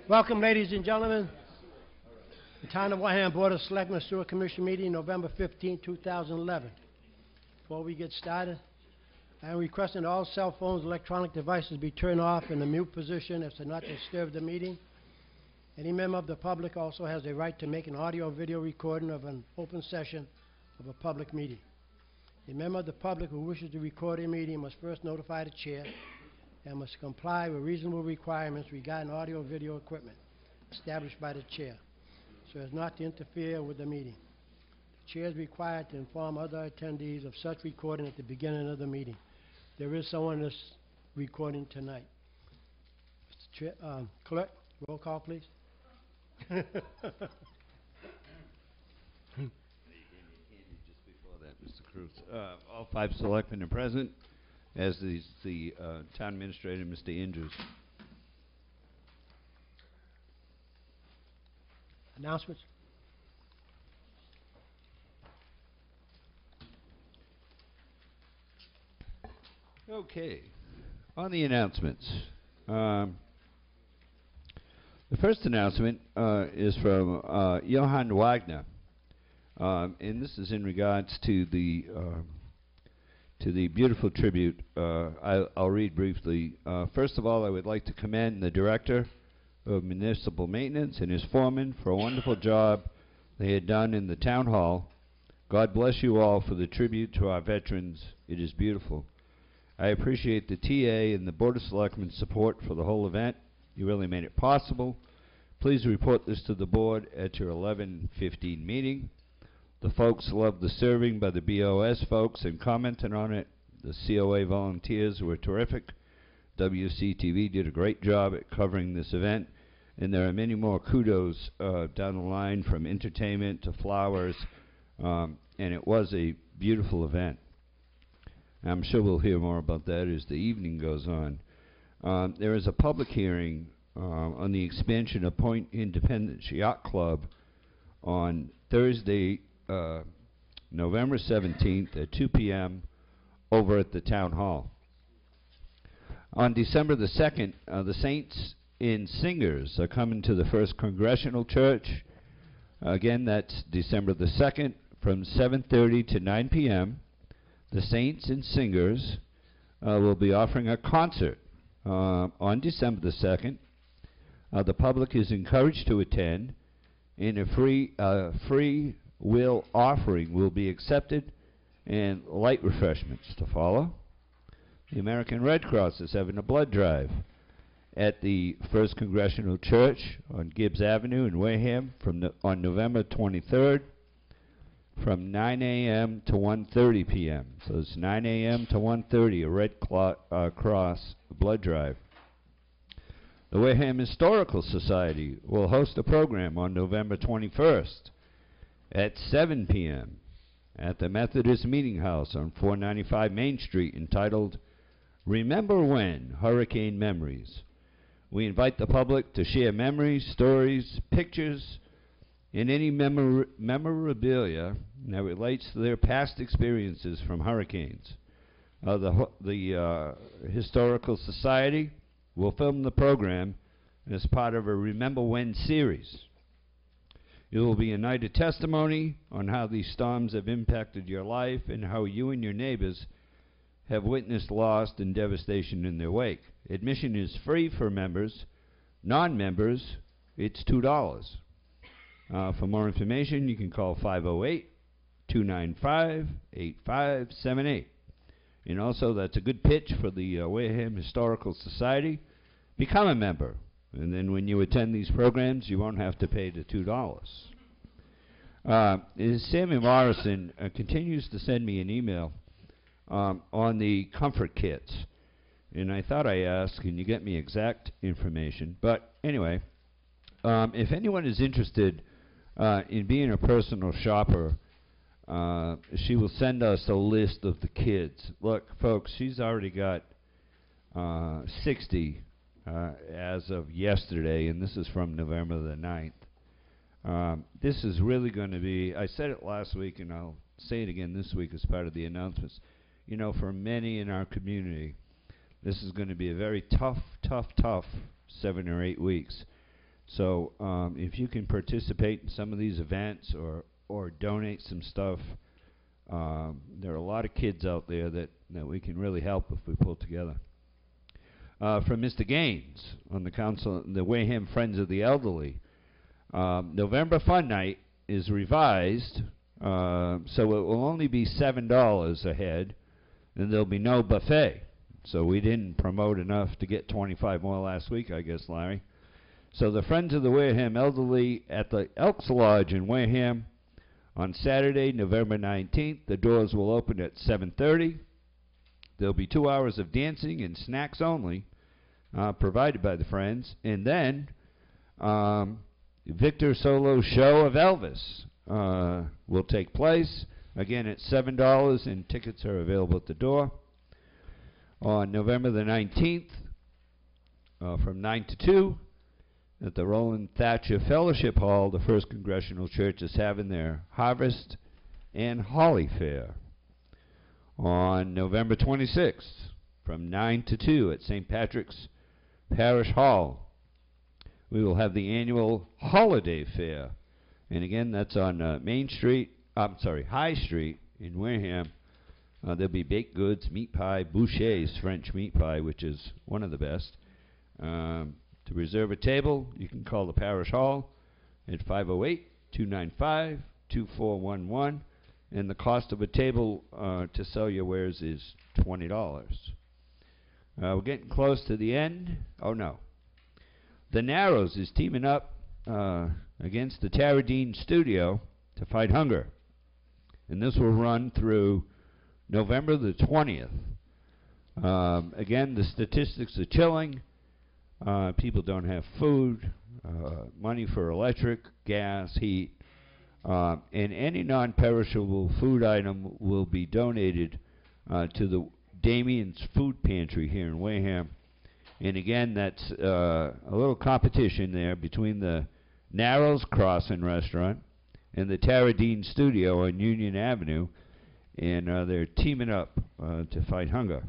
Welcome, ladies and gentlemen. The Town of Wareham Board of Selectmen Sewer Commission meeting, November 15, 2011. Before we get started, I am requesting that all cell phones and electronic devices be turned off in the mute position as to not disturb the meeting. Any member of the public also has a right to make an audio or video recording of an open session of a public meeting. A member of the public who wishes to record a meeting must first notify the chair and must comply with reasonable requirements regarding audio and video equipment established by the chair, so as not to interfere with the meeting. The chair is required to inform other attendees of such recording at the beginning of the meeting. There is someone that's recording tonight. Mr. Chair, Clerk, roll call, please. Just before that, Mr. Cruz. All 5 selectmen are present, as is the town administrator, Mr. Andrews. Announcements? Okay. On the announcements. The first announcement is from Johann Wagner, and this is in regards to the beautiful tribute. I'll read briefly. First of all, I would like to commend the Director of Municipal Maintenance and his foreman for a wonderful job they had done in the Town Hall. God bless you all for the tribute to our veterans. It is beautiful. I appreciate the TA and the Board of Selectmen's support for the whole event. You really made it possible. Please report this to the board at your 11:15 meeting. The folks loved the serving by the BOS folks and commented on it. The COA volunteers were terrific. WCTV did a great job at covering this event, and there are many more kudos down the line, from entertainment to flowers, and it was a beautiful event. I'm sure we'll hear more about that as the evening goes on. There is a public hearing on the expansion of Point Independence Yacht Club on Thursday, November 17th at 2 p.m. over at the Town Hall. On December the 2nd, the Saints and Singers are coming to the First Congressional Church. Again, that's December the 2nd from 7:30 to 9 p.m. The Saints and Singers will be offering a concert on December the 2nd. The public is encouraged to attend, and a free will offering will be accepted and light refreshments to follow. The American Red Cross is having a blood drive at the First Congressional Church on Gibbs Avenue in Wareham on November 23rd from 9 a.m. to 1:30 p.m. So it's 9 a.m. to 1:30, a Red Cross blood drive. The Wareham Historical Society will host a program on November 21st at 7 p.m. at the Methodist Meeting House on 495 Main Street, entitled Remember When? Hurricane Memories. We invite the public to share memories, stories, pictures, and any memorabilia that relates to their past experiences from hurricanes. The Historical Society will film the program as part of a Remember When series. It will be a night of testimony on how these storms have impacted your life and how you and your neighbors have witnessed loss and devastation in their wake. Admission is free for members. Non-members, it's $2. For more information, you can call 508-295-8578. And also, that's a good pitch for the Wareham Historical Society. Become a member, and then when you attend these programs, you won't have to pay the $2. Sammy Morrison continues to send me an email on the comfort kits. And I thought I asked, can you get me exact information? But anyway, if anyone is interested in being a personal shopper, she will send us a list of the kids. Look, folks, she's already got 60 as of yesterday, and this is from November the 9th. This is really going to be, I said it last week, and I'll say it again this week as part of the announcements. You know, for many in our community, this is going to be a very tough 7 or 8 weeks. So if you can participate in some of these events or donate some stuff, there are a lot of kids out there that we can really help if we pull together. From Mr. Gaines on the council, the Wareham Friends of the Elderly. November Fun Night is revised, so it will only be $7 a head, and there'll be no buffet. So we didn't promote enough to get 25 more last week, I guess, Larry. So the Friends of the Wareham Elderly at the Elks Lodge in Wareham on Saturday, November 19th. The doors will open at 7:30. There'll be 2 hours of dancing and snacks only, provided by the Friends. And then Victor Solo Show of Elvis will take place, again at $7, and tickets are available at the door. On November the 19th, from 9 to 2, at the Roland Thatcher Fellowship Hall, the First Congressional Church is having their Harvest and Holly Fair. On November 26th, from 9 to 2 at St. Patrick's Parish Hall, we will have the annual Holiday Fair. And again, that's on High Street in Wareham. There'll be baked goods, meat pie, Boucher's French meat pie, which is one of the best. To reserve a table, you can call the Parish Hall at 508-295-2411. And the cost of a table to sell your wares is $20. We're getting close to the end. Oh, no. The Narrows is teaming up against the Taradine Studio to fight hunger. And this will run through November the 20th. Again, the statistics are chilling. People don't have food, money for electric, gas, heat. And any non-perishable food item will be donated to the Damien's Food Pantry here in Wareham. And again, that's a little competition there between the Narrows Crossing Restaurant and the Taradine Studio on Union Avenue. And they're teaming up to fight hunger.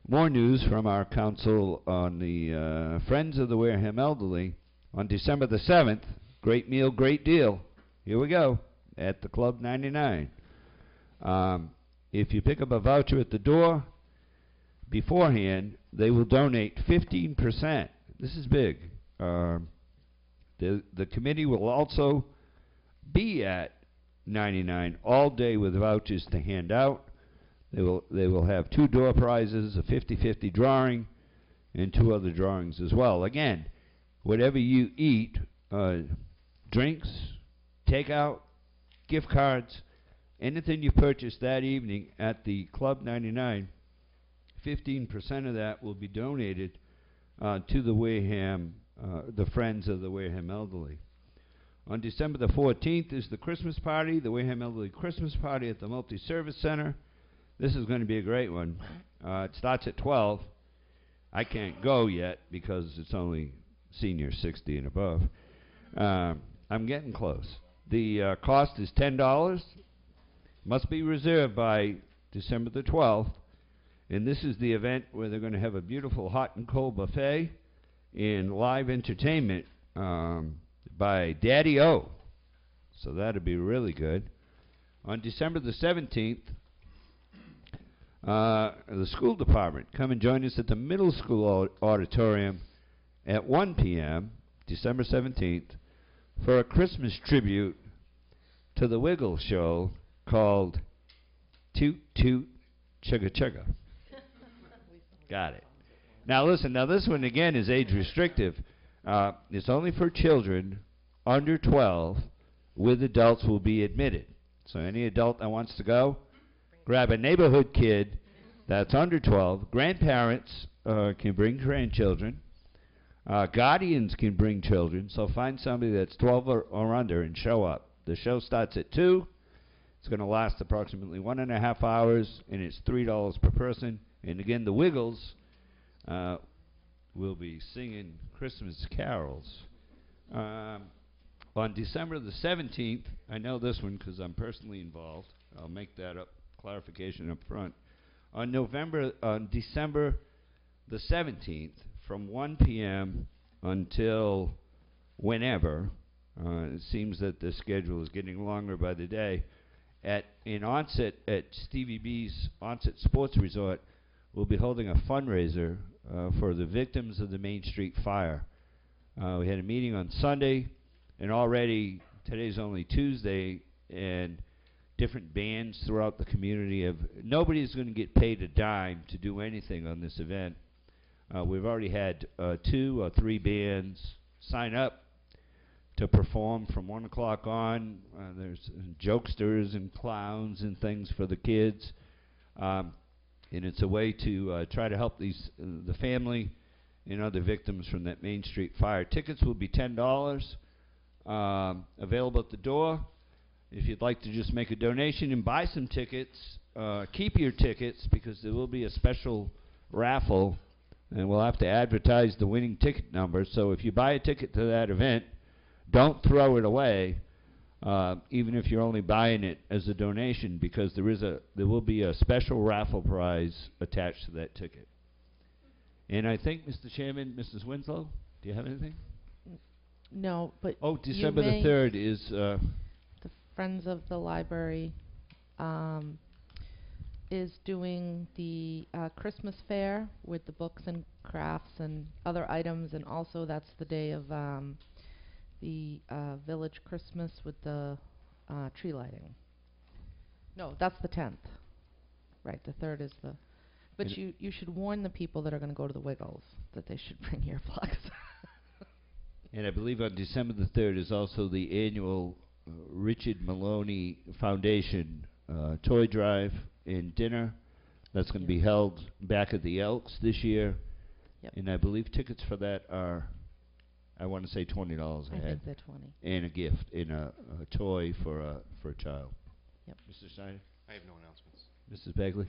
More news from our council on the Friends of the Wareham Elderly. On December the 7th, great meal, great deal. Here we go, at the Club 99. If you pick up a voucher at the door beforehand, they will donate 15%. This is big. The committee will also be at 99 all day with vouchers to hand out. They will have 2 door prizes, a 50-50 drawing, and 2 other drawings as well. Again, whatever you eat, drinks, takeout, gift cards, anything you purchase that evening at the Club 99, 15% of that will be donated to the Wareham, the Friends of the Wareham Elderly. On December the 14th is the Christmas party, the Wareham Elderly Christmas party at the Multi-Service Center. This is going to be a great one. It starts at 12. I can't go yet because it's only senior 60 and above. I'm getting close. The cost is $10. Must be reserved by December the 12th. And this is the event where they're going to have a beautiful hot and cold buffet and live entertainment by Daddy O. So that'll be really good. On December the 17th, the school department, come and join us at the middle school auditorium at 1 p.m., December 17th, for a Christmas tribute to the Wiggle Show called Toot Toot Chugga Chugga. Got it. Now listen, this one again is age restrictive. It's only for children under 12, with adults will be admitted. So any adult that wants to go, grab a neighborhood kid that's under 12. Grandparents can bring grandchildren. Guardians can bring children. So find somebody that's 12 or under and show up. The show starts at 2. It's going to last approximately 1.5 hours, and it's $3 per person. And again, the Wiggles will be singing Christmas carols. On December the 17th, I know this one because I'm personally involved. I'll make that clarification up front. On December the 17th, from 1 p.m. until whenever. It seems that the schedule is getting longer by the day. In Onset, at Stevie B's Onset Sports Resort, we'll be holding a fundraiser for the victims of the Main Street fire. We had a meeting on Sunday, and already today's only Tuesday, and different bands throughout the community have. Nobody's going to get paid a dime to do anything on this event. We've already had 2 or 3 bands sign up to perform from 1 o'clock on. There's jokesters and clowns and things for the kids. And it's a way to try to help the family and other victims from that Main Street fire. Tickets will be $10, available at the door. If you'd like to just make a donation and buy some tickets, keep your tickets, because there will be a special raffle, and we'll have to advertise the winning ticket number. So if you buy a ticket to that event, don't throw it away, even if you're only buying it as a donation, because there will be a special raffle prize attached to that ticket. And I think, Mr. Chairman, Mrs. Winslow, do you have anything? No, but Oh, December the 3rd is... the Friends of the Library is doing the Christmas fair with the books and crafts and other items, and also that's the day of the village Christmas with the tree lighting. No, that's the 10th. Right, the 3rd is the... But you should warn the people that are going to go to the Wiggles that they should bring earplugs. And I believe on December the 3rd is also the annual Richard Maloney Foundation toy drive and dinner. That's going to be held back at the Elks this year. Yep. And I believe tickets for that are, I want to say $20 a I head. think they're 20. And a gift in a toy for a child. Yep. Mr. Snyder? I have no announcements. Mrs. Bagley?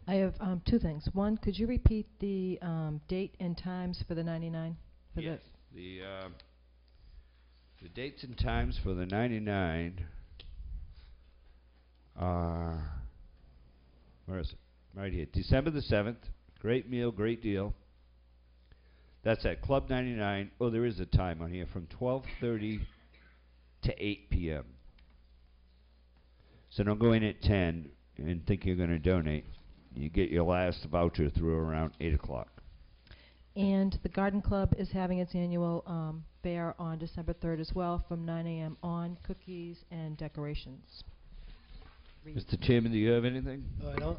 I have 2 things. One, could you repeat the date and times for the 99? For Yes. The dates and times for the 99 are, where is it? Right here. December the 7th. Great meal, great deal. That's at Club 99. Oh, there is a time on here, from 12:30 to 8 p.m. So don't go in at 10 and think you're going to donate. You get your last voucher through around 8 o'clock. And the Garden Club is having its annual fair on December 3rd as well, from 9 a.m. on, cookies and decorations. Mr. Chairman, do you have anything? No, I don't.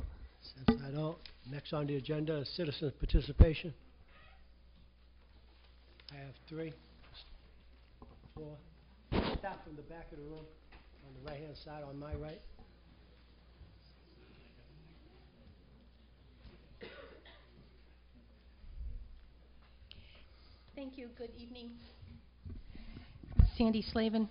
Since I don't, next on the agenda is citizen participation. I have 3, 4. Start from the back of the room, on the right-hand side, on my right. Thank you. Good evening. Sandy Slavin.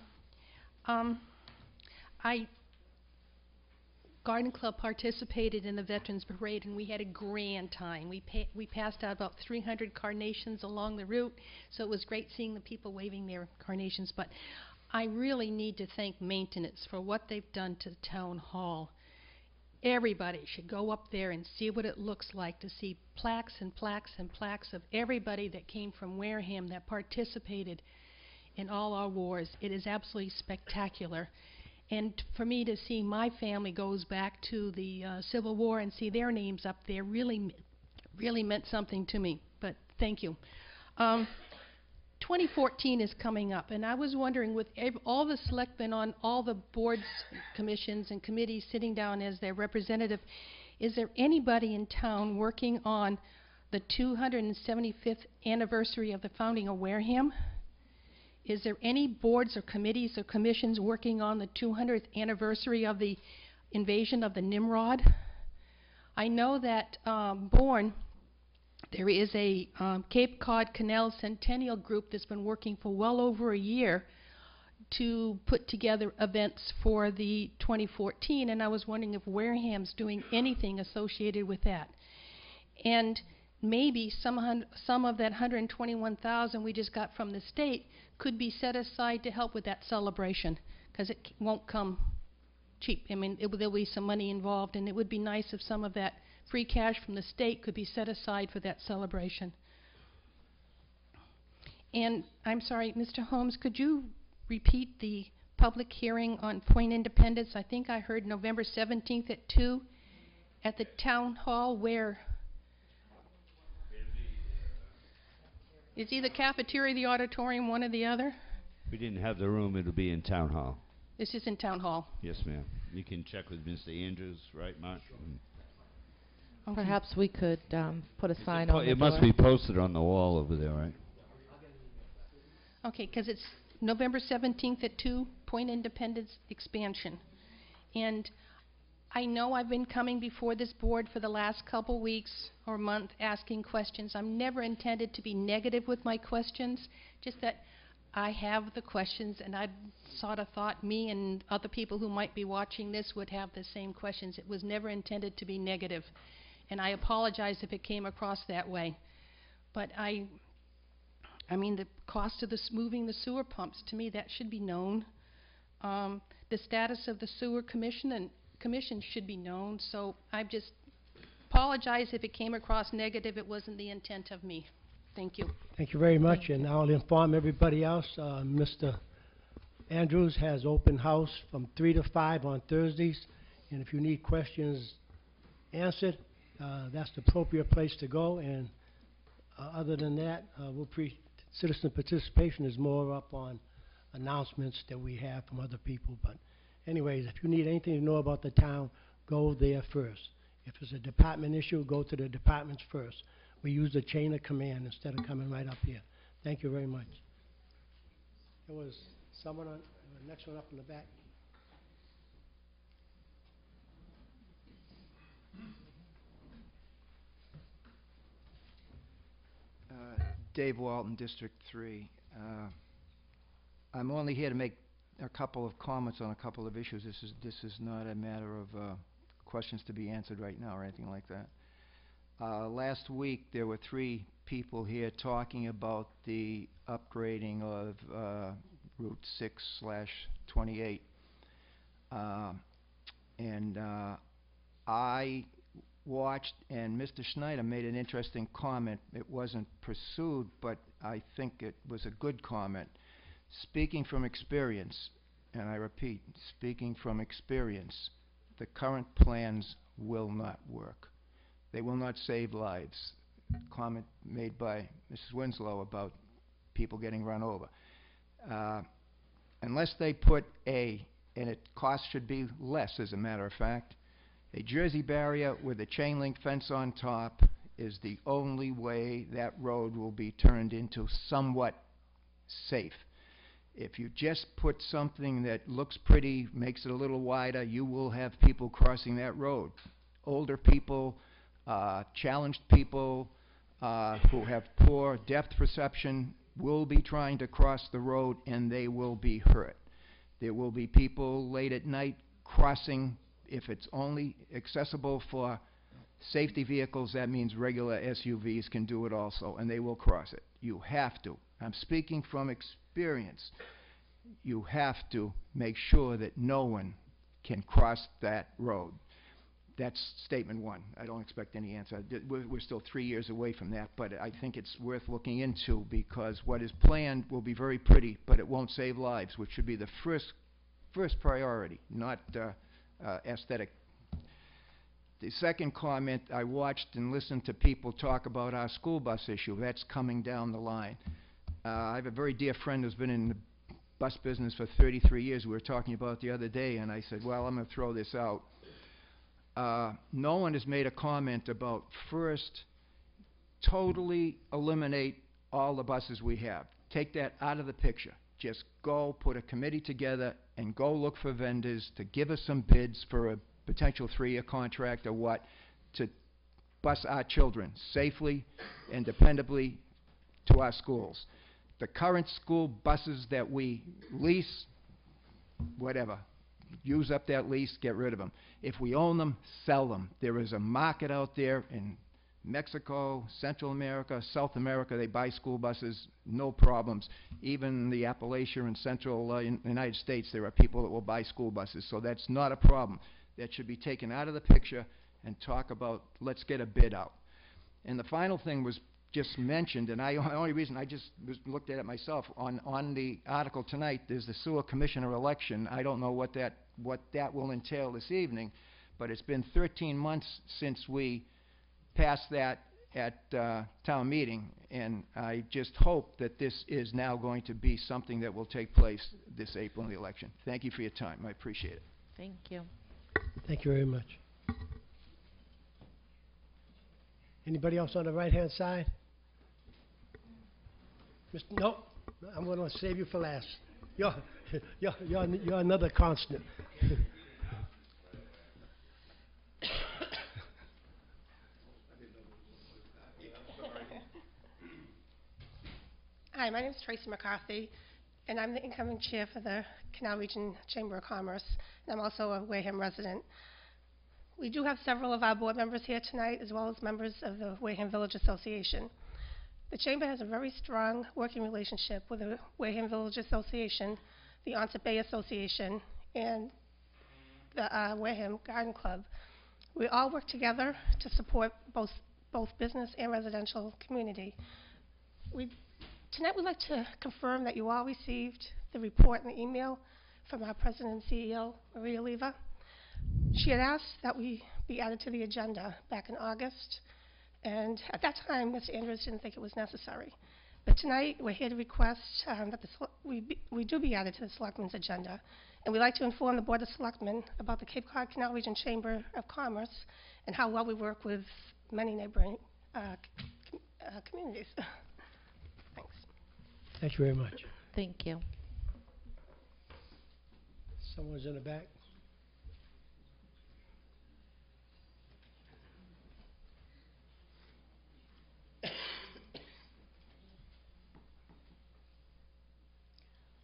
Garden Club participated in the Veterans Parade, and we had a grand time. We passed out about 300 carnations along the route, so it was great seeing the people waving their carnations. But I really need to thank maintenance for what they've done to the town hall. Everybody should go up there and see what it looks like, to see plaques and plaques and plaques of everybody that came from Wareham that participated in all our wars. It is absolutely spectacular. And for me to see my family goes back to the Civil War and see their names up there really meant something to me. But thank you. 2014 is coming up, and I was wondering, with all the selectmen on all the boards, commissions, and committees sitting down as their representative, is there anybody in town working on the 275th anniversary of the founding of Wareham? Is there any boards or committees or commissions working on the 200th anniversary of the invasion of the Nimrod? I know that there is a Cape Cod Canal Centennial group that's been working for well over a year to put together events for the 2014, and I was wondering if Wareham's doing anything associated with that. And maybe some of that $121,000 we just got from the state could be set aside to help with that celebration, because it won't come cheap. I mean, there'll be some money involved, and it would be nice if some of that free cash from the state could be set aside for that celebration. And I'm sorry, Mr. Holmes, could you repeat the public hearing on Point Independence? I think I heard November 17th at 2 at the town hall. Where? It's either cafeteria or the auditorium, one or the other. We didn't have the room. It'll be in town hall. This is in town hall. Yes, ma'am. You can check with Mr. Andrews, right, Mark? Okay. Perhaps we could put a sign on the door. It must be posted on the wall over there, right? Okay, because it's November 17th at 2, Point Independence expansion. And I know I've been coming before this board for the last couple weeks or month asking questions. I'm never intended to be negative with my questions, just that I have the questions, and I sort of thought me and other people who might be watching this would have the same questions. It was never intended to be negative, and I apologize if it came across that way. But I mean, the cost of moving the sewer pumps, to me, that should be known. The status of the sewer commission should be known. So I just apologize if it came across negative. It wasn't the intent of me. Thank you. Thank you very much, and I'll inform everybody else. Mr. Andrews has open house from 3 to 5 on Thursdays, and if you need questions answered, that's the appropriate place to go. And other than that, citizen participation is more up on announcements that we have from other people. But anyways, if you need anything to know about the town, go there first. If it's a department issue, go to the departments first. We use the chain of command instead of coming right up here. Thank you very much. There was someone on the next one up in the back. Dave Walton, District 3. I'm only here to make a couple of comments on a couple of issues. This is not a matter of questions to be answered right now or anything like that. Last week there were 3 people here talking about the upgrading of Route 6/28. And I watched, and Mr. Schneider made an interesting comment. It wasn't pursued, but I think it was a good comment. Speaking from experience, and I repeat, speaking from experience, the current plans will not work. They will not save lives. Comment made by Mrs. Winslow about people getting run over. Unless they put and it cost should be less, as a matter of fact, a Jersey barrier with a chain link fence on top is the only way that road will be turned into somewhat safe. If you just put something that looks pretty, makes it a little wider, you will have people crossing that road. Older people, challenged people who have poor depth perception will be trying to cross the road, and they will be hurt. There will be people late at night crossing. If it's only accessible for safety vehicles, that means regular SUVs can do it also, and they will cross it. You have to. I'm speaking from experience. You have to make sure that no one can cross that road. That's statement one. I don't expect any answer. We're still 3 years away from that, but I think it's worth looking into, because what is planned will be very pretty, but it won't save lives, which should be the first priority, not aesthetic. The second comment, I watched and listened to people talk about our school bus issue. That's coming down the line. I have a very dear friend who's been in the bus business for 33 years. We were talking about it the other day, and I said, well, I'm going to throw this out. No one has made a comment about first totally eliminate all the buses we have. Take that out of the picture. Just go put a committee together and go look for vendors to give us some bids for a potential 3-year contract or what, to bus our children safely and dependably to our schools. The current school buses that we lease, whatever, use up that lease, get rid of them. If we own them, sell them. There is a market out there in Mexico, Central America, South America. They buy school buses, no problems. Even the Appalachia and Central United States, there are people that will buy school buses, so that's not a problem. That should be taken out of the picture and talk about, let's get a bid out. And the final thing was just mentioned, and the only reason I just looked at it myself, on the article tonight, there's the sewer commissioner election. I don't know what that will entail this evening, but it's been 13 months since we passed that at town meeting, and I just hope that this is now going to be something that will take place this April in the election. Thank you for your time. I appreciate it. Thank you. Thank you very much. Anybody else on the right-hand side? Nope. I'm going to save you for last. You're another constant. Hi, my name is Tracy McCarthy, and I'm the incoming chair for the Canal Region Chamber of Commerce, and I'm also a Wareham resident. We do have several of our board members here tonight, as well as members of the Wareham Village Association. The Chamber has a very strong working relationship with the Wareham Village Association, the Onset Bay Association, and the Wareham Garden Club. We all work together to support both business and residential community. Tonight we'd like to confirm that you all received the report and the email from our President and CEO, Maria Leva. She had asked that we be added to the agenda back in August, and at that time, Mr. Andrews didn't think it was necessary. But tonight, we're here to request that we do be added to the Selectmen's agenda, and we'd like to inform the Board of Selectmen about the Cape Cod Canal Region Chamber of Commerce and how well we work with many neighboring communities. Thanks. Thank you very much. Thank you. Someone's in the back.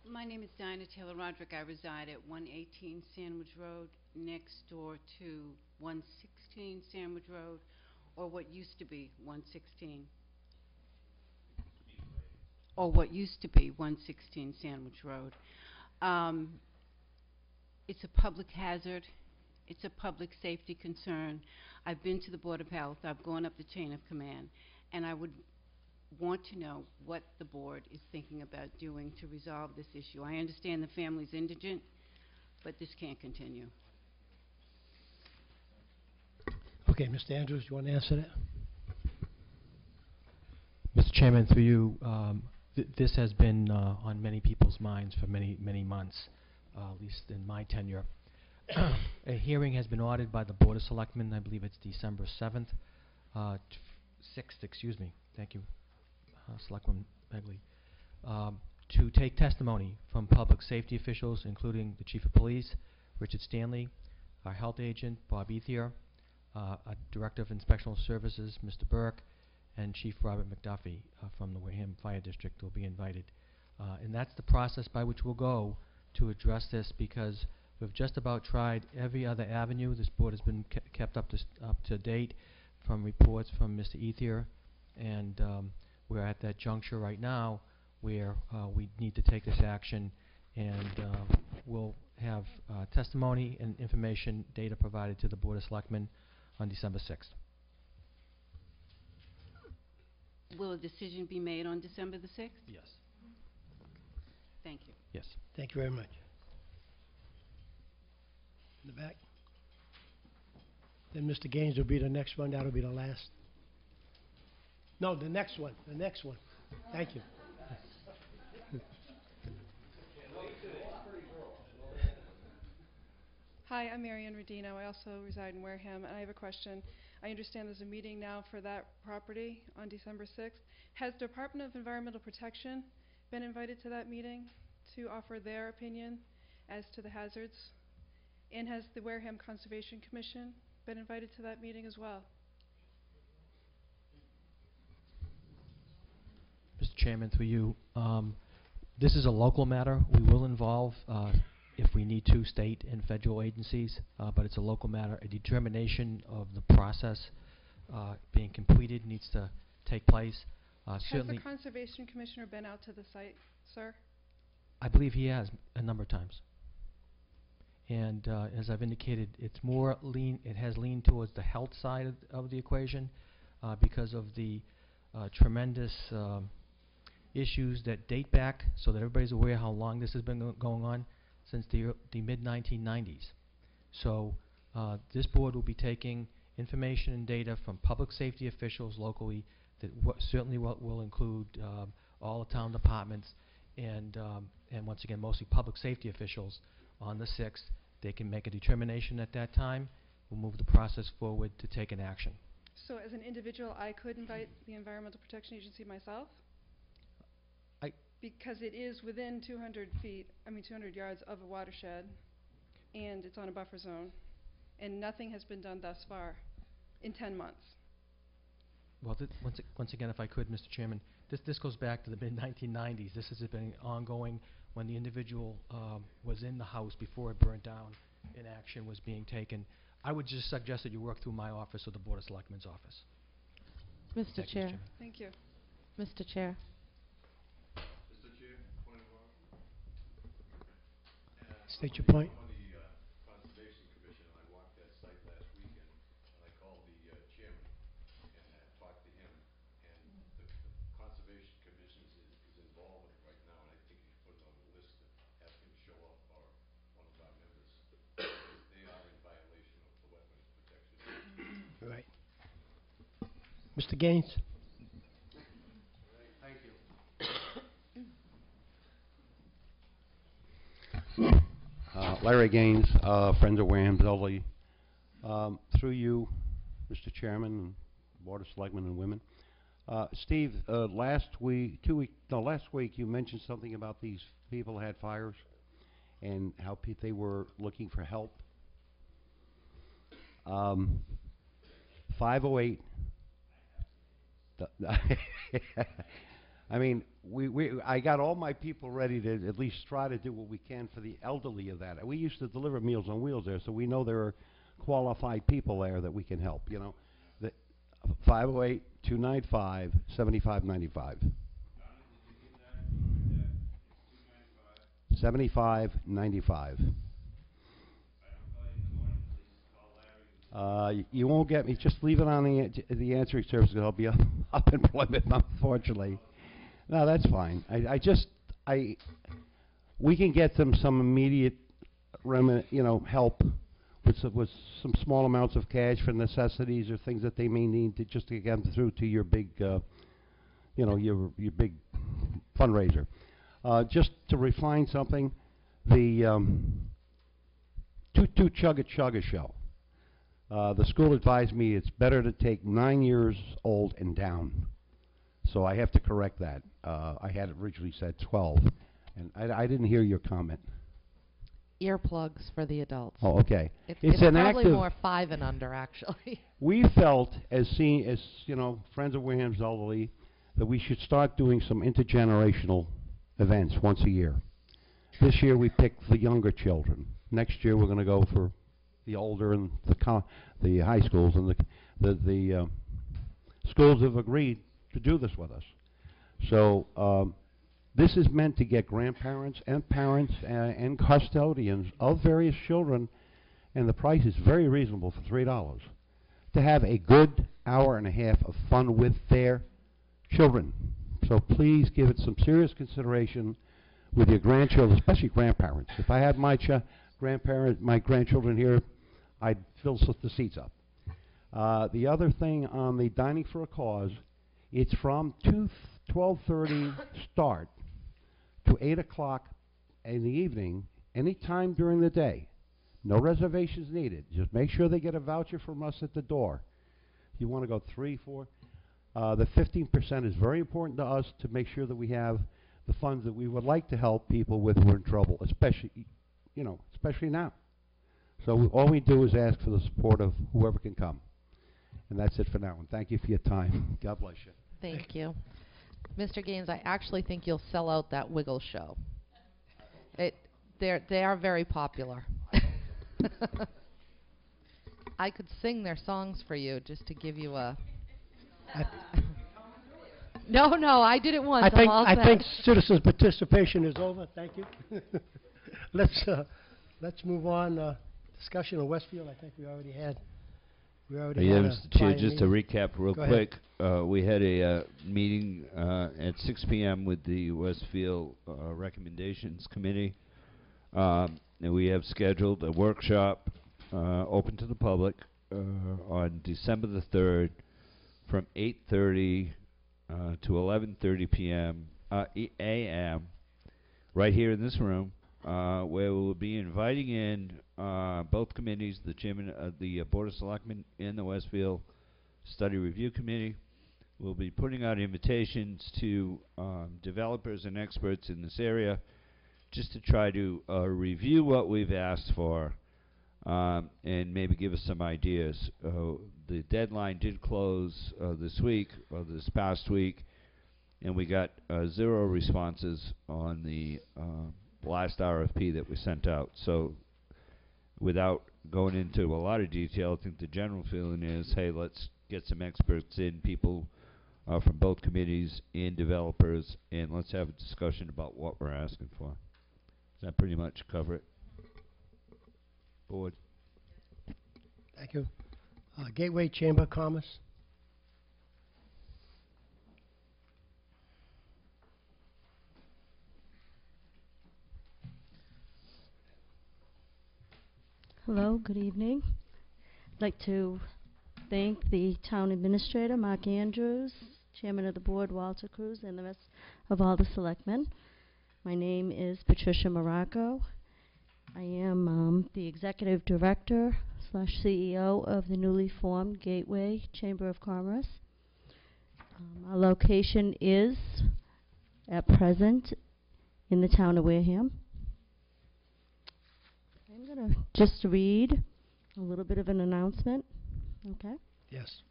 My name is Dinah Taylor Roderick. I reside at 118 Sandwich Road, next door to 116 Sandwich Road, or what used to be 116. Or what used to be 116 Sandwich Road. It's a public hazard. It's a public safety concern. I've been to the Board of Health. I've gone up the chain of command, and I would want to know what the board is thinking about doing to resolve this issue. I understand the family's indigent, but this can't continue. Okay, Mr. Andrews, you want to answer that? Mr. Chairman, through you, this has been on many people's minds for many, many months, at least in my tenure. A hearing has been ordered by the Board of Selectmen. I believe it's December 7th, 6th, excuse me. Thank you, Selectman Begley. To take testimony from public safety officials, including the Chief of Police, Richard Stanley, our health agent, Bob Ethier, our Director of Inspectional Services, Mr. Burke, and Chief Robert McDuffie from the Wareham Fire District will be invited. And that's the process by which we'll go to address this, because we've just about tried every other avenue. This board has been kept up to date from reports from Mr. Ethier, and we're at that juncture right now where we need to take this action, and we'll have testimony and information data provided to the Board of Selectmen on December 6th. Will a decision be made on December the 6th? Yes. Thank you. Yes. Thank you very much. In the back. Then Mr. Gaines will be the next one. That'll be the last. No, the next one. The next one. Thank you. Hi, I'm Marianne Rodino. I also reside in Wareham, and I have a question. I understand there's a meeting now for that property on December 6th. Has the Department of Environmental Protection been invited to that meeting to offer their opinion as to the hazards? And has the Wareham Conservation Commission been invited to that meeting as well? Mr. Chairman, through you, this is a local matter. We will involve, if we need to, state and federal agencies, but it's a local matter. A determination of the process being completed needs to take place. Has Certainly, the Conservation Commissioner been out to the site, sir? I believe he has a number of times. And as I've indicated, it's more it has leaned towards the health side of the equation because of the tremendous issues that date back, so that everybody's aware how long this has been going on, since the mid-1990s. So this board will be taking information and data from public safety officials locally that certainly will include all the town departments and once again mostly public safety officials on the 6th. They can make a determination at that time. We'll move the process forward to take an action. So as an individual, I could invite the Environmental Protection Agency myself? Because it is within 200 yards of a watershed, and it's on a buffer zone, and nothing has been done thus far in 10 months. Well, once again, if I could, Mr. Chairman, this goes back to the mid-1990s. This has been ongoing when the individual was in the house before it burnt down and action was being taken. I would just suggest that you work through my office or the Board of Selectmen's office. Mr. Thank you, Chair. Chairman. Thank you. Mr. Chair. State your point. On the Conservation Commission, I walked that site last weekend, and I called the chairman and talked to him, and the Conservation Commission is involved with it right now, and I think you should put it on the list to have him show up, or one of our members. They are in violation of the Wetlands Protection Act. Right. Mr. Gaines? Thank you. Larry Gaines, Friends of Wareham Selectmen. Through you, Mr. Chairman, and Board of Selectmen and women. Steve, last week you mentioned something about these people who had fires and how they were looking for help. 508. I mean, I got all my people ready to at least try to do what we can for the elderly of that. We used to deliver Meals on Wheels there, so we know there are qualified people there that we can help, you know. 508-295-7595. 7595. You won't get me. Just leave it on the answering service, because I'll be up in Plymouth, unfortunately. No, that's fine. We can get them some immediate, help with some small amounts of cash for necessities or things that they may need to just to get them through to your big, your big fundraiser. Just to refine something, the Toot Chugga Chugga show. The school advised me it's better to take 9 years old and down. So I have to correct that. I had originally said 12, and I didn't hear your comment. Earplugs for the adults. Oh, okay. It's an probably active more 5 and under, actually. We felt, as Friends of Wareham's elderly, that we should start doing some intergenerational events once a year. This year we picked the younger children. Next year we're going to go for the older and the high schools, and the schools have agreed to do this with us. So this is meant to get grandparents and parents and custodians of various children, and the price is very reasonable for $3, to have a good hour and a half of fun with their children. So please give it some serious consideration with your grandchildren, especially grandparents. If I had my grandchildren here, I'd fill the seats up. The other thing on the Dining for a Cause, it's from 12:30 start to 8 o'clock in the evening, any time during the day. No reservations needed. Just make sure they get a voucher from us at the door. If you want to go 3, 4, the 15% is very important to us to make sure that we have the funds that we would like to help people with who are in trouble, especially now. So all we do is ask for the support of whoever can come. And that's it for now. And thank you for your time. God bless you. Thank you. Mr. Gaines, I actually think you'll sell out that Wiggle show. They are very popular. I could sing their songs for you just to give you a... No, I did it once. I think citizens' participation is over. Thank you. Let's move on. Discussion of Westfield, I think we already had. We already Yeah, had a Mr. Chair, prior just to meeting. recap real Go ahead. quick, we had a meeting at 6 p.m. with the Westfield Recommendations Committee. And we have scheduled a workshop open to the public on December the 3rd from 8:30 to 11:30 p.m. a.m. right here in this room, where we will be inviting in both committees, the chairman of the Board of Selectmen and the Westfield Study Review Committee. We'll be putting out invitations to developers and experts in this area just to try to review what we've asked for and maybe give us some ideas. The deadline did close this past week, and we got 0 responses on the last RFP that we sent out. So without going into a lot of detail, I think the general feeling is, hey, let's get some experts in, people from both committees and developers, and let's have a discussion about what we're asking for. Does that pretty much cover it? Board? Thank you. Gateway Chamber of Commerce. Hello, good evening. I'd like to thank the town administrator, Mark Andrews, chairman of the board, Walter Cruz, and the rest of all the selectmen. My name is Patricia Morocco. I am the executive director / CEO of the newly formed Gateway Chamber of Commerce. Our location is, at present, in the town of Wareham. I'm going to just read a little bit of an announcement. Okay. Yes.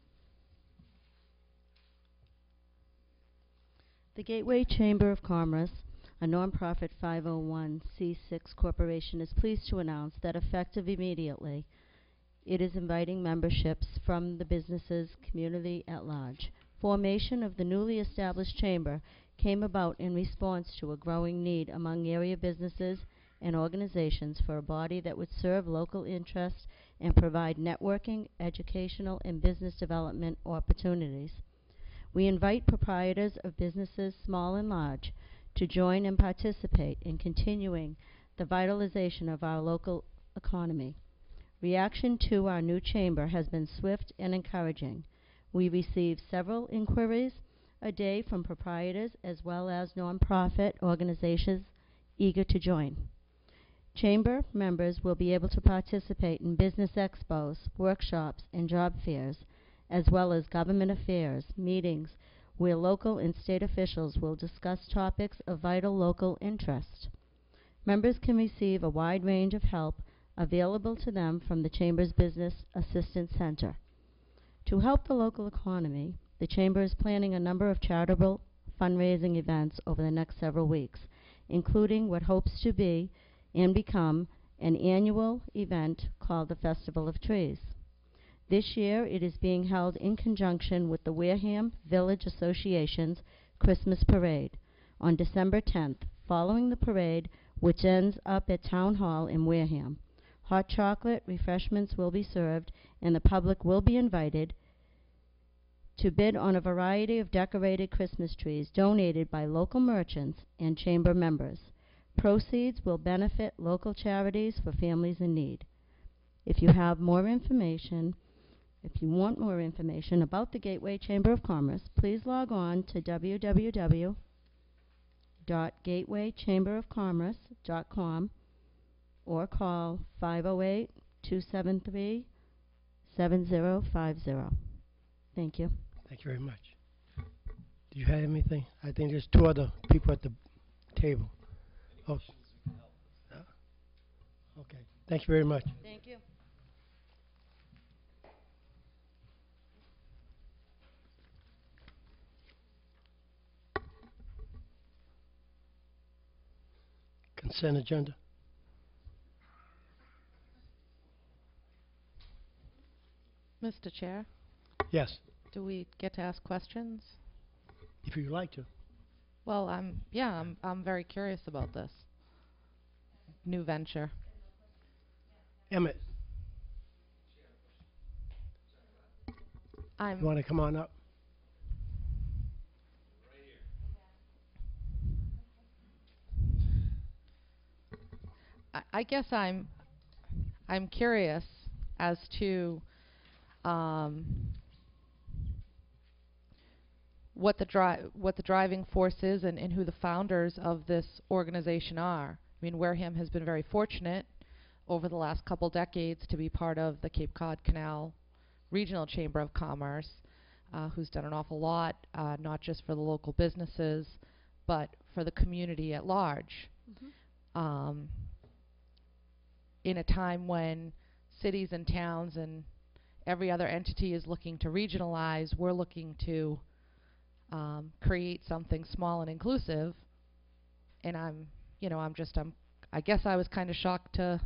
The Gateway Chamber of Commerce, a nonprofit 501c6 corporation, is pleased to announce that effective immediately, it is inviting memberships from the businesses community at large. Formation of the newly established chamber came about in response to a growing need among area businesses and organizations for a body that would serve local interests and provide networking, educational, and business development opportunities. We invite proprietors of businesses, small and large, to join and participate in continuing the vitalization of our local economy. Reaction to our new chamber has been swift and encouraging. We receive several inquiries a day from proprietors as well as nonprofit organizations eager to join. Chamber members will be able to participate in business expos, workshops, and job fairs, as well as government affairs, meetings where local and state officials will discuss topics of vital local interest. Members can receive a wide range of help available to them from the Chamber's Business Assistance Center. To help the local economy, the Chamber is planning a number of charitable fundraising events over the next several weeks, including what hopes to be and become an annual event called the Festival of Trees. This year, it is being held in conjunction with the Wareham Village Association's Christmas Parade on December 10th, following the parade, which ends up at Town Hall in Wareham. Hot chocolate, refreshments will be served, and the public will be invited to bid on a variety of decorated Christmas trees donated by local merchants and chamber members. Proceeds will benefit local charities for families in need. If you want more information about the Gateway Chamber of Commerce, please log on to www.gatewaychamberofcommerce.com or call 508-273-7050. Thank you. Thank you very much. Do you have anything? I think there's 2 other people at the table. Oh. Okay. Thank you very much. Thank you. Consent agenda. Mr. Chair, Yes, do we get to ask questions? if you'd like to. Well, I'm very curious about this new venture. Emmett. You want to come on up? I guess I'm curious as to what the driving force is and who the founders of this organization are. I mean, Wareham has been very fortunate over the last couple decades to be part of the Cape Cod Canal Regional Chamber of Commerce, who's done an awful lot, not just for the local businesses, but for the community at large. In a time when cities and towns and every other entity is looking to regionalize, we're looking to create something small and inclusive. And I guess I was kind of shocked to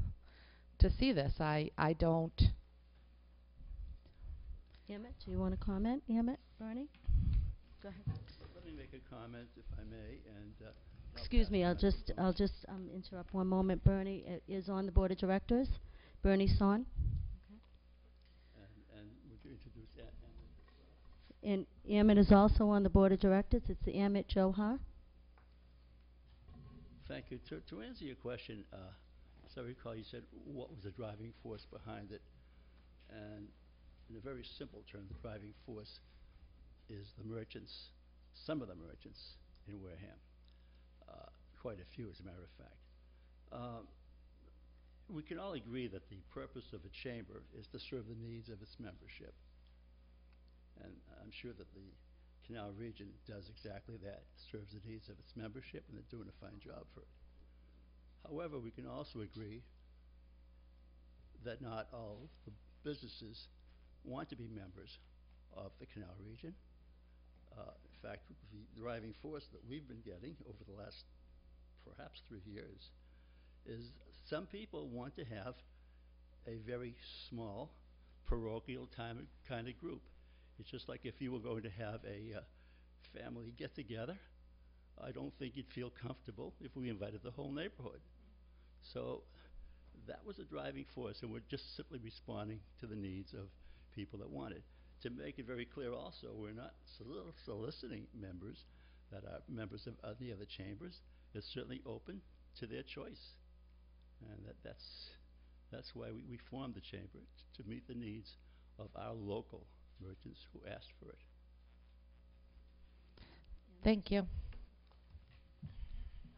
see this. I don't. Emmett, do you want to comment? Emmett, Bernie? Go ahead. Let me make a comment, if I may, and Excuse me, I'll just interrupt one moment. Bernie is on the board of directors. Bernie Son. and would you introduce Emmett as well? And Emmett is also on the board of directors. It's the Emmett Johar. Thank you. To answer your question, as I recall, you said what was the driving force behind it, and in a very simple term, the driving force is the merchants, some of the merchants in Wareham. Quite a few, as a matter of fact. We can all agree that the purpose of a chamber is to serve the needs of its membership. And I'm sure that the Canal Region does exactly that, serves the needs of its membership, and they're doing a fine job for it. However, we can also agree that not all the businesses want to be members of the Canal Region. In fact, the driving force that we've been getting over the last perhaps 3 years is some people want to have a very small parochial kind of group. It's just like if you were going to have a family get-together, I don't think you'd feel comfortable if we invited the whole neighborhood. So that was a driving force, and we're just simply responding to the needs of people that want it. To make it very clear also, we're not soliciting members that are members of the other chambers. It's certainly open to their choice. And that's why we formed the chamber, to meet the needs of our local merchants who asked for it. Thank you.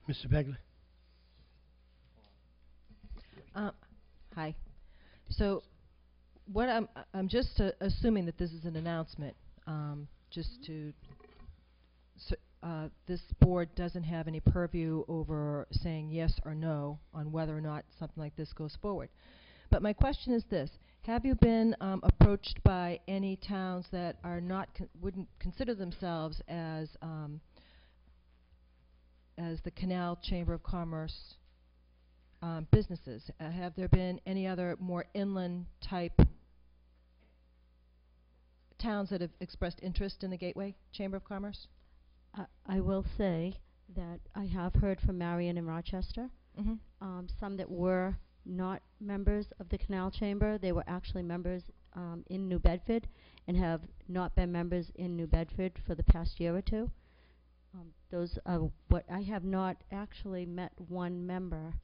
Mr. Begley? Hi. So what I'm just assuming that this is an announcement, just to this board doesn't have any purview over saying yes or no on whether or not something like this goes forward. But my question is this: have you been approached by any towns that are not wouldn't consider themselves as the Canal Chamber of Commerce businesses? Have there been any other more inland type towns that have expressed interest in the Gateway Chamber of Commerce? I will say that I have heard from Marion and Rochester, some that were not members of the Canal Chamber. They were actually members in New Bedford and have not been members in New Bedford for the past year or two. Those are what I have not actually met one member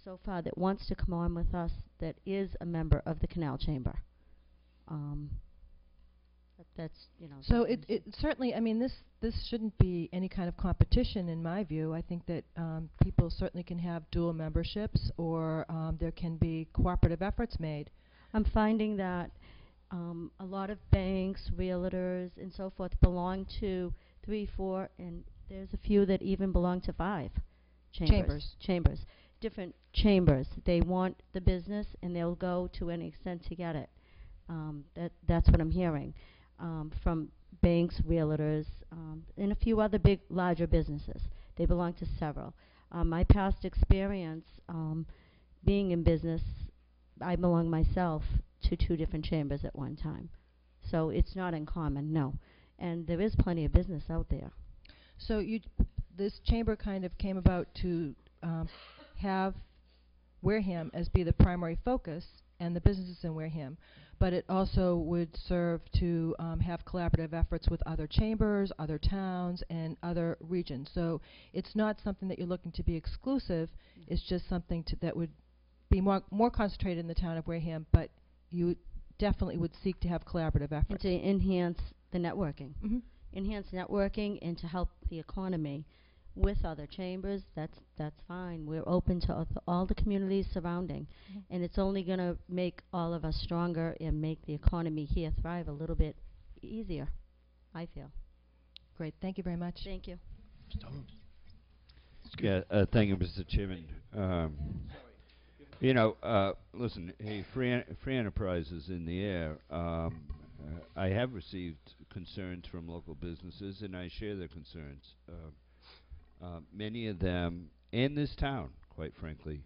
so far that wants to come on with us that is a member of the Canal Chamber. That's, you know. So it certainly, I mean, this shouldn't be any kind of competition in my view. I think that people certainly can have dual memberships, or there can be cooperative efforts made. I'm finding that a lot of banks, realtors, and so forth belong to 3, 4, and there's a few that even belong to 5 chambers. Different chambers. They want the business, and they'll go to any extent to get it. That's what I'm hearing from banks, realtors, and a few other larger businesses. They belong to several. My past experience being in business, I belong myself to 2 different chambers at one time. So it's not uncommon, no. And there is plenty of business out there. So this chamber kind of came about to have Wareham as be the primary focus, and the businesses in Wareham, but it also would serve to have collaborative efforts with other chambers, other towns, and other regions. So it's not something that you're looking to be exclusive. It's just something that would be more concentrated in the town of Wareham, but you definitely would seek to have collaborative And efforts. to enhance the networking. Mhm. Enhance networking and to help the economy with other chambers, that's fine. We're open to all the communities surrounding. And it's only going to make all of us stronger and make the economy here thrive a little bit easier, I feel. Great. Thank you very much. Thank you. Mr. Holmes? Yeah, thank you, Mr. Chairman. Listen, hey, free enterprise is in the air. I have received concerns from local businesses, and I share their concerns. Many of them in this town, quite frankly,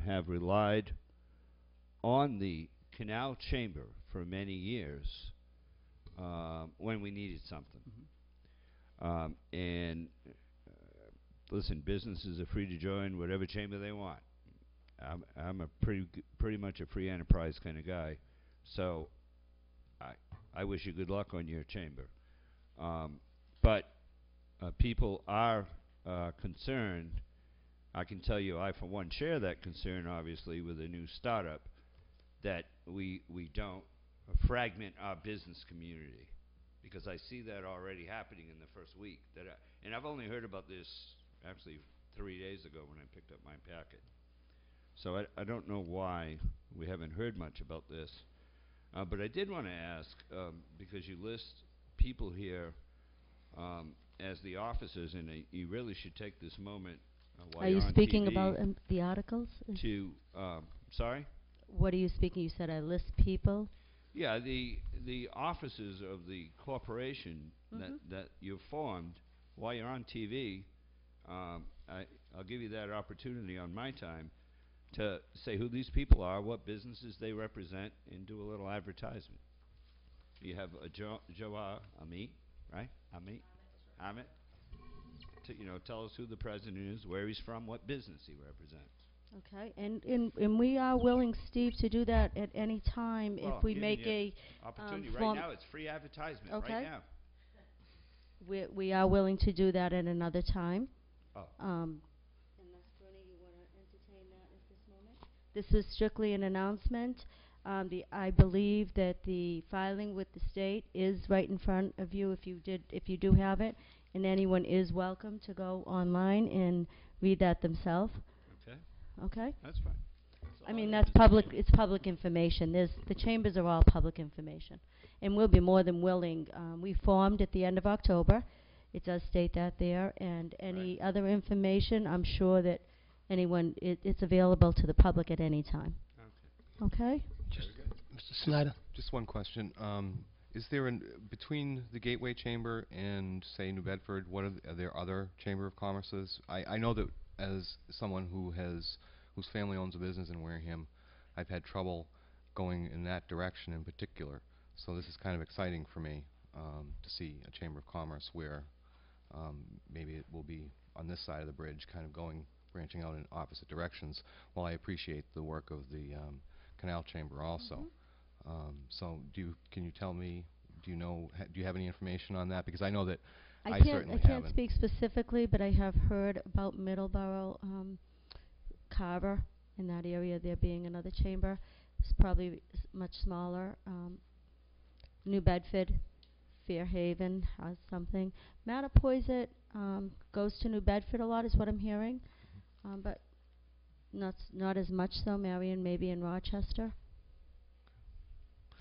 have relied on the Canal Chamber for many years when we needed something. Listen, businesses are free to join whatever chamber they want. I'm a pretty much a free enterprise kind of guy, so I wish you good luck on your chamber. But people are concerned. I can tell you, I for one share that concern, obviously, with a new startup, that we don't fragment our business community, because I see that already happening in the first week. And I've only heard about this actually 3 days ago when I picked up my packet. So I don't know why we haven't heard much about this. But I did want to ask, because you list people here as the officers, and you really should take this moment while Are you're you on speaking TV about the articles? to, sorry? What are you speaking? You said I list people? Yeah, the officers of the corporation that you've formed while you're on TV. I'll give you that opportunity on my time to say who these people are, what businesses they represent, and do a little advertisement. You have Amit, right? Amit. Tell us who the president is, where he's from, what business he represents. Okay, and we are willing, Steve, to do that at any time if we make a opportunity. Right form. now, it's free advertisement. Okay. Right now. We are willing to do that at another time. Oh. Unless, Bernie, you want to entertain that at this moment? This is strictly an announcement. I believe that the filing with the state is right in front of you if you do have it, and anyone is welcome to go online and read that themselves. Okay. Okay? That's fine. I mean, that's public, it's public information. The chambers are all public information. And we'll be more than willing. We formed at the end of October. It does state that there. And any other information, I'm sure that it's available to the public at any time. Okay? Mr. Snyder? Just one question. Is there between the Gateway Chamber and, say, New Bedford, are there other Chamber of Commerces? I know that as someone whose family owns a business in Wareham, I've had trouble going in that direction in particular. So this is kind of exciting for me to see a Chamber of Commerce where maybe it will be on this side of the bridge, kind of branching out in opposite directions, while I appreciate the work of the Canal Chamber also. So can you tell me, do you have any information on that? Because I know that I certainly haven't. I can't speak specifically, but I have heard about Middleborough, Carver, in that area, there being another chamber. It's probably much smaller. New Bedford, Fairhaven has something. Mattapoisett goes to New Bedford a lot, is what I'm hearing, but not as much so. Marion, maybe in Rochester.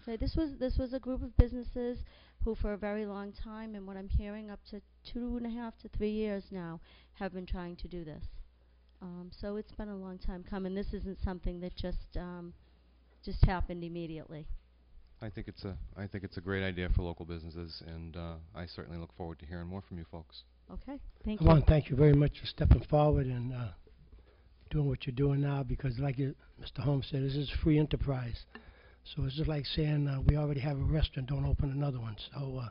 So this was a group of businesses who, for a very long time, and what I'm hearing, up to 2.5 to 3 years now, have been trying to do this. So it's been a long time coming. This isn't something that just happened immediately. I think it's a great idea for local businesses, and I certainly look forward to hearing more from you folks. Okay, thank I you. want to thank you very much for stepping forward and doing what you're doing now, because like Mr. Holmes said, this is free enterprise. So it's just like saying we already have a restaurant, don't open another one. So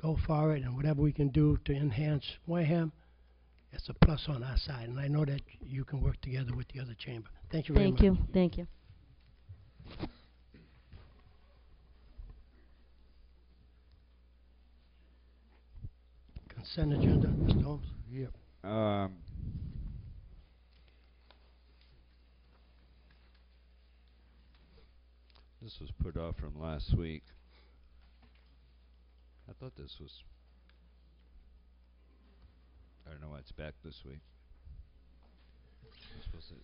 go for it, and whatever we can do to enhance Wareham, it's a plus on our side. And I know that you can work together with the other chamber. Thank you very much. Thank you. Consent agenda, Mr. Holmes? Yep. This was put off from last week. I thought this was, I don't know why it's back this week.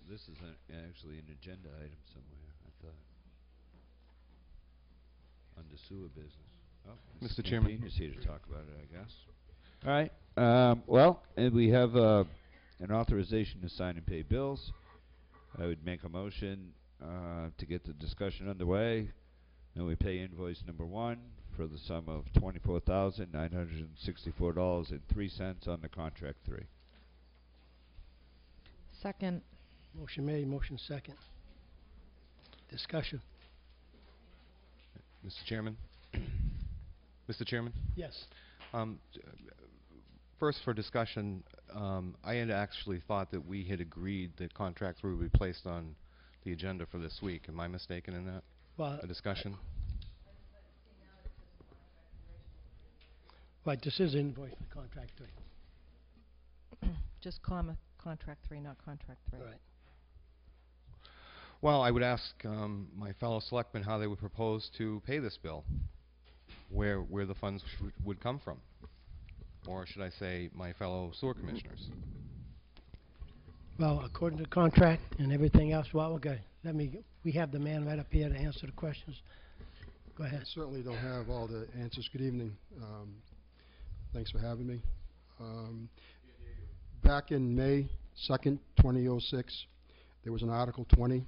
This is actually an agenda item somewhere, I thought. Under sewer business. Oh, Mr. Chairman. Campina's here to talk about it, I guess. All right. Well, and we have an authorization to sign and pay bills. I would make a motion to get the discussion underway. And we pay invoice number 1 for the sum of $24,964.03 on the contract 3. Second. Motion made, motion second. Discussion. Mr. Chairman? Mr. Chairman? Yes. First, for discussion, I had actually thought that we had agreed that contract 3 would be placed on the agenda for this week. Am I mistaken in that? Well, A discussion? right, this is invoice for contract 3. Just comma, contract 3, not contract 3. Right. Well, I would ask my fellow selectmen how they would propose to pay this bill, where the funds would come from. Or should I say, my fellow sewer commissioners? Well, according to the contract and everything else, well, okay, we have the man right up here to answer the questions. Go ahead. I certainly don't have all the answers. Good evening. Thanks for having me. Back in May 2nd, 2006, there was an Article 20.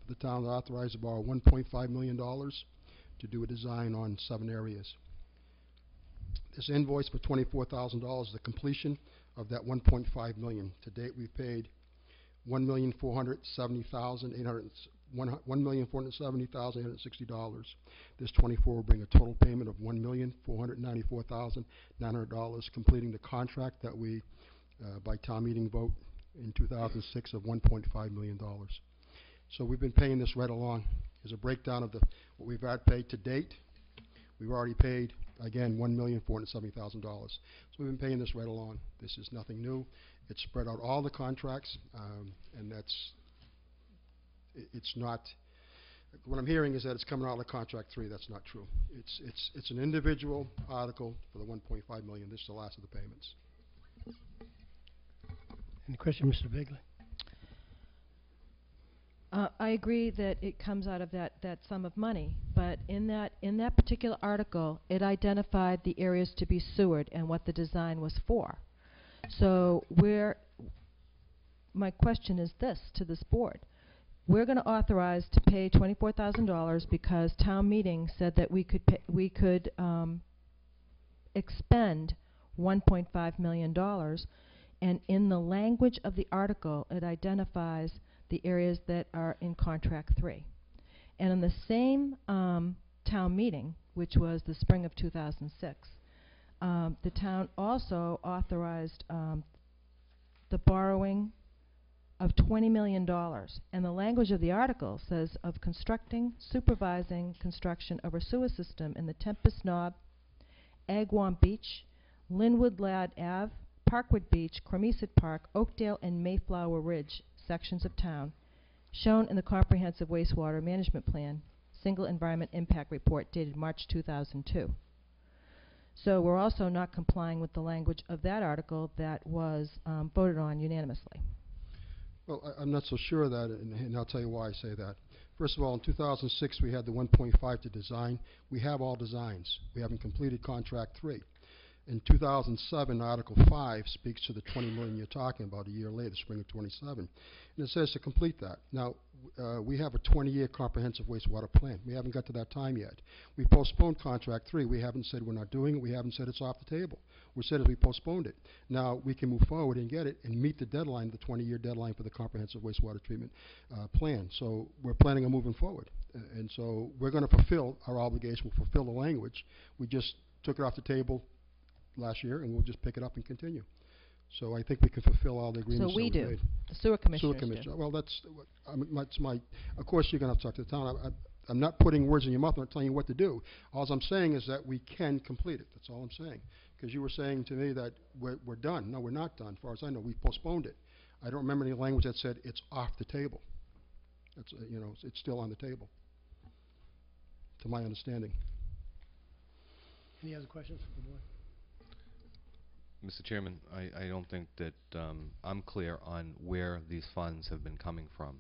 The town authorized to borrow $1.5 million to do a design on 7 areas. This invoice for $24,000 is the completion of that $1.5 million. To date, we've paid $1,470,860. This 24 will bring a total payment of $1,494,900, completing the contract that we, by town meeting vote in 2006, of $1.5 million. So we've been paying this right along. There's a breakdown of what we've had paid to date. We've already paid, again, $1,470,000. So we've been paying this right along. This is nothing new. It's spread out all the contracts, and it's not. What I'm hearing is that it's coming out of contract 3. That's not true. It's an individual article for the $1.5 million. This is the last of the payments. Any question, Mr. Bigley? I agree that it comes out of that sum of money, but in that particular article, it identified the areas to be sewered and what the design was for. So my question is this to this board. We're going to authorize to pay $24,000 because town meeting said that we could expend $1.5 million, and in the language of the article, it identifies the areas that are in contract 3. And in the same town meeting, which was the spring of 2006, the town also authorized the borrowing of $20 million. And the language of the article says of supervising construction of a sewer system in the Tempest Knob, Agawam Beach, Linwood Lad Ave, Parkwood Beach, Cremisa Park, Oakdale, and Mayflower Ridge sections of town, shown in the Comprehensive Wastewater Management Plan, Single Environment Impact Report dated March 2002. So we're also not complying with the language of that article that was voted on unanimously. Well, I'm not so sure of that, and I'll tell you why I say that. First of all, in 2006, we had the 1.5 to design. We have all designs. We haven't completed contract 3. In 2007, Article 5 speaks to the $20 million you're talking about a year later, spring of 27. And it says to complete that. Now, we have a 20-year comprehensive wastewater plan. We haven't got to that time yet. We postponed contract 3. We haven't said we're not doing it. We haven't said it's off the table. We said we postponed it. Now, we can move forward and get it and meet the deadline, the 20-year deadline for the comprehensive wastewater treatment plan. So we're planning on moving forward. And so we're going to fulfill our obligation. We'll fulfill the language. We just took it off the table last year, and we'll just pick it up and continue. So I think we can fulfill all the agreements. So we do. Made. The sewer commissioners Sewer commissioner. Well, that's my. Of course, you're going to have to talk to the town. I'm not putting words in your mouth, I'm not telling you what to do. All I'm saying is that we can complete it, that's all I'm saying. Because you were saying to me that we're done. No, we're not done, as far as I know. We postponed it. I don't remember any language that said it's off the table. That's, you know, it's still on the table, to my understanding. Any other questions from the board? Mr. Chairman, I don't think that I'm clear on where these funds have been coming from.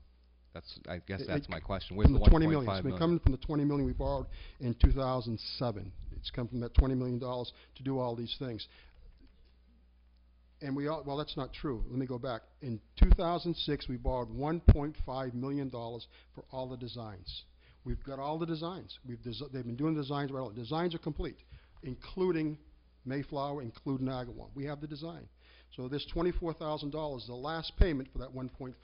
I guess that's my question. Where's From the the 20 million. 1.5 It's been million? coming from the 20 million we borrowed in 2007. It's come from that $20 million to do all these things. And well, that's not true. Let me go back. In 2006, we borrowed $1.5 million for all the designs. We've got all the designs. They've been doing the designs. Right, all the designs are complete, including Mayflower, including Agawam. We have the design. So this $24,000 is the last payment for that 1.5.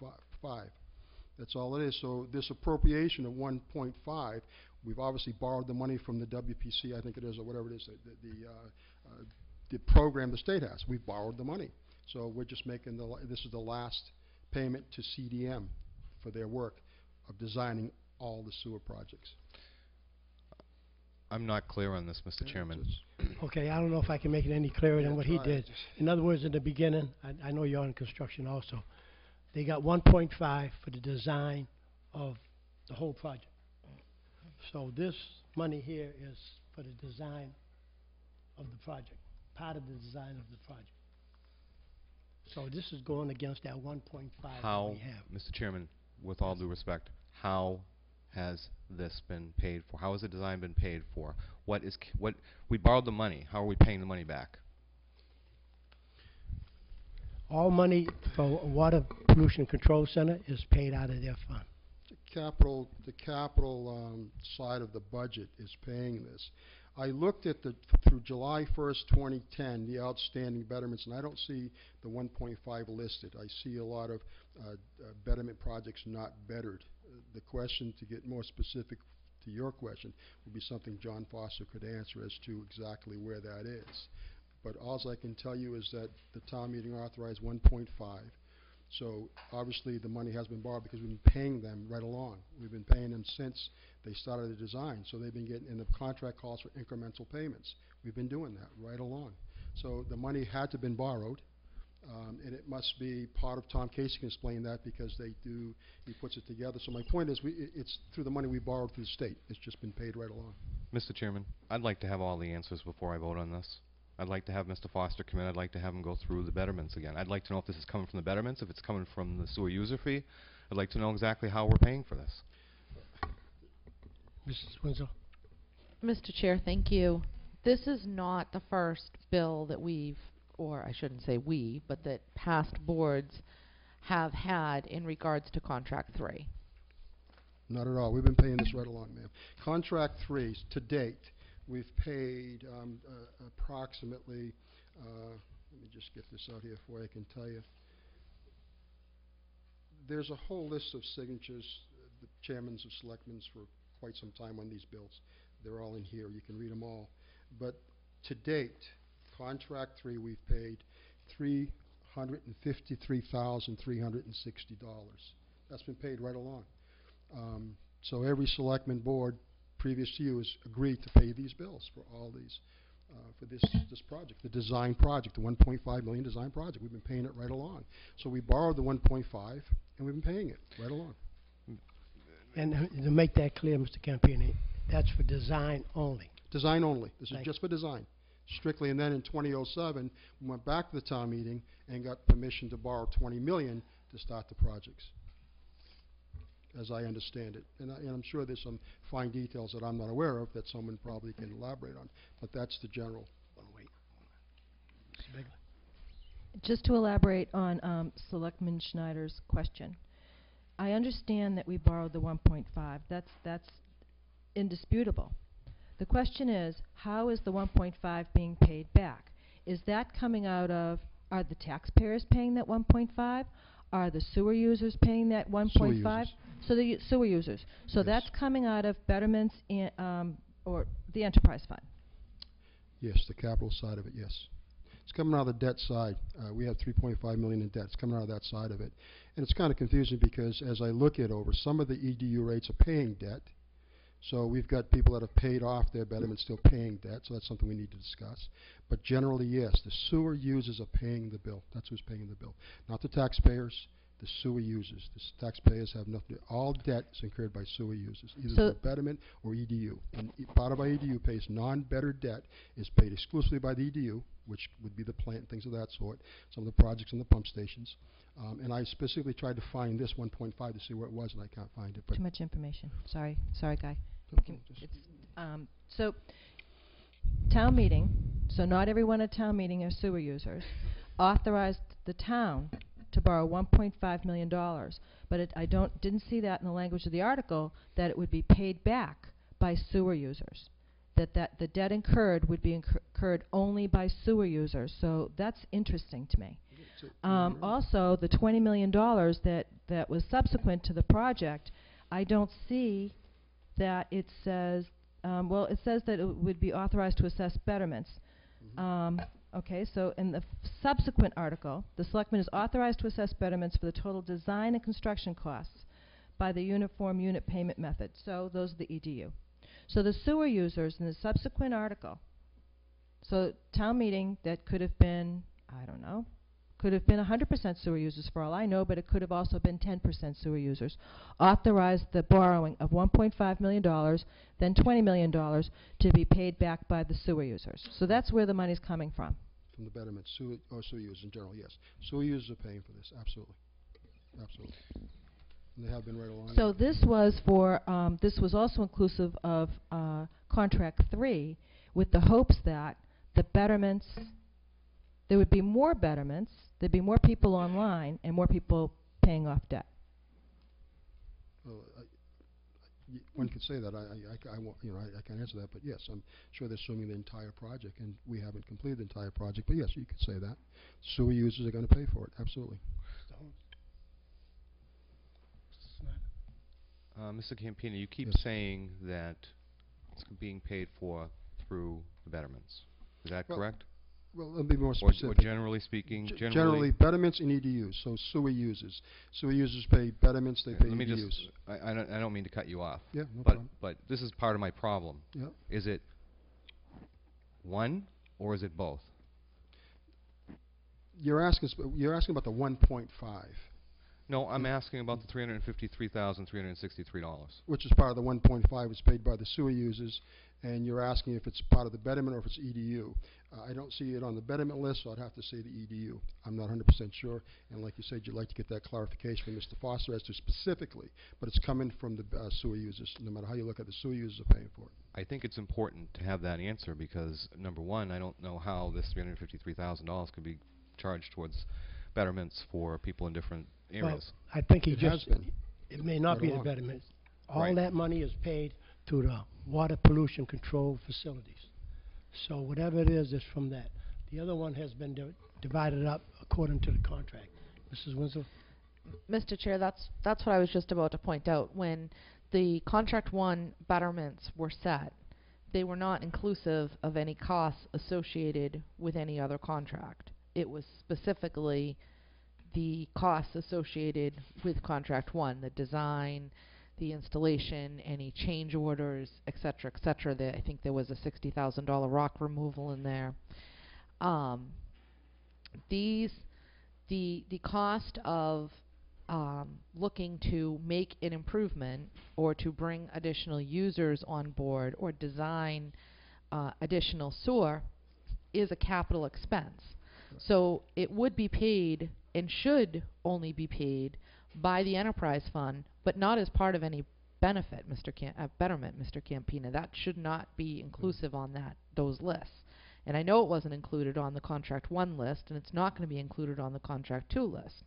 That's all it is. So this appropriation of 1.5, we've obviously borrowed the money from the WPC, I think it is, or whatever it is, the program the state has. We've borrowed the money. So we're just making this is the last payment to CDM for their work of designing all the sewer projects. I'm not clear on this, Mr. Chairman. Okay, I don't know if I can make it any clearer than what he did. In other words, in the beginning, I know you're in construction also. They got 1.5 for the design of the whole project. So this money here is for the design of the project, part of the design of the project. So this is going against that 1.5 that we have. Mr. Chairman, with all due respect, how has this been paid for? How has the design been paid for? What we borrowed the money. How are we paying the money back? All money for Water Pollution Control Center is paid out of their fund. The capital side of the budget is paying this. I looked at through July 1st, 2010, the outstanding betterments, and I don't see the 1.5 listed. I see a lot of betterment projects not bettered. The question, to get more specific to your question, would be something John Foster could answer as to exactly where that is. But all I can tell you is that the town meeting authorized 1.5. So obviously the money has been borrowed because we've been paying them right along. We've been paying them since they started the design. So they've been getting, and the contract calls for incremental payments. We've been doing that right along. So the money had to have been borrowed, and it must be part of Tom Casey can explain that because he puts it together. So my point is, it's through the money we borrowed through the state. It's just been paid right along. Mr. Chairman, I'd like to have all the answers before I vote on this. I'd like to have Mr. Foster come in. I'd like to have him go through the betterments again. I'd like to know if this is coming from the betterments, if it's coming from the sewer user fee. I'd like to know exactly how we're paying for this. Mrs. Winslow. Mr. Chair, thank you. This is not the first bill that we've, or I shouldn't say we, but that past boards have had in regards to Contract 3. Not at all. We've been paying this right along, ma'am. Contract 3, to date, we've paid approximately, let me just get this out here for you, I can tell you. There's a whole list of signatures, the chairmans of selectmen for quite some time on these bills. They're all in here. You can read them all. But to date, Contract 3, we've paid $353,360. That's been paid right along. So every selectman board previous to you has agreed to pay these bills for all these, for this project, the design project, the 1.5 million design project. We've been paying it right along. So we borrowed the 1.5, and we've been paying it right along. And to make that clear, Mr. Campini, that's for design only. Design only. This is just for design, strictly. And then in 2007, we went back to the town meeting and got permission to borrow $20 million to start the projects, as I understand it. And I'm sure there's some fine details that I'm not aware of that someone probably can elaborate on, but that's the general. Just to elaborate on Selectman Schneider's question, I understand that we borrowed the 1.5. That's indisputable. The question is, how is the 1.5 being paid back? Is that coming out of, are the taxpayers paying that 1.5? Are the sewer users paying that 1.5? So the sewer users. So that's coming out of betterments or the enterprise fund. Yes, the capital side of it, yes. It's coming out of the debt side. We have $3.5 million in debt. It's coming out of that side of it. And it's kind of confusing because as I look it over, some of the EDU rates are paying debt, So we've got people that have paid off their betterment still paying debt, so that's something we need to discuss. But generally, yes, the sewer users are paying the bill. That's who's paying the bill. Not the taxpayers, the sewer users. The taxpayers have nothing to, all debt is incurred by sewer users, either So- through betterment or EDU. And part of our EDU pays non-better debt is paid exclusively by the EDU, which would be the plant, things of that sort, some of the projects in the pump stations. And I specifically tried to find this 1.5 to see where it was, and I can't find it. But Too much information. Sorry, Guy. So, town meeting, so not everyone at town meeting are sewer users, authorized the town to borrow $1.5 million. But I didn't see that in the language of the article, that it would be paid back by sewer users. That the debt incurred would be incurred only by sewer users. So that's interesting to me. Also, the $20 million that was subsequent to the project, I don't see that it says, it says that it would be authorized to assess betterments. Okay, so in the subsequent article, the selectman is authorized to assess betterments for the total design and construction costs by the uniform unit payment method. So those are the EDU. So the sewer users in the subsequent article, so town meeting that could have been, I don't know, could have been 100% sewer users for all I know, but it could have also been 10% sewer users, authorized the borrowing of $1.5 million, then $20 million to be paid back by the sewer users. So that's where the money's coming from. from the betterment, sewer users in general, yes. Sewer users are paying for this, absolutely. Absolutely. And they have been right along. So this was for, this was also inclusive of contract 3, with the hopes that the betterments, there would be more betterments, there'd be more people online, and more people paying off debt. Well, one could say that. I won't, I can't answer that, but yes, I'm sure they're assuming the entire project, and we haven't completed the entire project. But yes, you could say that. Sewer users are going to pay for it, absolutely. Mr. Campina, you keep Yes. saying that it's being paid for through the betterments. Is that correct? Well, let me be more Or specific. generally speaking, Generally, betterments and EDUs, so sewer users. Sewer users pay betterments, they pay let me EDUs. just, I don't mean to cut you off. Yeah, no but, problem. But this is part of my problem. Yeah. Is it one or is it both? You're asking about the 1.5. No, I'm asking about the $353,363. Which is part of the 1.5 is paid by the sewer users, and you're asking if it's part of the betterment or if it's EDU. I don't see it on the betterment list, so I'd have to say the EDU. I'm not 100% sure, and like you said, you'd like to get that clarification from Mr. Foster as to specifically, but it's coming from the sewer users. No matter how you look at it, the sewer users are paying for it. I think it's important to have that answer because, number one, I don't know how this $353,000 could be charged towards betterments for people in different areas. Well, I think he It has just, been. it may not Right be the along. betterment. All Right. that money is paid to the water pollution control facilities. So whatever it is from that. The other one has been divided up according to the contract. Mrs. Winslow? Mr. Chair, that's what I was just about to point out. When the contract 1 betterments were set, they were not inclusive of any costs associated with any other contract. It was specifically the costs associated with contract 1, the design, the installation, any change orders, et cetera, et cetera. I think there was a $60,000 rock removal in there. The cost of looking to make an improvement or to bring additional users on board or design additional sewer is a capital expense. So it would be paid and should only be paid by the enterprise fund, but not as part of any benefit, betterment, Mr. Campina. That should not be inclusive on those lists. And I know it wasn't included on the contract 1 list, and it's not going to be included on the contract 2 list.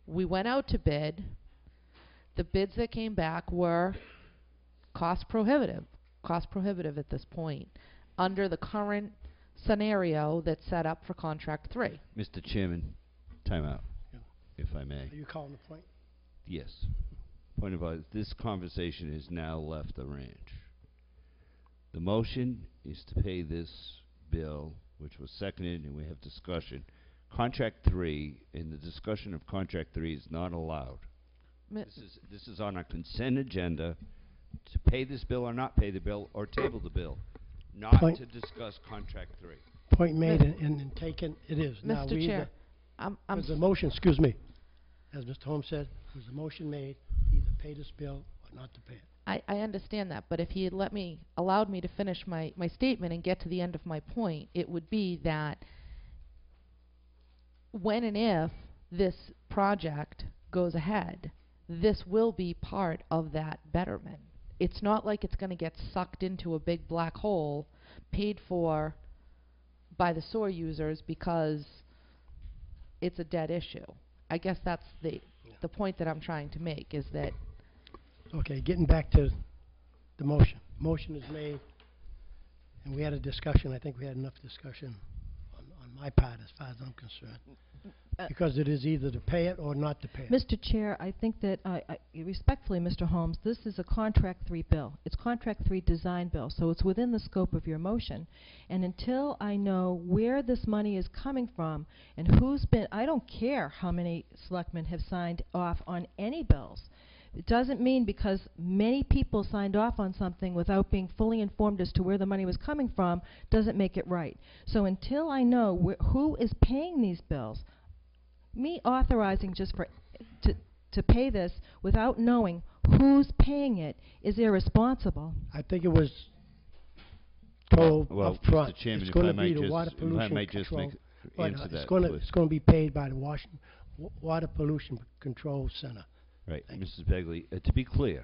We went out to bid. The bids that came back were cost prohibitive at this point, under the current scenario that's set up for contract 3. Mr. Chairman, time out, if I may. Are you calling the point? Yes. Point of order. This conversation has now left the ranch. The motion is to pay this bill, which was seconded, and we have discussion. Contract 3, and the discussion of contract 3 is not allowed. This is on a consent agenda. to pay this bill or not pay the bill, or table the bill, not Point. to discuss contract 3. Point made and taken, it is. Now, Mr. we either- Chair, I'm there's a motion, excuse me, as Mr. Holmes said, there's a motion made, to either pay this bill or not to pay it. I understand that, but if he had allowed me to finish my statement and get to the end of my point, it would be that when and if this project goes ahead, this will be part of that betterment. It's not like it's going to get sucked into a big black hole paid for by the sewer users because it's a dead issue. I guess that's the point that I'm trying to make, is that Okay, getting back to the motion. Motion is made, and we had a discussion. I think we had enough discussion on my part as far as I'm concerned. Because it is either to pay it or not to pay it. Mr. Chair, I think that, respectfully, Mr. Holmes, this is a Contract 3 bill. It's Contract 3 design bill, so it's within the scope of your motion. And until I know where this money is coming from and who's been, I don't care how many selectmen have signed off on any bills. It doesn't mean because many people signed off on something without being fully informed as to where the money was coming from, doesn't make it right. So until I know who is paying these bills, me authorizing just to pay this without knowing who's paying it is irresponsible. I think it was told Well, up front. Mr. Chairman, It's if going I to might be the just- water if I pollution might just control. make- but, answer it's that, going to please. it's going to be paid by the Water Pollution Control Center. Right, Mrs. Begley, to be clear,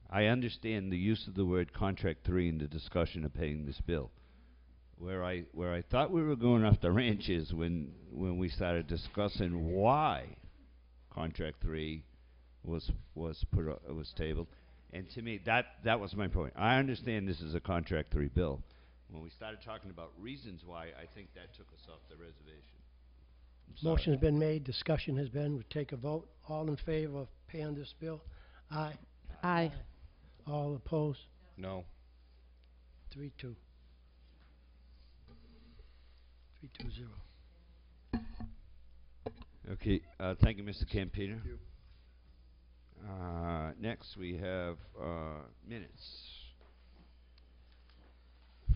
I understand the use of the word contract 3 in the discussion of paying this bill. Where I thought we were going off the ranch is when we started discussing why contract 3 was tabled, and to me that was my point. I understand this is a contract 3 bill. When we started talking about reasons why, I think that took us off the reservation. I'm sorry. Motion has been made, discussion has been, we take a vote. All in favor of paying this bill? Aye. Aye. All opposed? No. 3-2. 3-2-0. Okay, thank you, Mr. Campino. Next, we have minutes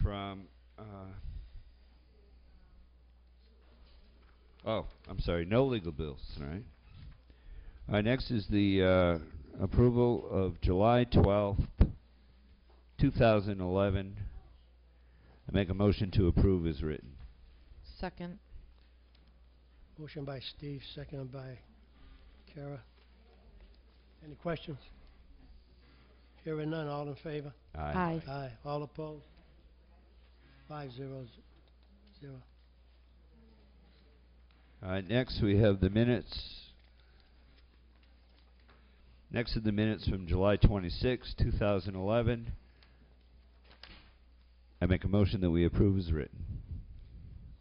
from. Oh, I'm sorry, no legal bills tonight. Next is the approval of July 12th, 2011. I make a motion to approve as written. second. Motion by Steve, seconded by Kara. Any questions? Hearing none, all in favor? Aye. Aye. All opposed? 5-0-0. Next, we have the minutes. Next are the minutes from July 26, 2011. I make a motion that we approve as written.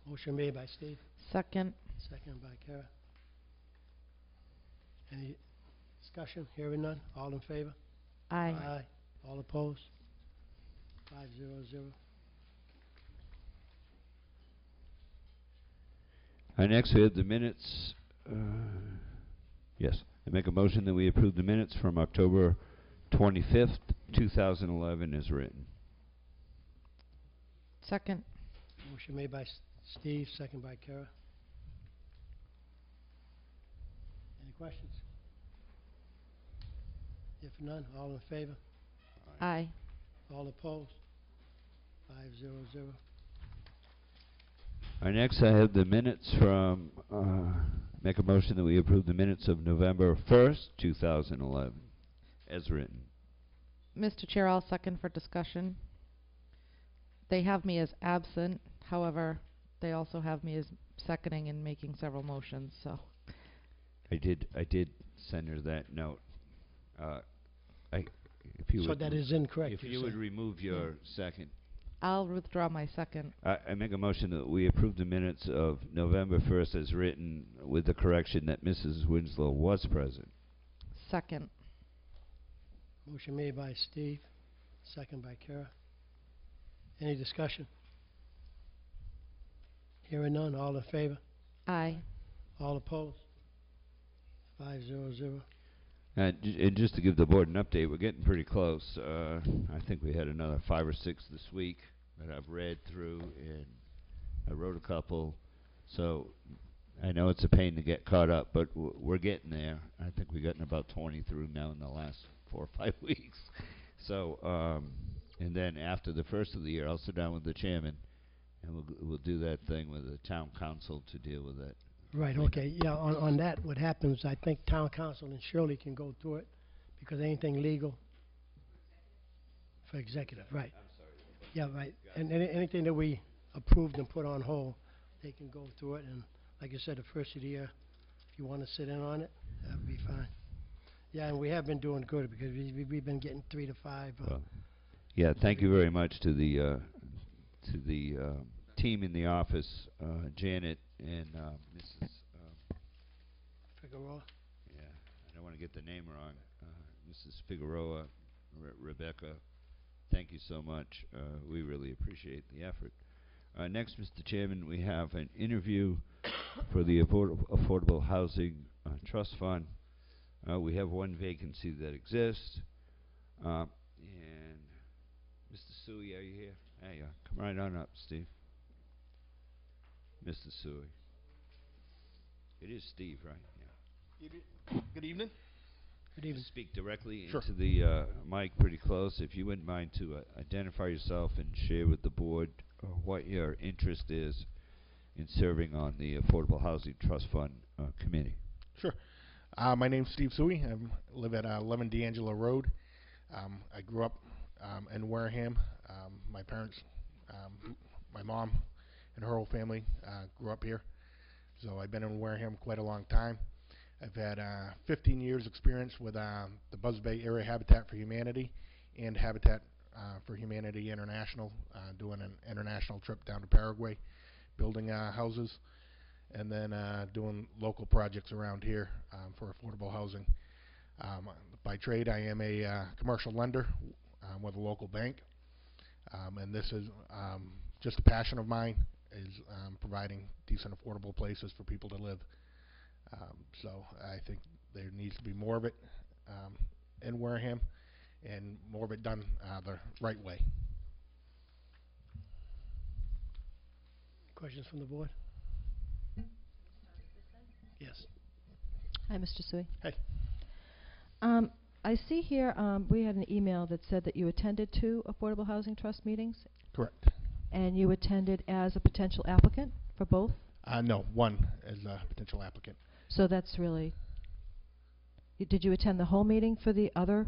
Motion made by Steve, Second. seconded by Kara. Any discussion? Hearing none, all in favor? Aye. Aye. All opposed? 5-0-0. Next, we have the minutes. Yes, I make a motion that we approve the minutes from October 25th, 2011 as written. Second. Motion made by Steve, seconded by Kara. Any questions? If none, all in favor? Aye. All opposed? 5-0-0. Next, I have the minutes from, make a motion that we approve the minutes of November 1st, 2011 as written. Mr. Chair, I'll second for discussion. They have me as absent, however, they also have me as seconding and making several motions, so. I did send her that note. If you So would that is incorrect, If you're you would saying. remove your second. I'll withdraw my second. I make a motion that we approve the minutes of November 1st as written with the correction that Mrs. Winslow was present. Second. Motion made by Steve, second by Kara. Any discussion? Hearing none, all in favor? Aye. All opposed? 5-0-0. And just to give the board an update, we're getting pretty close. I think we had another 5 or 6 this week that I've read through, and I wrote a couple. So I know it's a pain to get caught up, but we're getting there. I think we've gotten about 20 through now in the last 4 or 5 weeks. So, and then after the first of the year, I'll sit down with the chairman, and we'll do that thing with the town council to deal with it. Right, okay, yeah, on that, what happens, I think town council and Shirley can go through it, because anything legal for executive, right. I'm sorry. Yeah, right, and anything that we approved and put on hold, they can go through it, and like you said, the first of the year, if you wanna sit in on it, that'd be fine. Yeah, and we have been doing good, because we've been getting 3 to 5, Yeah, thank you very much to the team in the office, Janet and Mrs. Figueroa. Yeah, I don't want to get the name wrong. Mrs. Figueroa, Rebecca, thank you so much. We really appreciate the effort. Next, Mr. Chairman, we have an interview for the Affordable Housing Trust Fund. We have one vacancy that exists. And Mr. Suey, are you here? There you are. Come right on up, Steve. Mr. Suey. It is Steve, right? Yeah. Good evening. Good evening. Speak directly Sure. into the mic pretty close. If you wouldn't mind to identify yourself and share with the board what your interest is in serving on the Affordable Housing Trust Fund committee. Sure. My name's Steve Suey. I live at 11 D'Angelo Road. I grew up in Wareham. My parents, my mom and her whole family grew up here. So I've been in Wareham quite a long time. I've had 15 years experience with the Buzzards Bay Area Habitat for Humanity and Habitat for Humanity International, doing an international trip down to Paraguay, building houses, and then doing local projects around here for affordable housing. By trade, I am a commercial lender with a local bank, and this is just a passion of mine, is providing decent affordable places for people to live. So I think there needs to be more of it in Wareham, and more of it done the right way. Questions from the board? Yes. Hi, Mr. Sui. Hey. I see here we had an email that said that you attended 2 Affordable Housing Trust meetings. Correct. And you attended as a potential applicant for both? No, one as a potential applicant. So that's really... did you attend the whole meeting for the other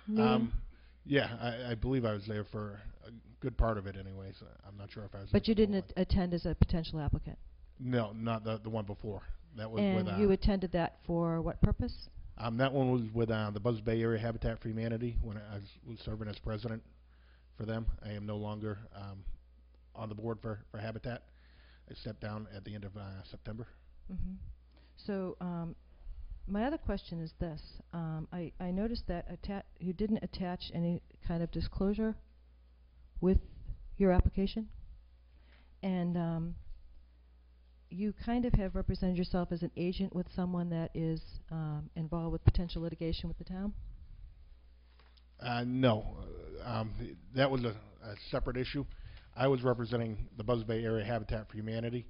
meeting? Yeah, I believe I was there for a good part of it anyways. I'm not sure if I was But there you for the didn't whole attend as a potential applicant? No, not the one before. That was And with you attended that for what purpose? that one was with the Buzzards Bay Area Habitat for Humanity when I was serving as president for them. I am no longer on the board for Habitat. I stepped down at the end of September. Mm-hmm. So my other question is this. I noticed that you didn't attach any kind of disclosure with your application. And you kind of have represented yourself as an agent with someone that is involved with potential litigation with the town? No. That was a separate issue. I was representing the Buzzards Bay Area Habitat for Humanity,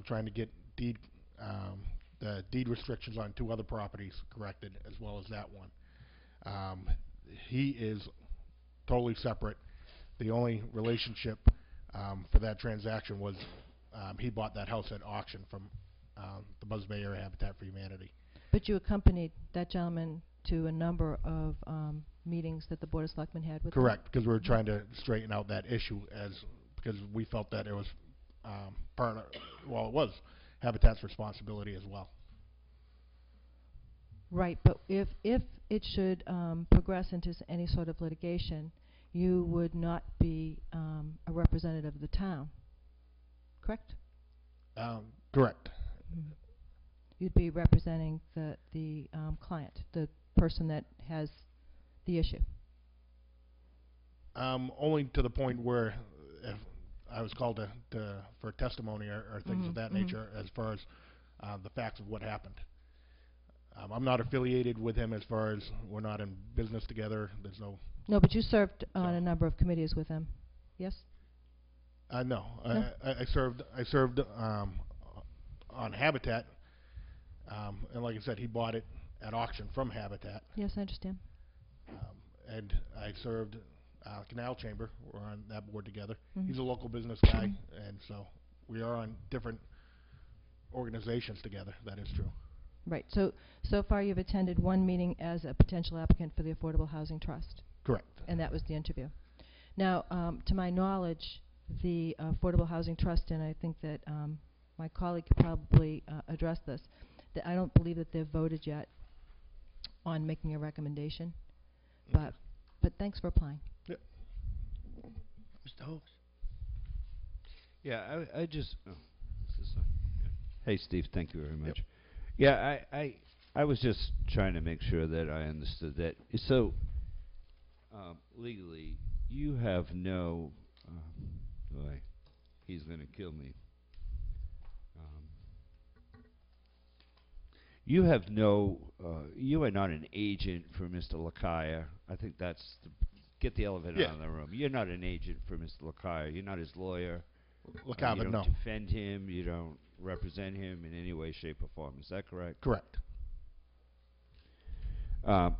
trying to get the deed restrictions on 2 other properties corrected, as well as that one. He is totally separate. The only relationship for that transaction was he bought that house at auction from the Buzzards Bay Area Habitat for Humanity. But you accompanied that gentleman to a number of meetings that the Board of Selectmen had with Correct, because we were trying to straighten out that issue because we felt that it was it was Habitat's responsibility as well. Right, but if it should progress into any sort of litigation, you would not be a representative of the town, correct? Correct. Mm-hmm. You'd be representing the client, the person that has the issue. Only to the point where if I was called for testimony or things of that nature, as far as the facts of what happened. I'm not affiliated with him as far as we're not in business together. There's no. No, but you served on a number of committees with him. Yes? No. No? I served on Habitat, and like I said, he bought it at auction from Habitat. Yes, I understand. And I served Canal Chamber. We're on that board together. Mhm. He's a local business guy, and so we are on different organizations together. That is true. Right. So far you've attended one meeting as a potential applicant for the Affordable Housing Trust. Correct. And that was the interview. Now, to my knowledge, the Affordable Housing Trust, and I think that my colleague could probably address this, that I don't believe that they've voted yet on making a recommendation. But thanks for applying. Yep. Mr. Holmes? Yeah, I just. Oh, is this on? Yeah. Hey, Steve. Thank you very much. Yep. Yeah, I was just trying to make sure that I understood that. So, legally, you have no. Boy, he's going to kill me. You have no. You are not an agent for Mr. Lakaya. I think that's get the elephant out of the room. You're not an agent for Mr. Lakaya. You're not his lawyer. You don't no. defend him. You don't represent him in any way, shape, or form. Is that correct? Correct. And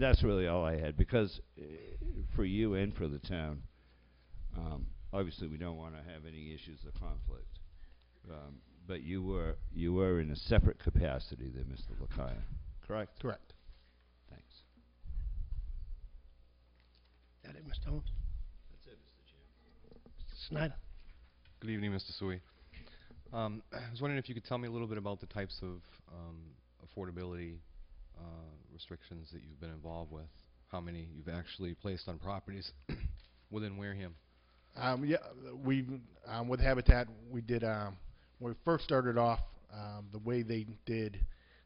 that's really all I had, because for you and for the town, obviously we don't want to have any issues of conflict. But you were in a separate capacity than Mr. Lakaya, correct? Correct. Thanks. That it, Mr. Holmes? That's it, Mr. Chairman. Mr. Snyder? Good evening, Mr. Sui. I was wondering if you could tell me a little bit about the types of affordability restrictions that you've been involved with, how many you've actually placed on properties within Wareham. Yeah, we with Habitat, we did when we first started off, the way they did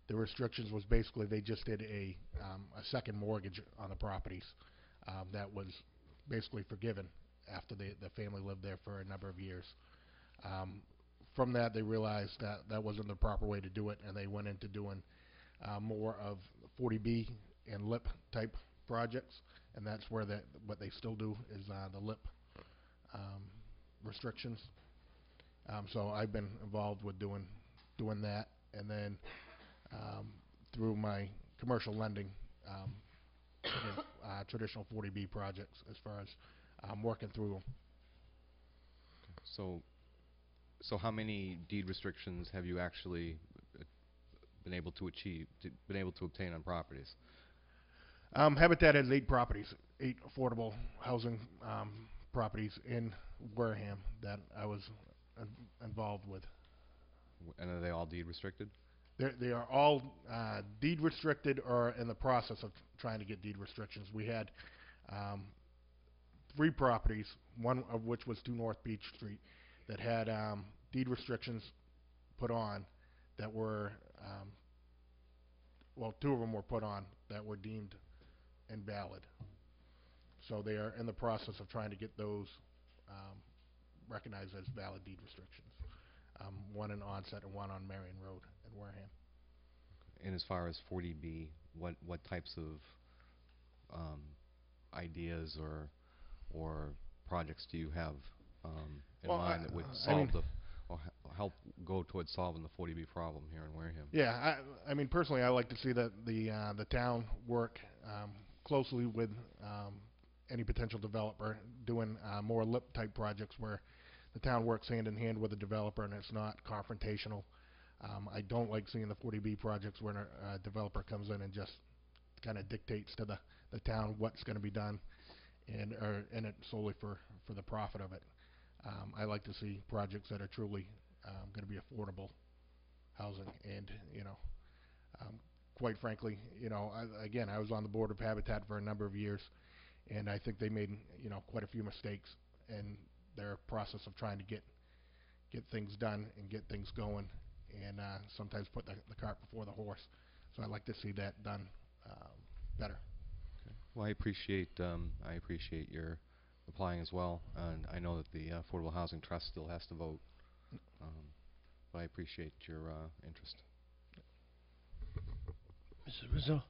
the restrictions was basically they just did a second mortgage on the properties that was basically forgiven after the family lived there for a number of years. From that, they realized that that wasn't the proper way to do it, and they went into doing more of 40B and LIP type projects, and that's where what they still do is the LIP restrictions. So I've been involved with doing that, and then through my commercial lending, traditional 40B projects as far as working through them. So how many deed restrictions have you actually been able to obtain on properties? Habitat has 8 properties, 8 affordable housing properties in Wareham that I was involved with. And are they all deed restricted? They are all deed restricted or in the process of trying to get deed restrictions. We had 3 properties, one of which was 2 North Beach Street, that had deed restrictions put on that were, well, 2 of them were put on that were deemed invalid. So they are in the process of trying to get those recognized as valid deed restrictions. One in Onset and one on Marion Road in Wareham. And as far as 40B, what types of ideas or projects do you have in mind that would solve or help go towards solving the 40B problem here in Wareham? Yeah, I mean personally, I like to see that the town work closely with any potential developer doing more LIP type projects where the town works hand in hand with the developer and it's not confrontational. I don't like seeing the 40B projects where a developer comes in and just kind of dictates to the town what's going to be done and are in it solely for the profit of it. I like to see projects that are truly going to be affordable housing, and quite frankly, I was on the board of Habitat for a number of years, and I think they made quite a few mistakes in their process of trying to get things done and get things going, and sometimes put the cart before the horse. So I'd like to see that done better. Okay. Well, I appreciate your applying as well, and I know that the Affordable Housing Trust still has to vote, but I appreciate your interest. Mrs. Rizzo?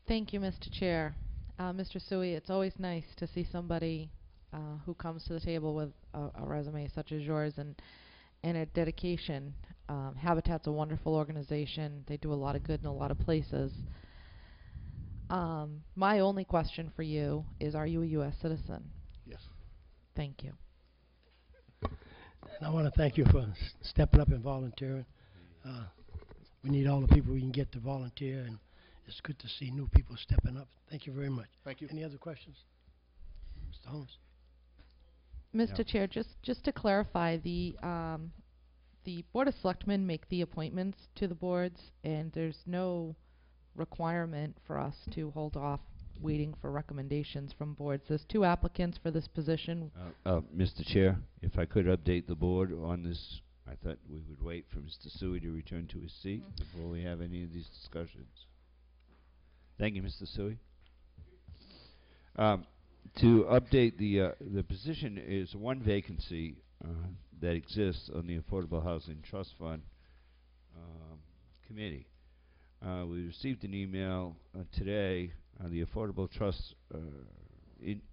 Thank you, Mr. Chair. Mr. Sui, it's always nice to see somebody who comes to the table with a resume such as yours and a dedication. Habitat's a wonderful organization. They do a lot of good in a lot of places. My only question for you is, are you a U.S. citizen? Yes. Thank you. And I want to thank you for stepping up and volunteering. We need all the people we can get to volunteer, and it's good to see new people stepping up. Thank you very much. Thank you. Any other questions? Mr. Holmes? Mr. Chair, just to clarify, the Board of Selectmen make the appointments to the boards, and there's no requirement for us to hold off waiting for recommendations from boards. There's 2 applicants for this position. Mr. Chair, if I could update the board on this, I thought we would wait for Mr. Sui to return to his seat before we have any of these discussions. Thank you, Mr. Sui. To update the position is 1 vacancy that exists on the Affordable Housing Trust Fund committee. We received an email today. The Affordable Trust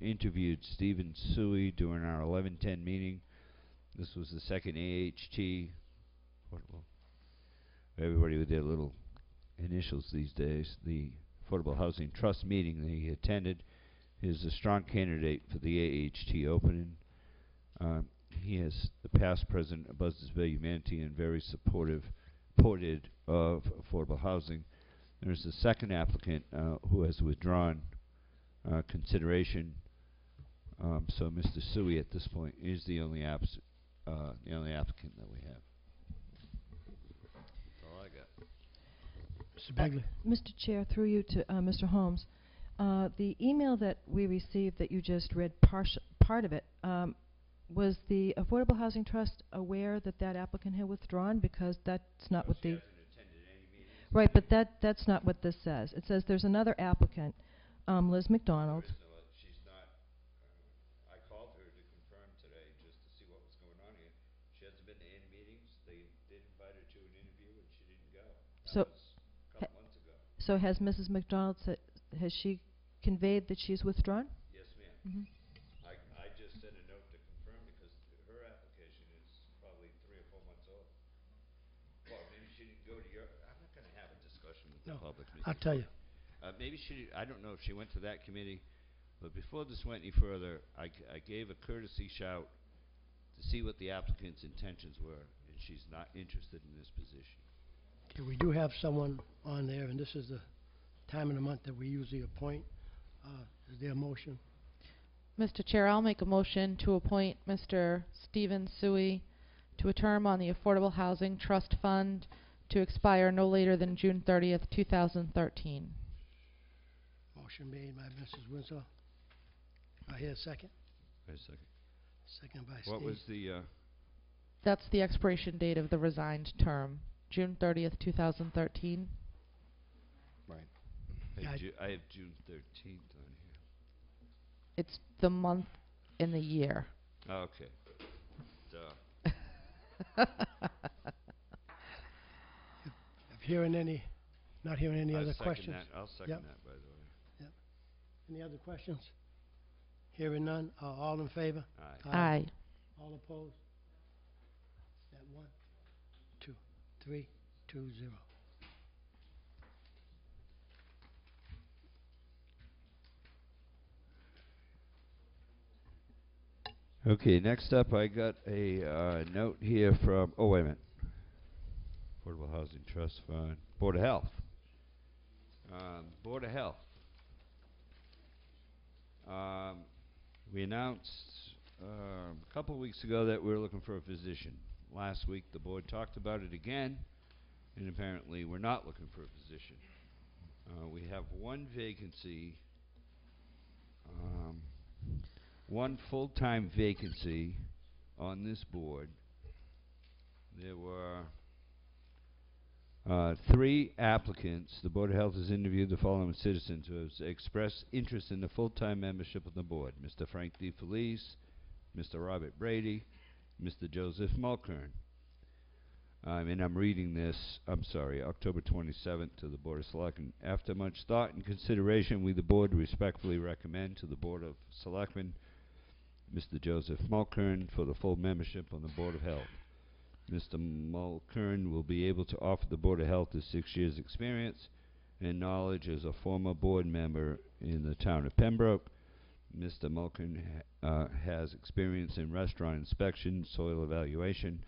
interviewed Stephen Sui during our 11:10 meeting. This was the second AHT. Everybody with their little initials these days. The Affordable Housing Trust meeting that he attended. He is a strong candidate for the AHT opening. He is the past president of Buzzardsville Humanity and very supported of affordable housing. There's a second applicant who has withdrawn consideration. So Mr. Sui at this point is the only applicant that we have. That's all I got. Mr. Begley? Mr. Chair, through you to Mr. Holmes. The email that we received that you just read part of it, was the Affordable Housing Trust aware that that applicant had withdrawn? Because that's not what the... Right, but that's not what this says. It says there's another applicant, Liz McDonald. She's not. I called her to confirm today just to see what was going on here. She hasn't been to any meetings. They did invite her to an interview and she didn't go. That was a couple months ago. So has Mrs. McDonald said, has she conveyed that she's withdrawn? Yes, ma'am. Mm-hmm. I just sent a note to confirm because her application is probably 3 or 4 months old. Well, maybe she didn't go to your... I'm not going to have a discussion with the public. I'll tell you. Maybe she... I don't know if she went to that committee, but before this went any further, I gave a courtesy shout to see what the applicant's intentions were, and she's not interested in this position. Okay, we do have someone on there, and this is the time of the month that we usually appoint. Is there a motion? Mr. Chair, I'll make a motion to appoint Mr. Stephen Sui to a term on the Affordable Housing Trust Fund to expire no later than June 30th, 2013. Motion made by Mrs. Winslow. I hear a second. Wait a second. Second by Steve. What was the... That's the expiration date of the resigned term, June 30th, 2013. Right. I have June 13th on here. It's the month and the year. Oh, okay. Duh. Not hearing any other questions? I'll second that, by the way. Yep. Any other questions? Hearing none. All in favor? Aye. Aye. All opposed? That 1, 2, 3, 2, 0. Okay, next up I got a note here from... Oh, wait a minute. Affordable Housing Trust Fund. Board of Health. Board of Health. We announced a couple of weeks ago that we were looking for a physician. Last week the board talked about it again, and apparently we're not looking for a physician. We have 1 vacancy, 1 full-time vacancy on this board. There were 3 applicants. The Board of Health has interviewed the following citizens who have expressed interest in the full-time membership of the board: Mr. Frank DeFelice, Mr. Robert Brady, Mr. Joseph Mulkern. And I'm reading this, October 27th to the Board of Selectmen. After much thought and consideration, we, the Board, respectfully recommend to the Board of Selectmen Mr. Joseph Mulkern for the full membership on the Board of Health. Mr. Mulkern will be able to offer the Board of Health his 6 years' experience and knowledge as a former board member in the town of Pembroke. Mr. Mulkern has experience in restaurant inspection, soil evaluation.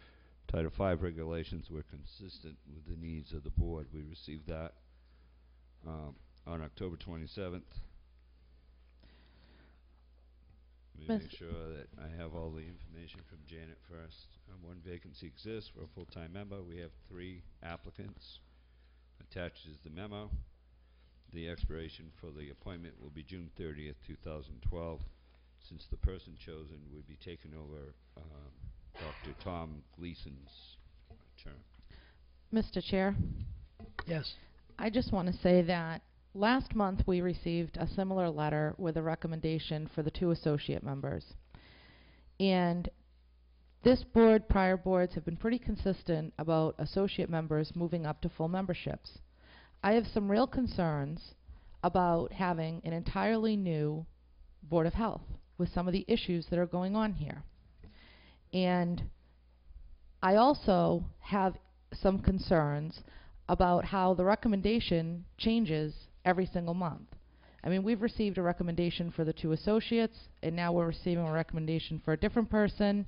Title V regulations were consistent with the needs of the board. We received that on October 27th. Let me make sure that I have all the information from Janet first. One vacancy exists for a full-time member. We have 3 applicants. Attached is the memo. The expiration for the appointment will be June 30th, 2012. Since the person chosen would be taking over Dr. Tom Gleason's term. Mr. Chair, Yes. I just want to say that last month we received a similar letter with a recommendation for the 2 associate members. And this board, prior boards, have been pretty consistent about associate members moving up to full memberships. I have some real concerns about having an entirely new Board of Health with some of the issues that are going on here. And I also have some concerns about how the recommendation changes every single month. I mean, we've received a recommendation for the 2 associates, and now we're receiving a recommendation for a different person.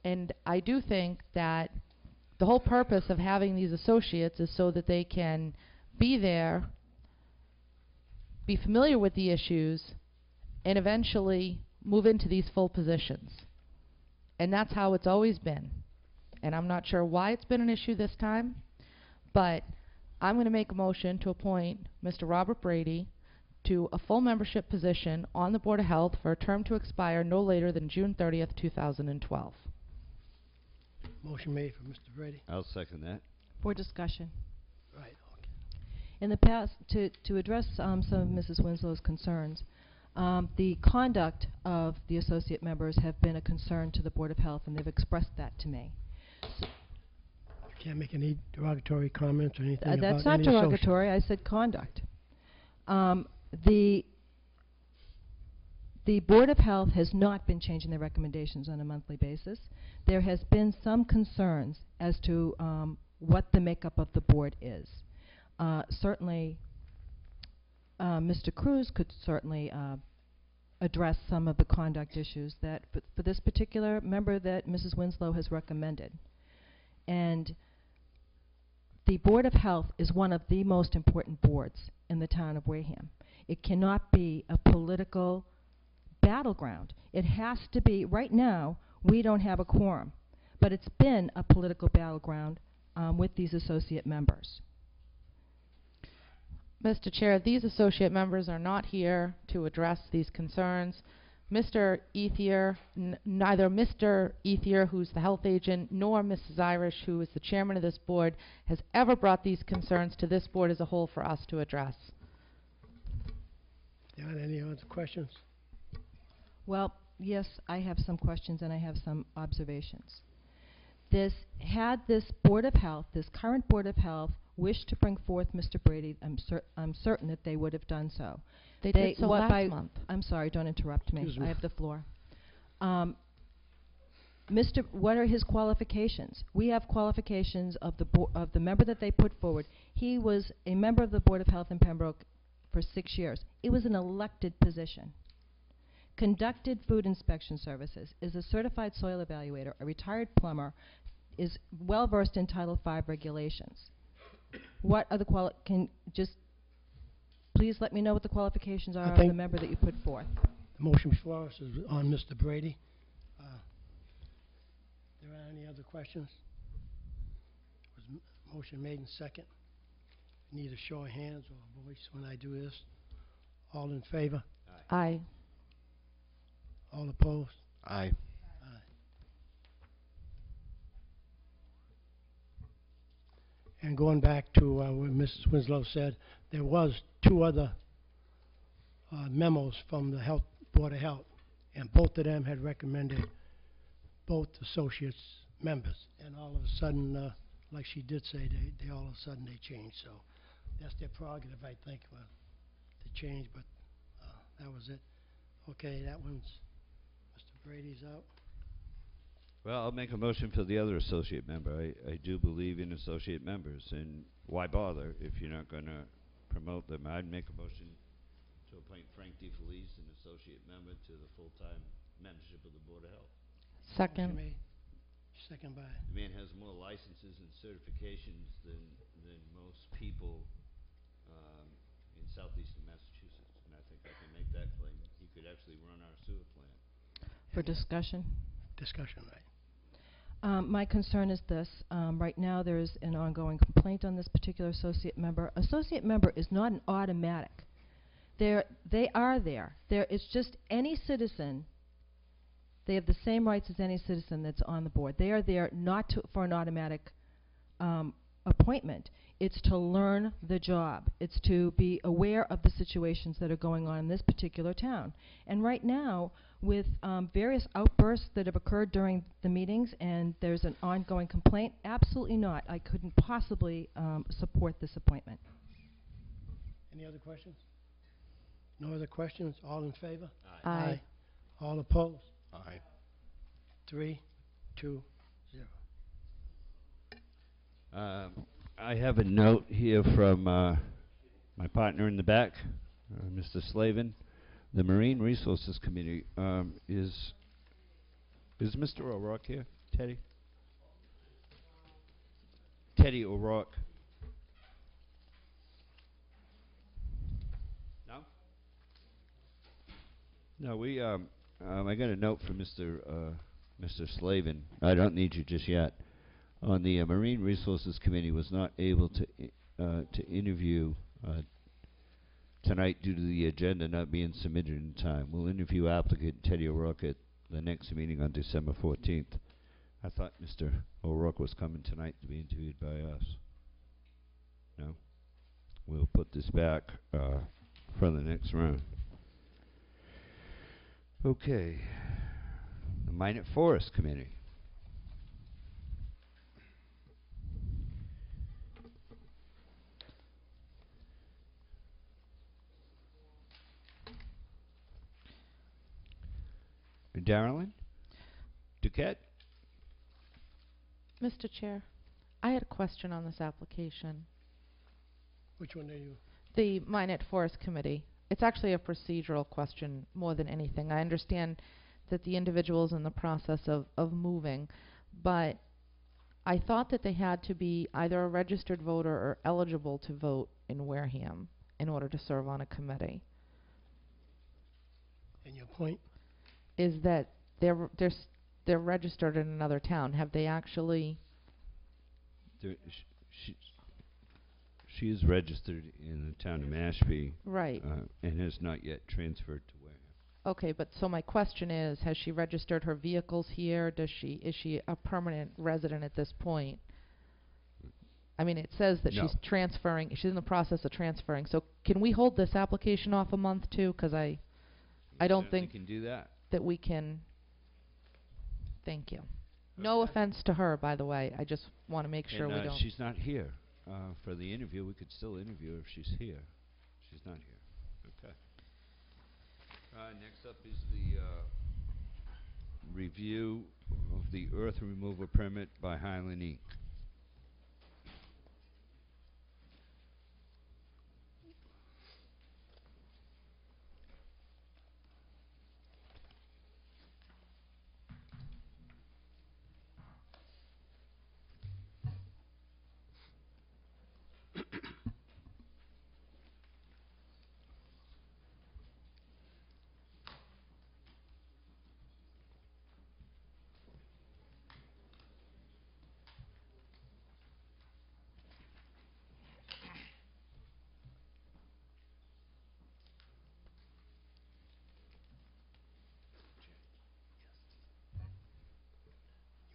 And I do think that the whole purpose of having these associates is so that they can be there, be familiar with the issues, and eventually move into these full positions. And that's how it's always been. And I'm not sure why it's been an issue this time, but I'm going to make a motion to appoint Mr. Robert Brady to a full membership position on the Board of Health for a term to expire no later than June 30th, 2012. Motion made for Mr. Brady. I'll second that. For discussion. Right, okay. In the past, to address some of Mrs. Winslow's concerns, the conduct of the associate members have been a concern to the Board of Health, and they've expressed that to me. Can't make any derogatory comments or anything about That's not any associate. derogatory. I said conduct. The Board of Health has not been changing their recommendations on a monthly basis. There has been some concerns as to what the makeup of the board is. Certainly, Mr. Cruz could certainly address some of the conduct issues that for this particular member that Mrs. Winslow has recommended. And the Board of Health is one of the most important boards in the town of Wareham. It cannot be a political battleground. It has to be. Right now, we don't have a quorum, but it's been a political battleground with these associate members. Mr. Chair, these associate members are not here to address these concerns. Mr. Ethier, neither Mr. Ethier, who's the health agent, nor Mrs. Irish, who is the chairman of this board, has ever brought these concerns to this board as a whole for us to address. Any other questions? Well, yes, I have some questions and I have some observations. Had this Board of Health, this current Board of Health, wished to bring forth Mr. Brady, I'm certain that they would have done so. They did so last month. I'm sorry, don't interrupt me. Excuse me. I have the floor. What are his qualifications? We have qualifications of the member that they put forward. He was a member of the Board of Health in Pembroke for 6 years. It was an elected position. Conducted food inspection services, is a certified soil evaluator, a retired plumber, is well versed in Title V regulations. What are the please let me know what the qualifications are of the member that you put forth. The motion before us is on Mr. Brady. There are any other questions? Was motion made in second? Need a show of hands or a voice when I do this. All in favor? Aye. All opposed? Aye. Aye. And going back to what Mrs. Winslow said, there was 2 other memos from the Board of Health, and both of them had recommended both associates members, and all of a sudden, like she did say, they all of a sudden they changed, so that's their prerogative, I think, to change, but that was it. Okay, that one's, Mr. Brady's out. Well, I'll make a motion for the other associate member. I do believe in associate members, and why bother if you're not going to promote them? I'd make a motion to appoint Frank DeFelice, an associate member, to the full-time membership of the Board of Health. Second. Motion made. Second by. The man has more licenses and certifications than most people in southeastern Massachusetts, and I think I can make that claim. He could actually run our sewer plant. For discussion? Discussion, right. My concern is this. Right now there is an ongoing complaint on this particular associate member. Associate member is not an automatic. They are there. It's just any citizen. They have the same rights as any citizen that's on the board. They are there not for an automatic appointment. It's to learn the job. It's to be aware of the situations that are going on in this particular town. And right now, with various outbursts that have occurred during the meetings, and there's an ongoing complaint, absolutely not. I couldn't possibly support this appointment. Any other questions? No other questions? All in favor? Aye. Aye. All opposed? Aye. 3, 2, 0. I have a note here from my partner in the back, Mr. Slavin. The Marine Resources Committee is Mr. O'Rourke here? Teddy? Teddy O'Rourke. No? No, we I got a note from Mr. Slavin. I don't need you just yet. On the Marine Resources Committee was not able to interview tonight due to the agenda not being submitted in time. We'll interview applicant Teddy O'Rourke at the next meeting on December 14th. I thought Mr. O'Rourke was coming tonight to be interviewed by us. No? We'll put this back for the next round. Okay. The Minot Forest Committee. Darrellin? Duquette? Mr. Chair, I had a question on this application. Which one are you? The Minot Forest Committee. It's actually a procedural question more than anything. I understand that the individual's in the process of moving, but I thought that they had to be either a registered voter or eligible to vote in Wareham in order to serve on a committee. And your point? Is that they're registered in another town. Have they actually? She is registered in the town of Mashpee, right, and has not yet transferred to Wareham. Okay, but so my question is, has she registered her vehicles here? Is she a permanent resident at this point? I mean, it says that she's transferring. She's in the process of transferring. So can we hold this application off a month too? Because I don't think we can do that. That we can. Thank you. No offense to her, by the way. I just want to make sure we don't. She's not here for the interview. We could still interview her if she's here. She's not here. Okay. Next up is the review of the earth removal permit by Highland Inc.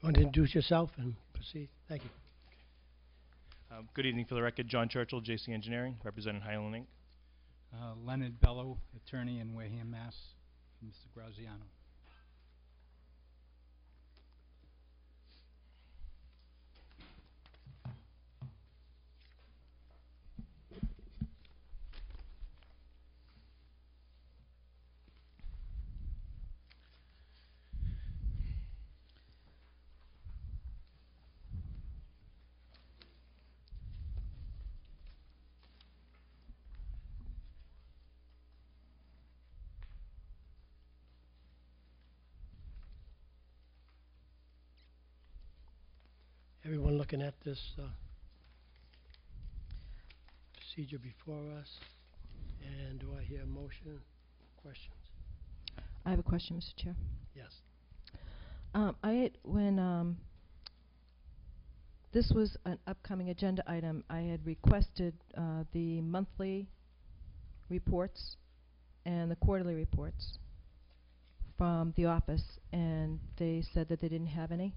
You want to introduce yourself and proceed? Thank you. Good evening. For the record, John Churchill, JC Engineering, representing Highland Inc. Leonard Bello, attorney in Wareham, Mass. Mr. Graziano. Everyone looking at this procedure before us. And do I hear a motion? Questions? I have a question, Mr. Chair. Yes. When this was an upcoming agenda item, I had requested the monthly reports and the quarterly reports from the office, and they said that they didn't have any.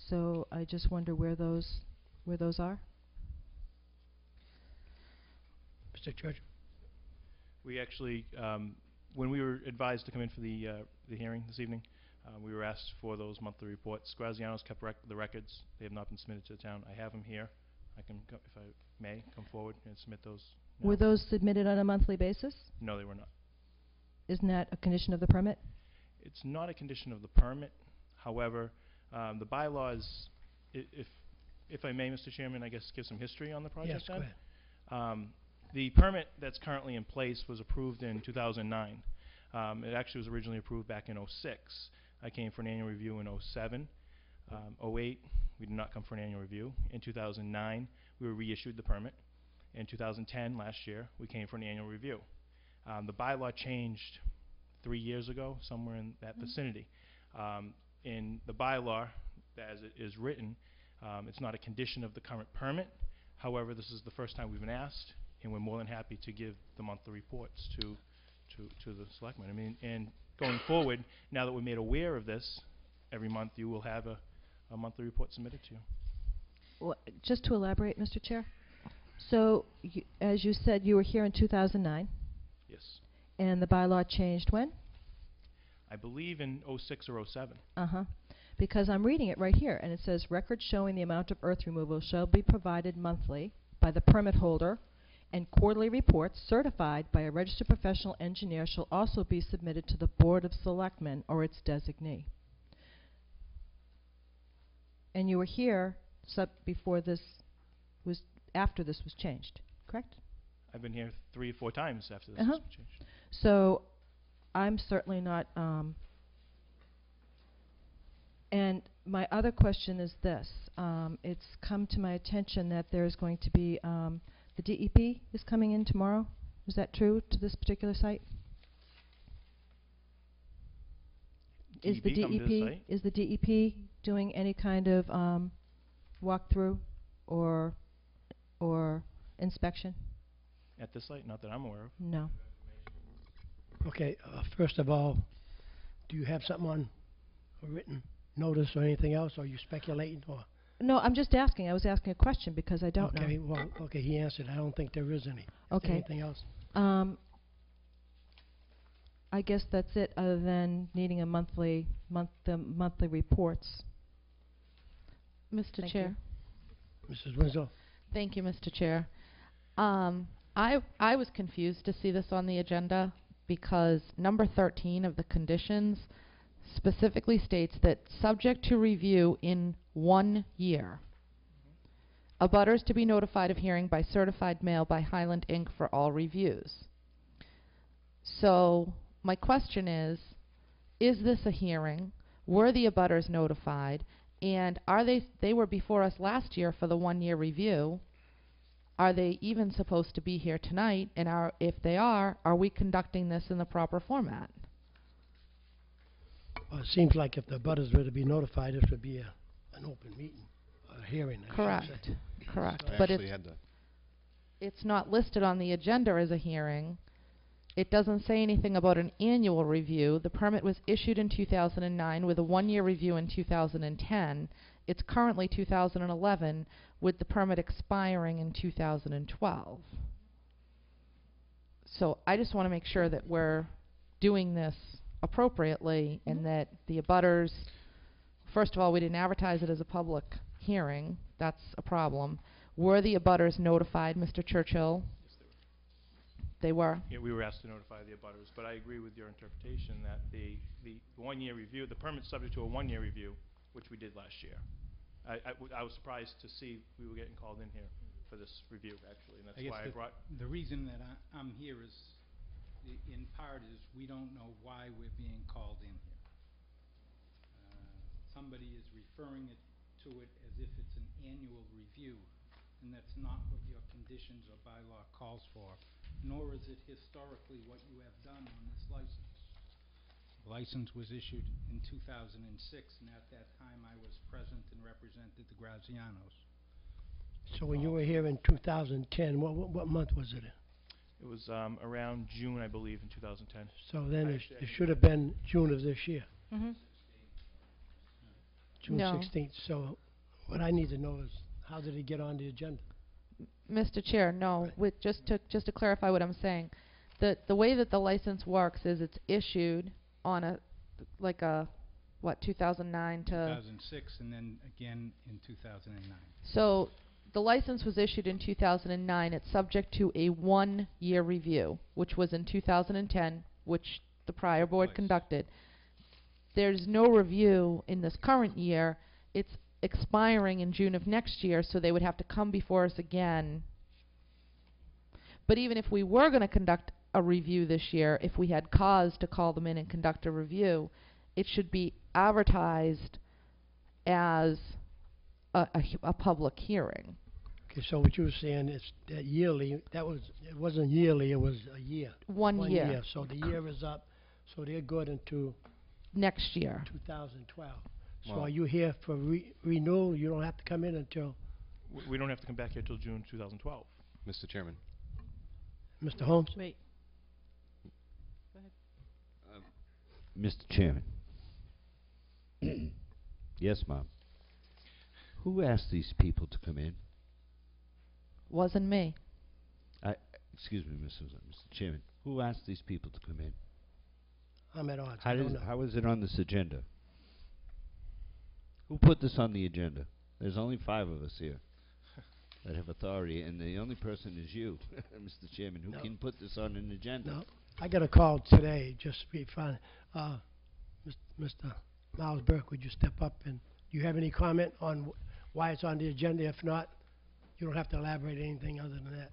So I just wonder where those are. Mr. Church? We actually, when we were advised to come in for the hearing this evening, we were asked for those monthly reports. Graziano's kept the records. They have not been submitted to the town. I have them here. I can, if I may, come forward and submit those now. Were those submitted on a monthly basis? No, they were not. Isn't that a condition of the permit? It's not a condition of the permit. However, the bylaws, if I may, Mr. Chairman, I guess give some history on the project. Yes, go ahead. The permit that's currently in place was approved in 2009. It actually was originally approved back in '06. I came for an annual review in '07. '08, we did not come for an annual review. In 2009, we were reissued the permit. In 2010, last year, we came for an annual review. The bylaw changed 3 years ago, somewhere in that vicinity. In the bylaw, as it is written, it's not a condition of the current permit. However, this is the first time we've been asked, and we're more than happy to give the monthly reports to the selectmen. I mean, and going forward, now that we're made aware of this, every month you will have a monthly report submitted to you. Well, just to elaborate, Mr. Chair. So, as you said, you were here in 2009. Yes. And the bylaw changed when? I believe in '06 or '07. Uh-huh. Because I'm reading it right here, and it says, records showing the amount of earth removal shall be provided monthly by the permit holder, and quarterly reports certified by a registered professional engineer shall also be submitted to the Board of Selectmen or its designee. And you were here before this was, after this was changed, correct? I've been here 3 or 4 times after this Uh-huh. has changed. So, I'm certainly not, and my other question is this. It's come to my attention that there's going to be, the DEP is coming in tomorrow. Is that true to this particular site? Is the DEP come to the DEP, site? is the DEP doing any kind of walkthrough or inspection? At this site, not that I'm aware of. No. Okay, first of all, do you have something on a written notice or anything else, or are you speculating, or? No, I'm just asking. I was asking a question because I don't know. Okay, well, okay, he answered. I don't think there is any. Is there Okay. anything else? I guess that's it, other than needing a monthly reports. Mr. Thank Chair. Mrs. Winslow? Thank you, Mr. Chair. I was confused to see this on the agenda because number 13 of the conditions specifically states that subject to review in 1 year. Abutters to be notified of hearing by certified mail by Highland Inc. for all reviews. So my question is this a hearing? Were the abutters notified? And are they were before us last year for the 1 year review. Are they even supposed to be here tonight? And if they are we conducting this in the proper format? Well, it seems like if the butters were to be notified, this would be an open meeting, a hearing, I should Correct. say. Correct. So But it's not listed on the agenda as a hearing. It doesn't say anything about an annual review. The permit was issued in 2009 with a 1 year review in 2010. It's currently 2011 with the permit expiring in 2012. So I just want to make sure that we're doing this appropriately and that the abutters, first of all, we didn't advertise it as a public hearing. That's a problem. Were the abutters notified, Mr. Churchill? They were? Yeah, we were asked to notify the abutters, but I agree with your interpretation that the 1 year review, the permit's subject to a 1 year review, which we did last year. I was surprised to see we were getting called in here for this review, actually, and that's why I brought... The reason that I'm here is, in part, is we don't know why we're being called in here. Somebody is referring it to it as if it's an annual review, and that's not what your conditions or bylaw calls for, nor is it historically what you have done on this license. The license was issued in 2006, and at that time I was present and represented the Grazianos. So when you were here in 2010, what month was it in? It was around June, I believe, in 2010. So then it Actually, should have been June of this year, Mm-hmm. June No. 16th. So what I need to know is, how did it get on the agenda? Mr. Chair, no. With just to clarify what I'm saying, the way that the license works is it's issued on a 2009 to 2006, and then again in 2009. So the license was issued in 2009. It's subject to a 1-year review, which was in 2010, which the prior board conducted. There's no review in this current year. It's expiring in June of next year, so they would have to come before us again. But even if we were going to conduct a review this year, if we had cause to call them in and conduct a review, it should be advertised as a public hearing. Okay, so what you were saying is that yearly, it wasn't yearly, it was a year. 1 year. So the year is up, so they're good into Next year. 2012. So Well- are you here for renewal? You don't have to come in until, We don't have to come back here till June 2012. Mr. Chairman. Mr. Holmes? Wait. Mr. Chairman. Yes, Mom. Who asked these people to come in? Wasn't me. Excuse me, Mr. Chairman. Who asked these people to come in? I'm at odds. I don't know. How is it on this agenda? Who put this on the agenda? There's only 5 of us here that have authority, and the only person is you, Mr. Chairman, who No. can put this on an agenda. No, I got a call today, just to be fun. Mr. Miles Burke, would you step up and, do you have any comment on why it's on the agenda? If not, you don't have to elaborate anything other than that.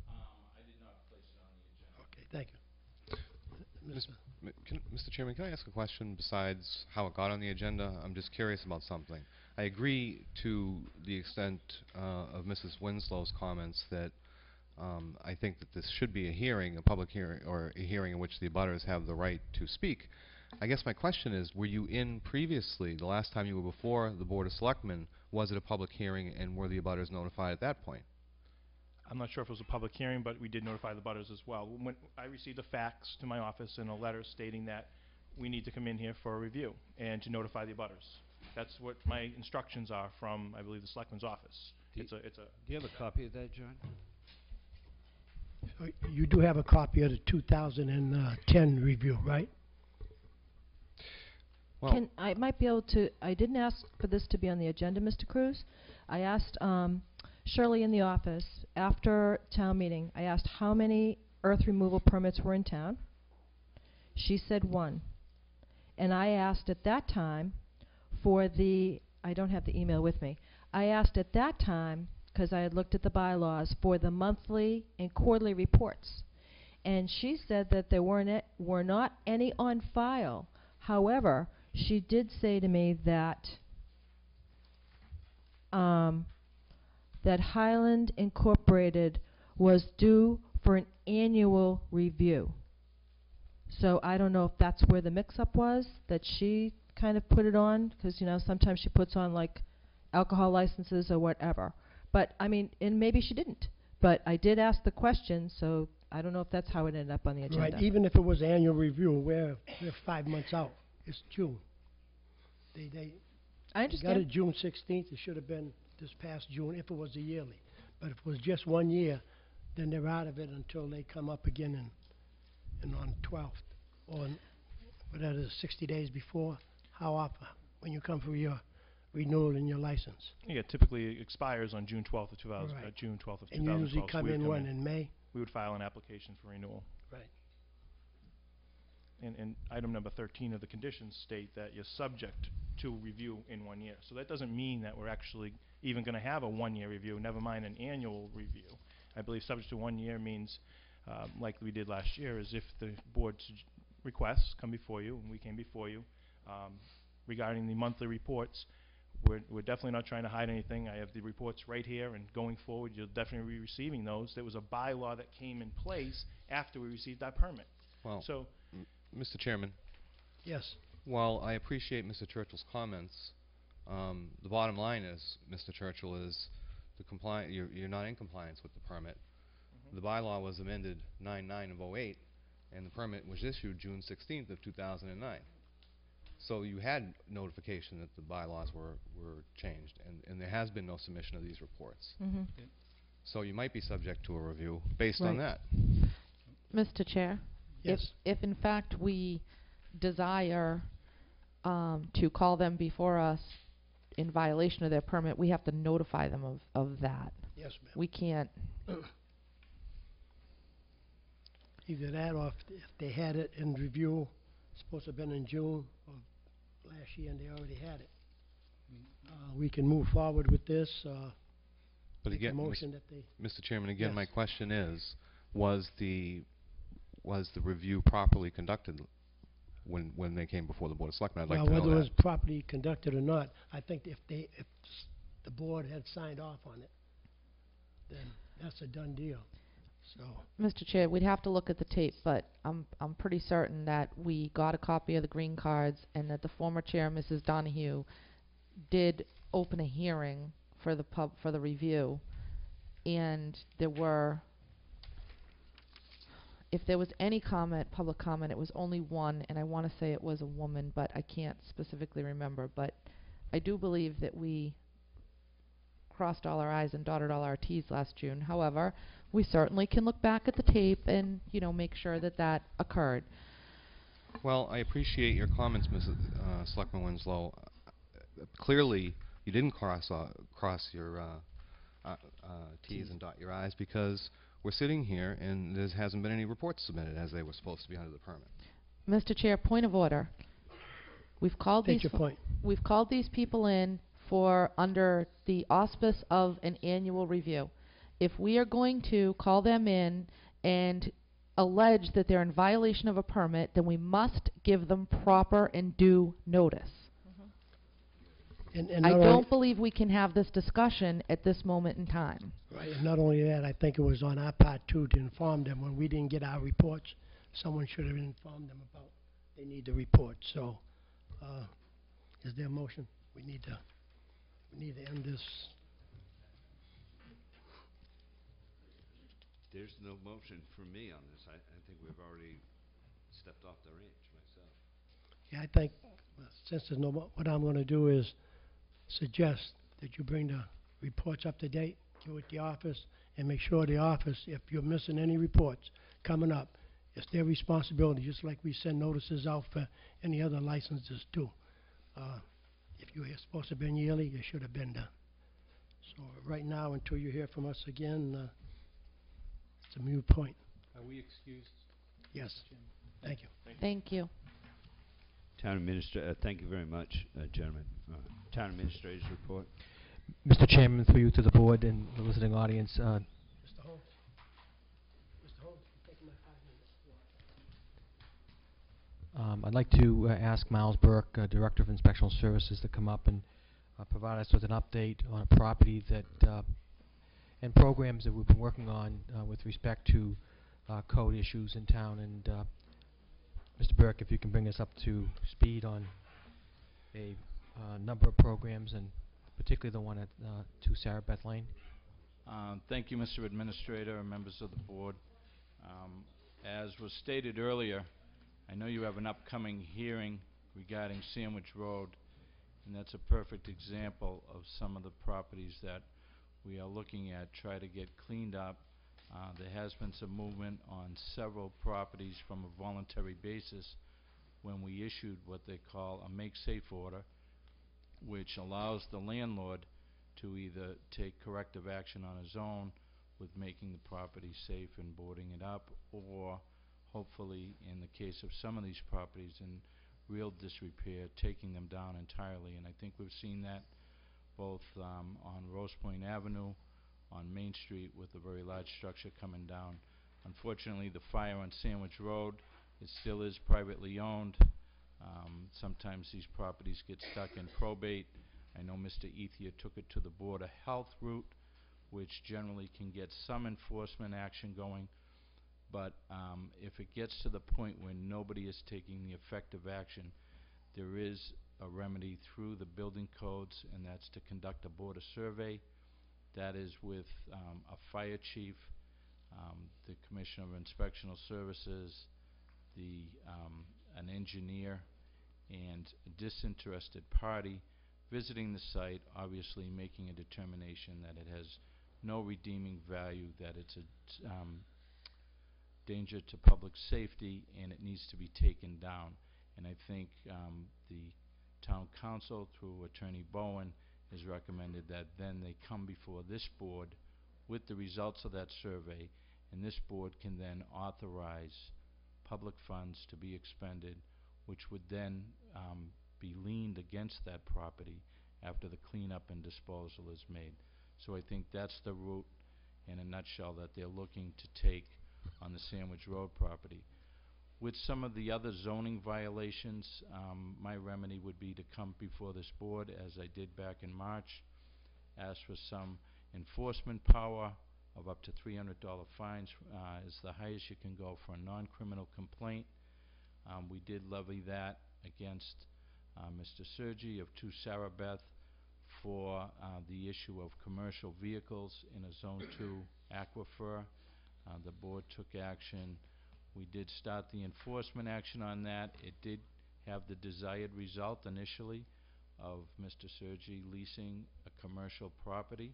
I did not place it on the agenda. Okay, thank you. Mr. Chairman, can I ask a question besides how it got on the agenda? I'm just curious about something. I agree to the extent of Mrs. Winslow's comments that I think that this should be a hearing, a public hearing, or a hearing in which the abutters have the right to speak. I guess my question is, were you in previously, the last time you were before the Board of Selectmen, was it a public hearing, and were the abutters notified at that point? I'm not sure if it was a public hearing, but we did notify the butters as well. When I received a fax to my office and a letter stating that we need to come in here for a review and to notify the butters. That's what my instructions are from, I believe, the Selectman's office. Do you have a copy of that, John? So you do have a copy of the 2010 review, right? Well, I might be able to, I didn't ask for this to be on the agenda, Mr. Cruz. I asked Shirley in the office, after town meeting, I asked how many earth removal permits were in town. She said 1. And I asked at that time for I don't have the email with me, I asked at that time, because I had looked at the bylaws, for the monthly and quarterly reports. And she said that there were not any on file. However, she did say to me that that Highland Incorporated was due for an annual review. So I don't know if that's where the mix-up was, that she kind of put it on, because, you know, sometimes she puts on, like, alcohol licenses or whatever. But, I mean, and maybe she didn't. But I did ask the question, so I don't know if that's how it ended up on the agenda. Right, even if it was annual review, we're 5 months out. It's June. I They understand. got it June 16th. It should have been this past June if it was a yearly. But if it was just 1 year, then they're out of it until they come up again and on 12th, or whatever, it is, 60 days before. How often, when you come for your renewal in your license? Yeah, typically it expires on June 12th of 2000. Right. June 12th of And 2012. you usually so come we would in when, in May? We would file an application for renewal. Right. And item number 13 of the conditions state that you're subject to review in 1 year. So that doesn't mean that we're actually even going to have a 1-year review, never mind an annual review. I believe subject to 1 year means, like we did last year, is if the board's requests come before you, and we came before you, regarding the monthly reports, we're definitely not trying to hide anything. I have the reports right here, and going forward, you'll definitely be receiving those. There was a bylaw that came in place after we received our permit. Well, So, Mr. Chairman, Yes. while I appreciate Mr. Churchill's comments, the bottom line is, Mr. Churchill, is you're not in compliance with the permit. The bylaw was amended 9/9 of '08, and the permit was issued June 16th of 2009. So you had notification that the bylaws were changed, and there has been no submission of these reports. Mhm. So you might be subject to a review based on Right. that. Mr. Chair? Yes. If in fact we desire to call them before us in violation of their permit, we have to notify them of that. Yes, ma'am. We can't. Either that or if they had it in review, supposed to have been in June of last year and they already had it. We can move forward with this, But make a again, motion that they... Mr. Chairman, again, Yes. my question is, was the review properly conducted when they came before the Board of Selectmen? I'd like Well, to know whether it was that. properly conducted or not, I think if the board had signed off on it, then that's a done deal. So, Mr. Chair, we'd have to look at the tape, but I'm pretty certain that we got a copy of the green cards and that the former chair, Mrs. Donahue, did open a hearing for the review, and there were, if there was any public comment, it was only one, and I want to say it was a woman, but I can't specifically remember. But I do believe that we crossed all our I's and dotted all our T's last June. However, we certainly can look back at the tape and, make sure that that occurred. Well, I appreciate your comments, Mrs. Selectman Winslow. Clearly, you didn't cross your T's and dot your I's, because we're sitting here and there hasn't been any reports submitted as they were supposed to be under the permit. Mr. Chair, point of order. We've called Take these your point. We've called these people in for under the auspice of an annual review. If we are going to call them in and allege that they're in violation of a permit, then we must give them proper and due notice. and I not only- don't believe we can have this discussion at this moment in time. Right, and not only that, I think it was on our part too to inform them when we didn't get our reports. Someone should have informed them about they need the report. So, is there a motion? We need to end this. There's no motion for me on this. I think we've already stepped off the range myself. Yeah, I think since there's no what I'm going to do is suggest that you bring the reports up to date, go with the office, and make sure the office, if you're missing any reports coming up, it's their responsibility, just like we send notices out for any other licenses too. If you were supposed to have been yearly, it should have been done. So right now, until you hear from us again, it's a moot point. Are we excused? Yes. Mr. Chairman? Thank you. Thank you. Town Administrator, thank you very much, gentlemen. Town Administrator's report. Mr. Chairman, through you to the board and the listening audience, Mr. Holmes? Mr. Holmes, you're taking my 5 minutes. I'd like to ask Miles Burke, Director of Inspectional Services, to come up and provide us with an update on a property that and programs that we've been working on with respect to code issues in town. And Mr. Burke, if you can bring us up to speed on a number of programs, and particularly the one at 2 Sarah Beth Lane. Thank you, Mr. Administrator and members of the board. As was stated earlier, I know you have an upcoming hearing regarding Sandwich Road, and that's a perfect example of some of the properties that we are looking at try to get cleaned up. There has been some movement on several properties from a voluntary basis when we issued what they call a make-safe order, which allows the landlord to either take corrective action on his own with making the property safe and boarding it up, or hopefully, in the case of some of these properties in real disrepair, taking them down entirely. And I think we've seen that both on Rose Point Avenue, on Main Street, with a very large structure coming down. Unfortunately, the fire on Sandwich Road, it still is privately owned. Sometimes these properties get stuck in probate. I know Mr. Ethier took it to the Board of Health route, which generally can get some enforcement action going. But if it gets to the point where nobody is taking the effective action, there is a remedy through the building codes, and that's to conduct a border survey. That is with a fire chief, the Commissioner of Inspectional Services, an engineer, and a disinterested party visiting the site, obviously making a determination that it has no redeeming value, that it's a danger to public safety, and it needs to be taken down. And I think the town council, through Attorney Bowen, has recommended that then they come before this board with the results of that survey, and this board can then authorize public funds to be expended, which would then be leaned against that property after the cleanup and disposal is made. So I think that's the route, in a nutshell, that they're looking to take on the Sandwich Road property. With some of the other zoning violations, my remedy would be to come before this board, as I did back in March, ask for some enforcement power of up to $300 fines, is the highest you can go for a non-criminal complaint. We did levy that against Mr. Sergi of 2 Sarah Beth for the issue of commercial vehicles in a Zone 2 aquifer. The board took action. We did start the enforcement action on that. It did have the desired result initially of Mr. Sergi leasing a commercial property.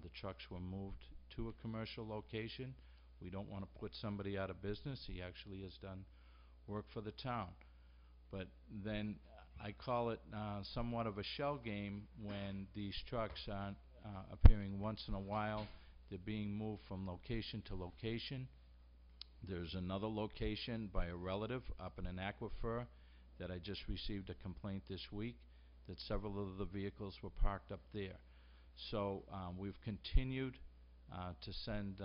The trucks were moved to a commercial location. We don't want to put somebody out of business. He actually has done work for the town. But then I call it somewhat of a shell game when these trucks aren't appearing once in a while. They're being moved from location to location. There's another location by a relative up in an aquifer that I just received a complaint this week that several of the vehicles were parked up there. So we've continued to send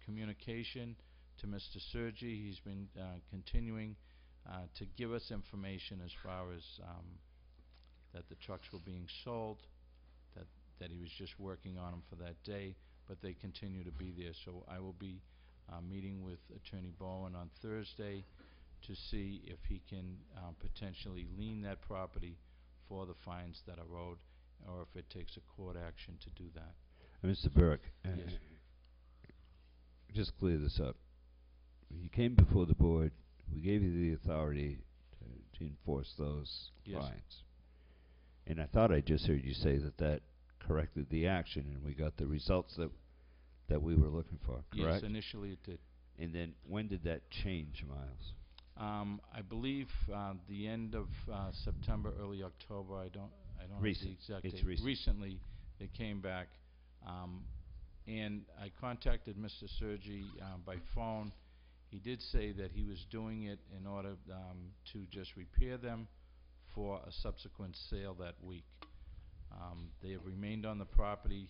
communication to Mr. Sergi. He's been continuing to give us information as far as that the trucks were being sold, that he was just working on them for that day, but they continue to be there. So I will be meeting with Attorney Bowen on Thursday to see if he can potentially lien that property for the fines that are owed, or if it takes a court action to do that. Mr. Burke, Yes. just clear this up. You came before the board. We gave you the authority to enforce those Yes. fines. And I thought I just heard you say that corrected the action, and we got the results that we were looking for, correct? Yes, initially it did. And then when did that change, Miles? I believe the end of September, early October. I don't have the exact It's date. recent. Recently, they came back, and I contacted Mr. Sergi by phone. He did say that he was doing it in order to just repair them for a subsequent sale that week. They have remained on the property,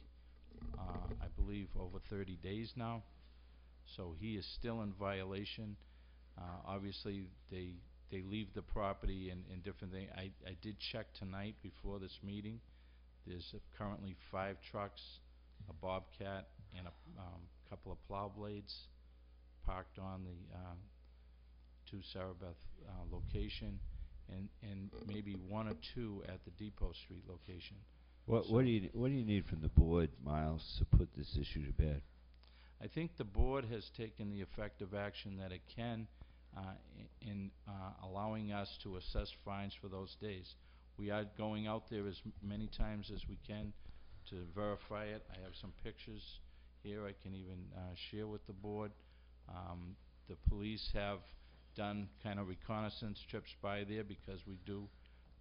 I believe, over 30 days now. So he is still in violation. Obviously, they leave the property in different things. I did check tonight before this meeting. There's currently 5 trucks, a Bobcat, and a couple of plow blades parked on the 2 Sarah Beth location, and maybe 1 or 2 at the Depot Street location. What do you need from the board, Miles, to put this issue to bed? I think the board has taken the effective action that it can in allowing us to assess fines for those days. We are going out there as many times as we can to verify it. I have some pictures here I can even share with the board. The police have done kind of reconnaissance trips by there because we do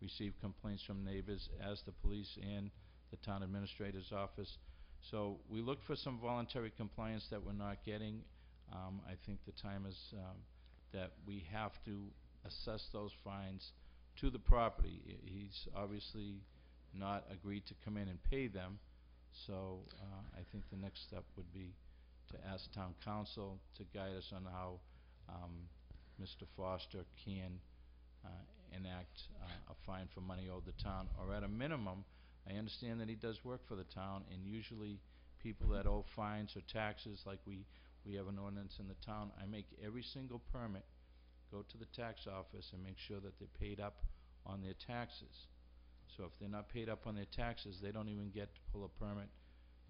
receive complaints from neighbors, as the police and the town administrator's office. So we look for some voluntary compliance that we're not getting. I think the time is that we have to assess those fines to the property. He's obviously not agreed to come in and pay them, so I think the next step would be to ask town council to guide us on how Mr. Foster can enact a fine for money owed the town, or at a minimum, I understand that he does work for the town, and usually people that owe fines or taxes, like we have an ordinance in the town, I make every single permit go to the tax office and make sure that they're paid up on their taxes. So if they're not paid up on their taxes, they don't even get to pull a permit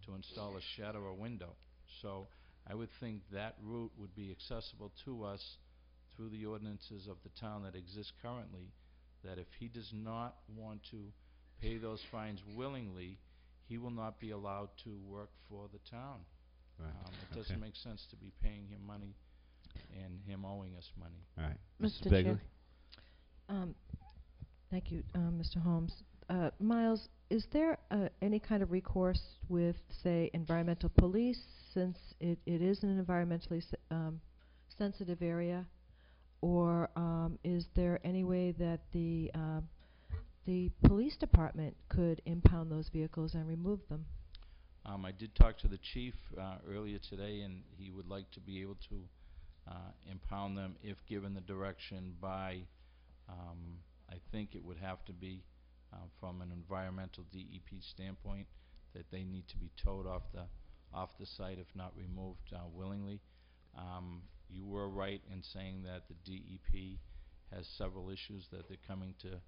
to install a shed or a window. So I would think that route would be accessible to us through the ordinances of the town that exist currently, that if he does not want to pay those fines willingly, he will not be allowed to work for the town. Right. It doesn't make sense to be paying him money and him owing us money. All right. Mr. Begley? Chair. Thank you, Mr. Holmes. Miles, is there any kind of recourse with, say, environmental police, since it is an environmentally sensitive area? Or is there any way that the police department could impound those vehicles and remove them? I did talk to the chief earlier today, and he would like to be able to impound them if given the direction by, I think it would have to be from an environmental DEP standpoint, that they need to be towed off the site, if not removed willingly. You were right in saying that the DEP has several issues that they're coming to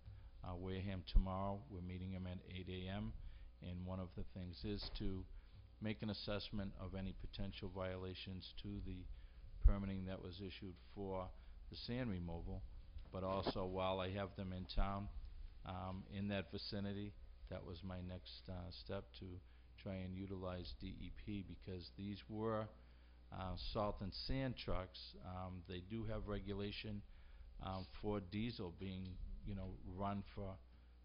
Wareham tomorrow. We're meeting them at 8 a.m. and one of the things is to make an assessment of any potential violations to the permitting that was issued for the sand removal, but also while I have them in town, in that vicinity, that was my next step, to try and utilize DEP, because these were salt and sand trucks. They do have regulation for diesel being, run for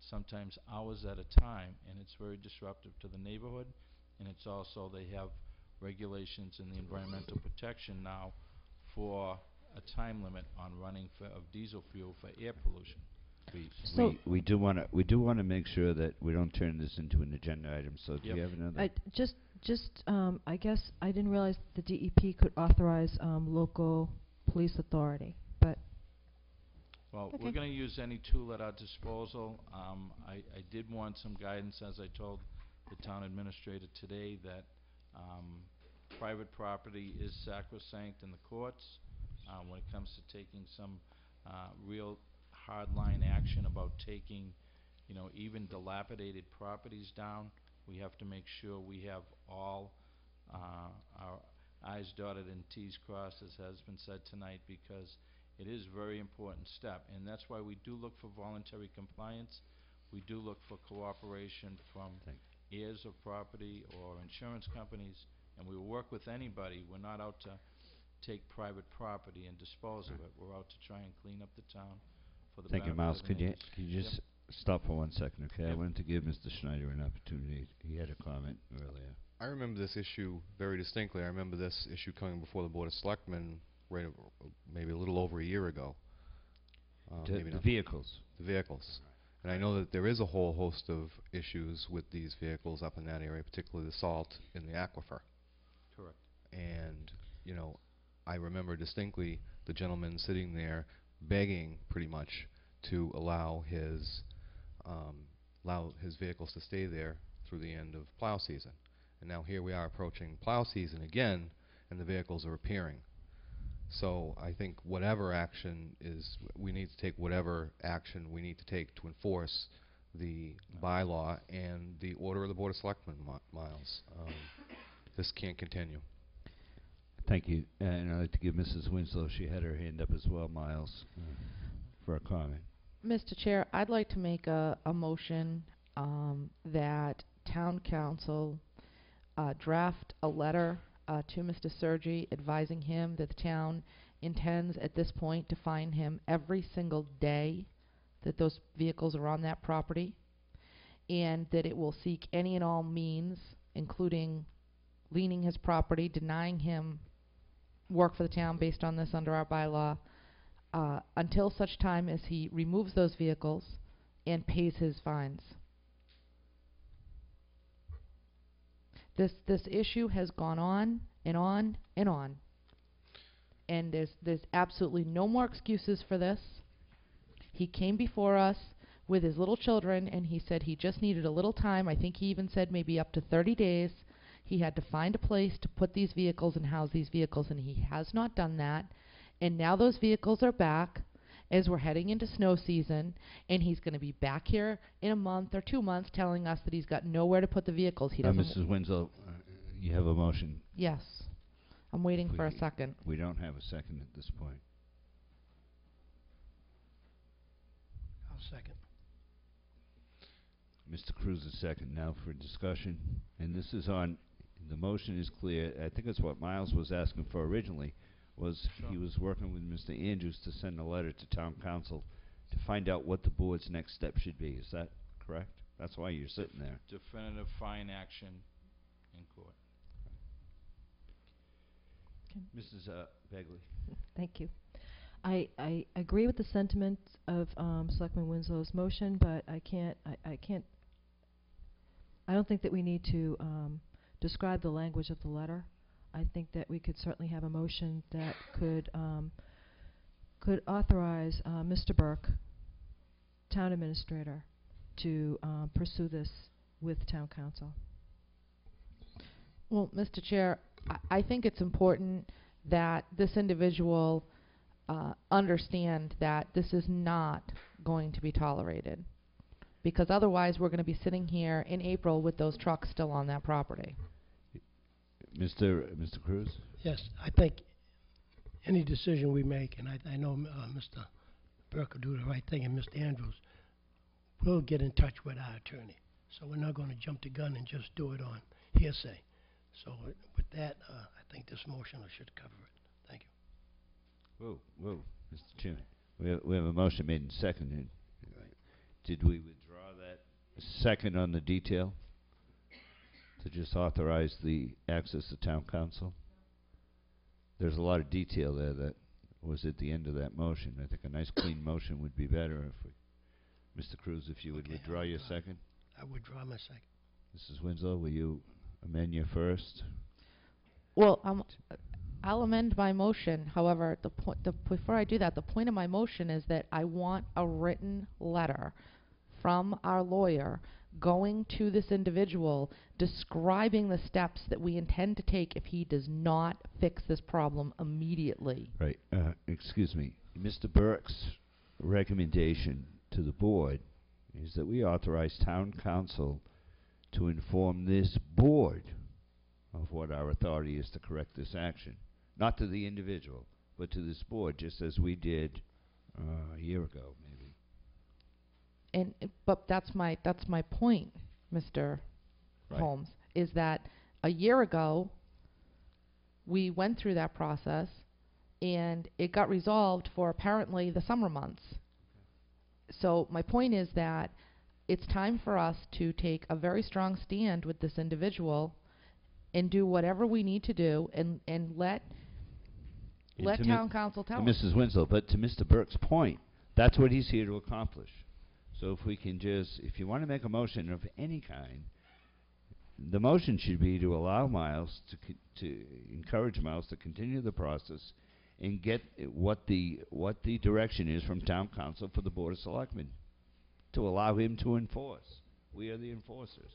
sometimes hours at a time, and it's very disruptive to the neighborhood. And it's also, they have regulations in the environmental protection now for a time limit on running of diesel fuel for air pollution. We do want to make sure that we don't turn this into an agenda item. So do you have another? I guess I didn't realize the DEP could authorize local police authority, but. Well, Okay. we're going to use any tool at our disposal. I did want some guidance, as I told the town administrator today, that private property is sacrosanct in the courts. When it comes to taking some real hardline action about taking, even dilapidated properties down, we have to make sure we have all our I's dotted and T's crossed, as has been said tonight, because it is a very important step. And that's why we do look for voluntary compliance. We do look for cooperation from heirs of property or insurance companies, and we will work with anybody. We're not out to take private property and dispose of it. We're out to try and clean up the town for the Thank you, benefit Miles. of the neighbors. Could you just stop for 1 second, okay? I Yep. wanted to give Mr. Schneider an opportunity. He had a comment earlier. I remember this issue very distinctly. I remember this issue coming before the Board of Selectmen maybe a little over a year ago. Maybe The not. vehicles. The vehicles. And I know that there is a whole host of issues with these vehicles up in that area, particularly the salt in the aquifer. Correct. And, I remember distinctly the gentleman sitting there begging, pretty much, to allow his vehicles to stay there through the end of plow season. And now here we are approaching plow season again, and the vehicles are appearing. So I think whatever action we need to take whatever action we need to take to enforce the bylaw and the order of the Board of Selectmen, Miles. This can't continue. Thank you. And I'd like to give Mrs. Winslow, she had her hand up as well, Miles, for a comment. Mr. Chair, I'd like to make a motion that Town Council draft a letter to Mr. Sergi advising him that the town intends at this point to fine him every single day that those vehicles are on that property, and that it will seek any and all means, including leaning his property, denying him work for the town based on this under our bylaw, until such time as he removes those vehicles and pays his fines. This issue has gone on and on and on, and there's absolutely no more excuses for this. He came before us with his little children, and he said he just needed a little time. I think he even said maybe up to 30 days. He had to find a place to put these vehicles and house these vehicles, and he has not done that. And now those vehicles are back as we're heading into snow season, and he's going to be back here in a month or 2 months telling us that he's got nowhere to put the vehicles. He doesn't. Mrs. Winslow, you have a motion. Yes. I'm waiting for a second. We don't have a second at this point. I'll second. Mr. Cruz is second now for discussion. And this is on, the motion is clear. I think it's what Miles was asking for originally, was he was working with Mr. Andrews to send a letter to town council to find out what the board's next step should be. Is that correct? That's why you're sitting there. Definitive fine action in court. Mrs. Begley. Thank you. I agree with the sentiment of Selectman Winslow's motion, but I don't think that we need to describe the language of the letter. I think that we could certainly have a motion that could authorize Mr. Burke, town administrator, to pursue this with town council. Well, Mr. Chair, I think it's important that this individual understand that this is not going to be tolerated, because otherwise we're going to be sitting here in April with those trucks still on that property. Mr. Cruz? Yes, I think any decision we make, and I know Mr. Burke will do the right thing, and Mr. Andrews will get in touch with our attorney. So we're not going to jump the gun and just do it on hearsay. So with that, I think this motion should cover it. Thank you. Whoa, Mr. Chairman. We have a motion made and seconded. Right. Did we withdraw that second on the detail to just authorize the access to town council? There's a lot of detail there that was at the end of that motion. I think a nice clean motion would be better if we, Mr. Cruz, if you would withdraw your second. I withdraw my second. Mrs. Winslow, will you amend your first? Well, I'll amend my motion. However, before I do that, the point of my motion is that I want a written letter from our lawyer going to this individual describing the steps that we intend to take if he does not fix this problem immediately. Right. Excuse me. Mr. Burke's recommendation to the board is that we authorize town council to inform this board of what our authority is to correct this action. Not to the individual, but to this board, just as we did a year ago, maybe. But that's my point, Mr. Right. Holmes, is that a year ago we went through that process and it got resolved for apparently the summer months. So my point is that it's time for us to take a very strong stand with this individual and do whatever we need to do and let town council tell us. Mrs. Winslow, but to Mr. Burke's point, that's what he's here to accomplish. So if we can just, if you want to make a motion of any kind, the motion should be to allow Miles to encourage Miles to continue the process and get what the direction is from town council for the Board of Selectmen to allow him to enforce. We are the enforcers.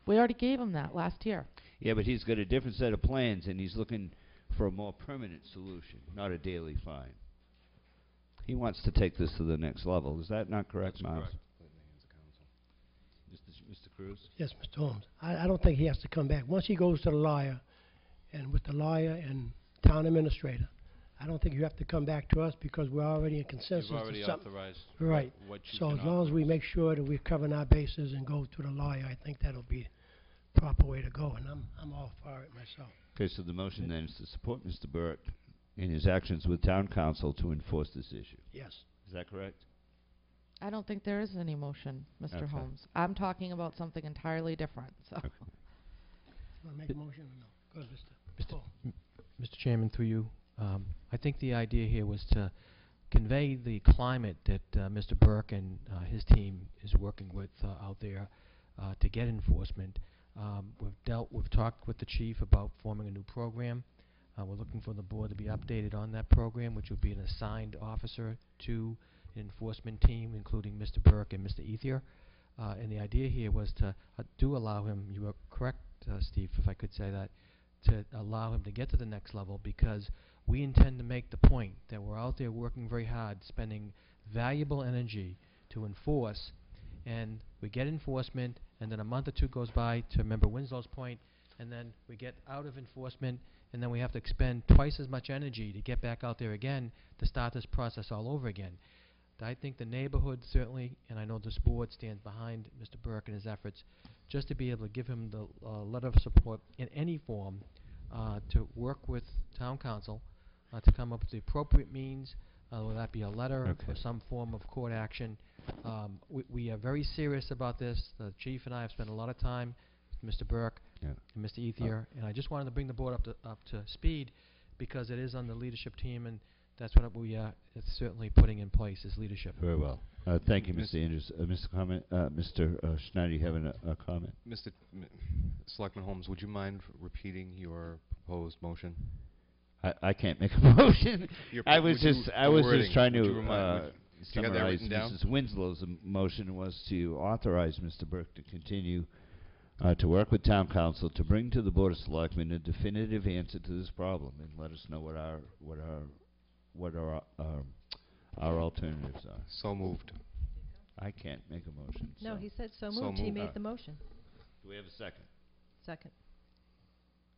We already gave him that last year. Yeah, but he's got a different set of plans and he's looking for a more permanent solution, not a daily fine. He wants to take this to the next level. Is that not correct, Miles? Correct. Mr. Cruz? Yes, Mr. Holmes. I don't think he has to come back. Once he goes to the lawyer, and with the lawyer and town administrator, I don't think you have to come back to us because we're already in consensus. You've already authorized right. what you So can as long as we authorize. make sure that we're covering our bases and go to the lawyer, I think that'll be the proper way to go, and I'm all for it myself. Okay, so the motion then is to support Mr. Burke in his actions with town council to enforce this issue. Yes. Is that correct? I don't think there is any motion, Mr. Okay. Holmes. I'm talking about something entirely different. So. Okay. Want to make a motion or no? Go ahead, Mr. Mr. Chairman, through you, I think the idea here was to convey the climate that Mr. Burke and his team is working with out there to get enforcement. We've talked with the chief about forming a new program. We're looking for the board to be updated on that program, which would be an assigned officer to an enforcement team, including Mr. Burke and Mr. Ethier. And the idea here was to do allow him, you are correct, Steve, if I could say that, to allow him to get to the next level, because we intend to make the point that we're out there working very hard, spending valuable energy to enforce, and we get enforcement, and then a month or two goes by, to Member Winslow's point, and then we get out of enforcement, and then we have to expend twice as much energy to get back out there again to start this process all over again. I think the neighborhood certainly, and I know this board stands behind Mr. Burke and his efforts, just to be able to give him the letter of support in any form to work with town council to come up with the appropriate means, whether that be a letter or some form of court action. We are very serious about this. The chief and I have spent a lot of time with Mr. Burke and Mr. Ethier, and I just wanted to bring the board up to speed, because it is on the leadership team, and that's what we are certainly putting in place, is leadership. Very well. Thank you, Mr. Andrews. Mr. Schneider, you have a comment? Selectman Holmes, would you mind repeating your proposed motion? I can't make a motion. I was just trying to summarize Mrs. Winslow's motion was to authorize Mr. Burke to continue to work with town council to bring to the Board of Selectmen a definitive answer to this problem, and let us know what our alternatives are. So moved. I can't make a motion. No, so he said so moved. He made the motion. Do we have a second? Second.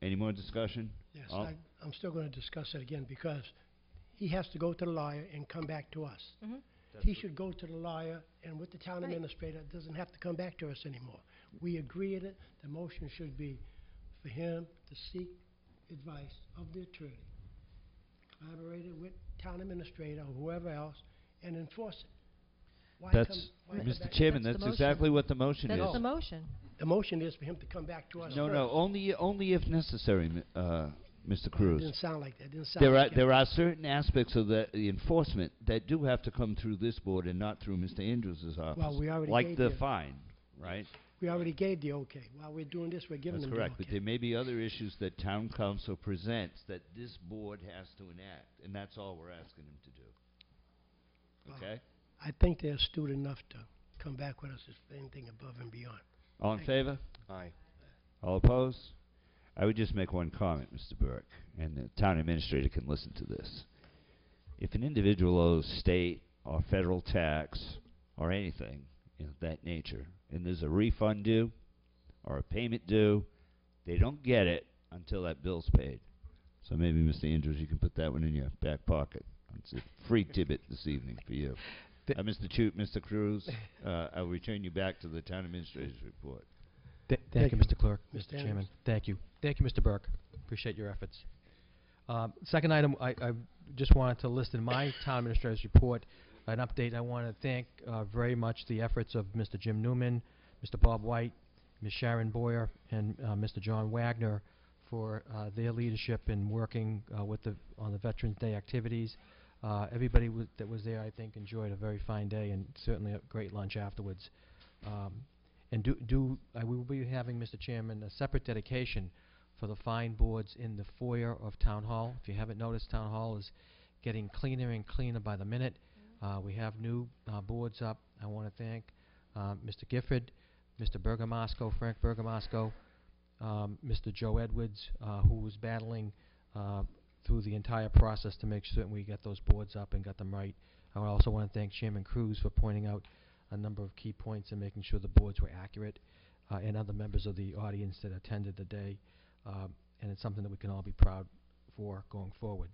Any more discussion? Yes, I'm still going to discuss it again, because he has to go to the lawyer and come back to us. He should go to the lawyer, and with the town administrator, it doesn't have to come back to us anymore. We agree at it. The motion should be for him to seek advice of the attorney, collaborate with town administrator or whoever else, and enforce it. Mr. Chairman, that's exactly what the motion is. That's the motion. The motion is for him to come back to us. No, only if necessary, Mr. Cruz. It didn't sound like that. There are certain aspects of the enforcement that do have to come through this board and not through Mr. Andrews' office. Well, we already like gave the fine, right? We already gave the okay. While we're doing this, we're giving them the okay. That's correct, but there may be other issues that town council presents that this board has to enact, and that's all we're asking him to do. Okay? I think they're astute enough to come back with us if anything above and beyond. All in favor? Aye. All opposed? I would just make one comment, Mr. Burke, and the town administrator can listen to this. If an individual owes state or federal tax or anything of that nature, and there's a refund due or a payment due, they don't get it until that bill's paid. So maybe, Mr. Andrews, you can put that one in your back pocket. It's a free tidbit this evening for you. Mr. Cruz, I'll return you back to the town administrator's report. Thank you, Mr. Clerk, Mr. Chairman. Thank you. Thank you, Mr. Burke. Appreciate your efforts. Second item, I just wanted to list in my town administrator's report an update. I want to thank very much the efforts of Mr. Jim Newman, Mr. Bob White, Ms. Sharon Boyer, and Mr. John Wagner for their leadership in working on the Veterans Day activities. Everybody that was there, I think, enjoyed a very fine day and certainly a great lunch afterwards. And we will be having, Mr. Chairman, a separate dedication for the fine boards in the foyer of Town Hall. If you haven't noticed, Town Hall is getting cleaner and cleaner by the minute. We have new boards up. I want to thank Mr. Gifford, Mr. Bergamasco, Frank Bergamasco, Mr. Joe Edwards, who was battling through the entire process to make certain we get those boards up and got them right. I also want to thank Chairman Cruz for pointing out a number of key points and making sure the boards were accurate, and other members of the audience that attended the day. And it's something that we can all be proud for going forward.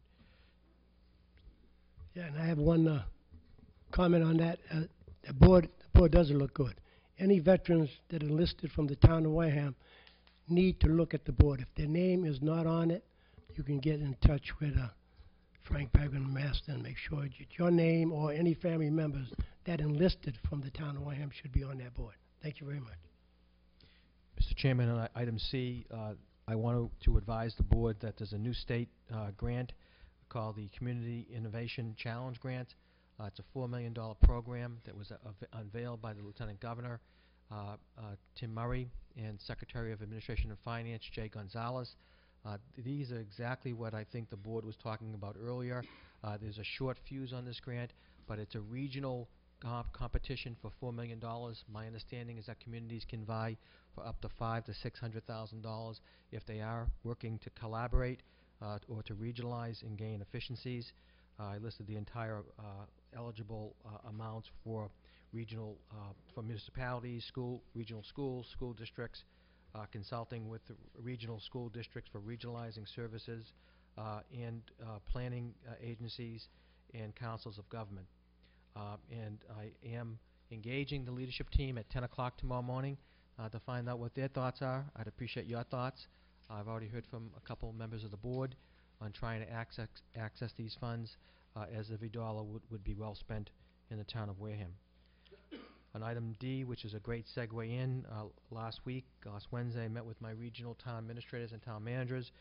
Yeah, and I have one comment on that. The board doesn't look good. Any veterans that are listed from the town of Wareham need to look at the board. If their name is not on it, you can get in touch with Frank Bergman-Master and make sure your name or any family members that enlisted from the town of Wareham should be on that board. Thank you very much. Mr. Chairman, on item C, I want to advise the board that there's a new state grant called the Community Innovation Challenge Grant. It's a $4 million program that was unveiled by the Lieutenant Governor, Tim Murray, and Secretary of Administration and Finance, Jay Gonzalez. These are exactly what I think the board was talking about earlier. There's a short fuse on this grant, but it's a regional competition for $4 million. My understanding is that communities can vie for up to $500,000 to $600,000 if they are working to collaborate or to regionalize and gain efficiencies. I listed the entire eligible amounts for regional, for municipalities, regional schools, school districts, consulting with the regional school districts for regionalizing services, and planning agencies and councils of government. And I am engaging the leadership team at 10 o'clock tomorrow morning to find out what their thoughts are. I'd appreciate your thoughts. I've already heard from a couple members of the board on trying to access these funds, as every dollar would be well spent in the town of Wareham. On item D, which is a great segue in, last Wednesday, I met with my regional town administrators and town managers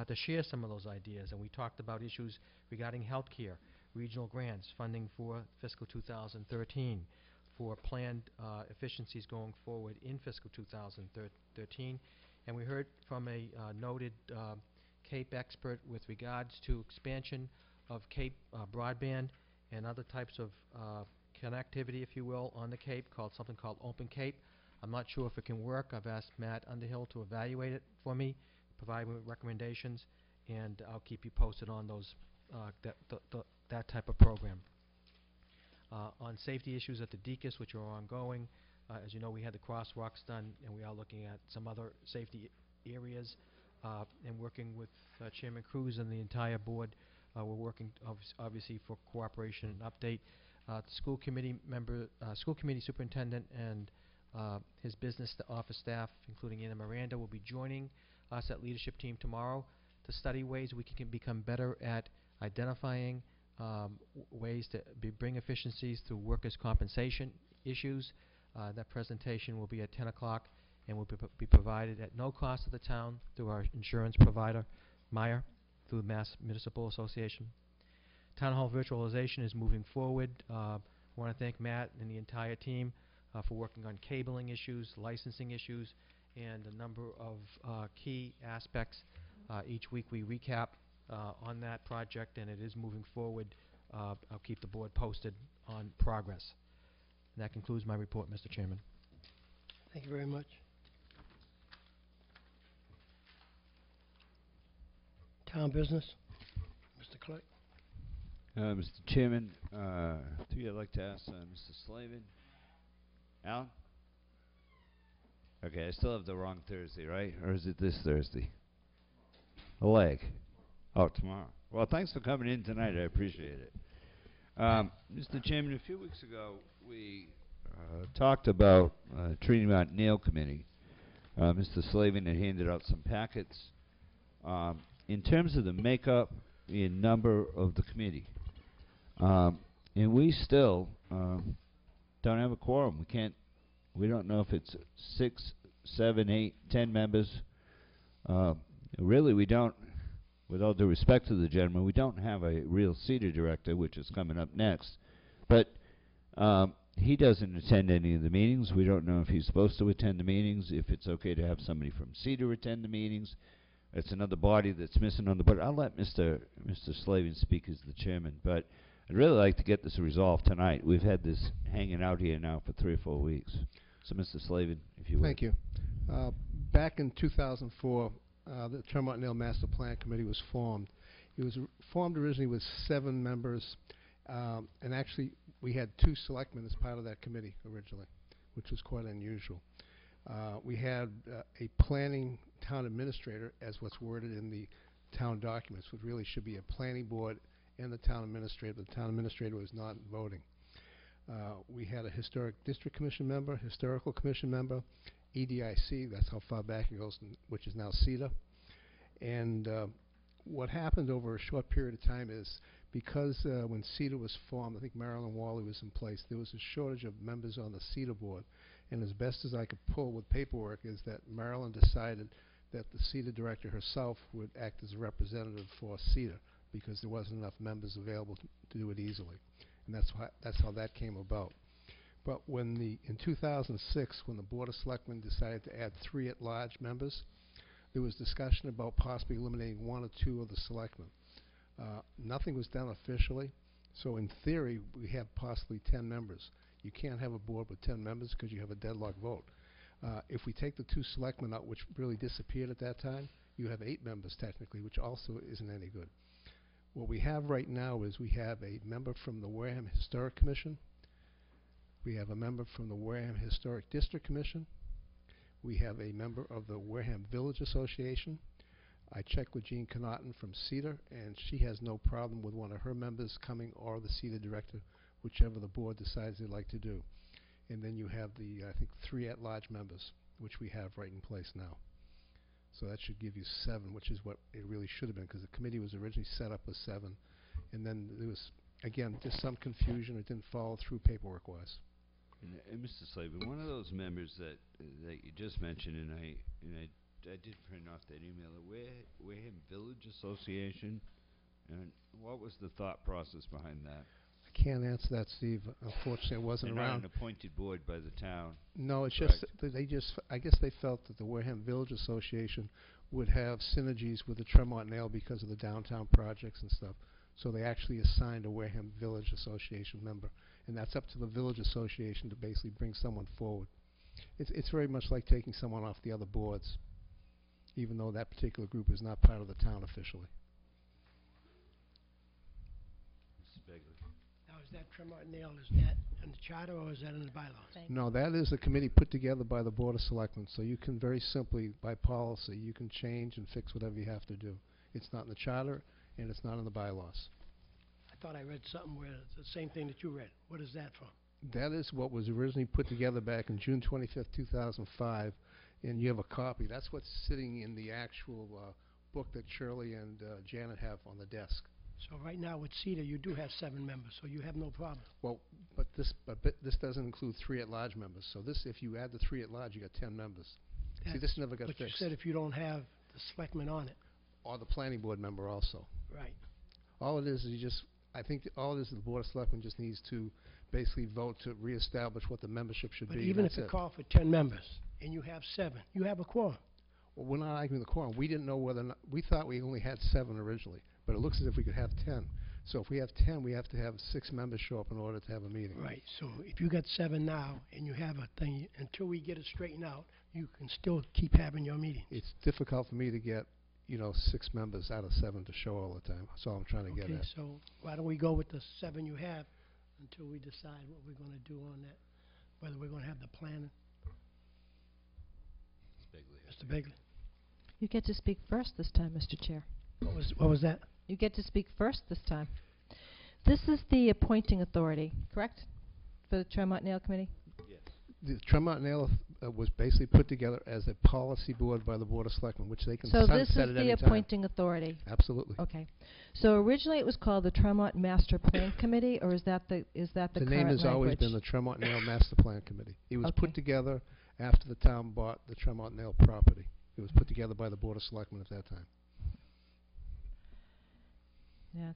to share some of those ideas, and we talked about issues regarding healthcare, regional grants, funding for fiscal 2013, for planned efficiencies going forward in fiscal 2013, and we heard from a noted CAPE expert with regards to expansion of CAPE broadband and other types of connectivity, if you will, on the Cape, something called Open Cape. I'm not sure if it can work. I've asked Matt Underhill to evaluate it for me, provide me with recommendations, and I'll keep you posted on those that type of program. On safety issues at the DECUS, which are ongoing, as you know, we had the crosswalks done, and we are looking at some other safety areas, and working with Chairman Cruz and the entire board. We're working obviously for cooperation and update. The school committee superintendent and his business office staff, including Anna Miranda, will be joining us at leadership team tomorrow to study ways we can become better at identifying ways to bring efficiencies through workers' compensation issues. That presentation will be at 10 o'clock and will be provided at no cost to the town through our insurance provider, Meyer, through the Mass Municipal Association. Town Hall virtualization is moving forward. I want to thank Matt and the entire team for working on cabling issues, licensing issues, and a number of key aspects. Each week we recap on that project, and it is moving forward. I'll keep the board posted on progress. And that concludes my report, Mr. Chairman. Thank you very much. Town business, Mr. Clerk. Mr. Chairman, I'd like to ask Mr. Slavin. Alan? Okay, I still have the wrong Thursday, right? Or is it this Thursday? A leg. Oh, tomorrow. Well, thanks for coming in tonight. I appreciate it. Mr. Chairman, a few weeks ago, we talked about Treaty Mountain Nail Committee. Mr. Slavin had handed out some packets. In terms of the makeup and number of the committee, and we still don't have a quorum. We don't know if it's 6, 7, 8, 10 members. Really, we don't, with all due respect to the gentleman, we don't have a real CETA director, which is coming up next. But he doesn't attend any of the meetings. We don't know if he's supposed to attend the meetings, if it's okay to have somebody from CETA attend the meetings. It's another body that's missing on the board. I'll let Mr. Slavin speak as the chairman, but I'd really like to get this resolved tonight. We've had this hanging out here now for 3 or 4 weeks. So, Mr. Slavin, if you would. Thank you. Back in 2004, the Tremont Nail Master Plan Committee was formed. It was formed originally with 7 members, and actually we had 2 selectmen as part of that committee originally, which was quite unusual. We had a planning town administrator, as what's worded in the town documents, which really should be a planning board and the town administrator. The town administrator was not voting. We had a historic district commission member, historical commission member, EDIC, that's how far back it goes, which is now CETA. And what happened over a short period of time is, because when CETA was formed, I think Marilyn Wally was in place, there was a shortage of members on the CETA board. And as best as I could pull with paperwork is that Marilyn decided that the CETA director herself would act as a representative for CETA, because there wasn't enough members available to do it easily. And that's how that came about. But when in 2006, when the Board of Selectmen decided to add 3 at-large members, there was discussion about possibly eliminating 1 or 2 of the selectmen. Nothing was done officially. So in theory, we have possibly 10 members. You can't have a board with 10 members because you have a deadlock vote. If we take the 2 selectmen out, which really disappeared at that time, you have 8 members technically, which also isn't any good. What we have right now is we have a member from the Wareham Historic Commission. We have a member from the Wareham Historic District Commission. We have a member of the Wareham Village Association. I checked with Jean Connaughton from CEDA, and she has no problem with one of her members coming, or the CEDA director, whichever the board decides they'd like to do. And then you have the, I think, 3 at-large members, which we have right in place now. So that should give you 7, which is what it really should have been, because the committee was originally set up as 7. And then there was, again, just some confusion. It didn't follow through paperwork-wise. And Mr. Slavin, one of those members that you just mentioned, and I did print off that email, the Wareham Village Association, and what was the thought process behind that? I can't answer that, Steve. Unfortunately, I wasn't They're around. not an appointed board by the town. No, it's correct? just they just. I guess they felt that the Wareham Village Association would have synergies with the Tremont Nail because of the downtown projects and stuff. So they actually assigned a Wareham Village Association member, and that's up to the Village Association to basically bring someone forward. It's very much like taking someone off the other boards, even though that particular group is not part of the town officially. Mrs. Begley. Now, is that Tremont Nail, is that in the charter or is that in the bylaws? No, that is a committee put together by the Board of Selectmen, so you can very simply, by policy, you can change and fix whatever you have to do. It's not in the charter, and it's not in the bylaws. I thought I read something where it's the same thing that you read. What is that from? That is what was originally put together back in June 25th, 2005, and you have a copy. That's what's sitting in the actual book that Shirley and Janet have on the desk. So right now with CEDA, you do have 7 members, so you have no problem. Well, but this doesn't include 3 at-large members. So this, if you add the 3 at-large, you got 10 members. See, this never got But fixed. you said if you don't have the selectmen on it. Or the planning board member also. Right. All it is you just, I think all it is the Board of Selectmen just needs to basically vote to reestablish what the membership should But be. even if you call for 10 members and you have 7, you have a quorum. Well, we're not arguing the quorum. We didn't know whether or not, we thought we only had 7 originally, but it looks as if we could have 10. So if we have 10, we have to have 6 members show up in order to have a meeting. Right. So if you got 7 now and you have a thing, until we get it straightened out, you can still keep having your meetings. It's difficult for me to get, 6 members out of 7 to show all the time. That's all I'm trying to get Okay, at. so why don't we go with the 7 you have until we decide what we're going to do on that, whether we're going to have the planning. Mr. Begley. You get to speak first this time, Mr. Chair. What was that? You get to speak first this time. This is the appointing authority, correct? For the Tremont Nail Committee? The Tremont Nail was basically put together as a policy board by the Board of Selectmen, which they can So sunset this is at any the time. appointing authority? Absolutely. Okay. So originally it was called the Tremont Master Plan Committee, or is that the current The name has always language? been the Tremont Nail Master Plan Committee. It was put Okay. together after the town bought the Tremont Nail property. It was put together by the Board of Selectmen at that time. Yeah,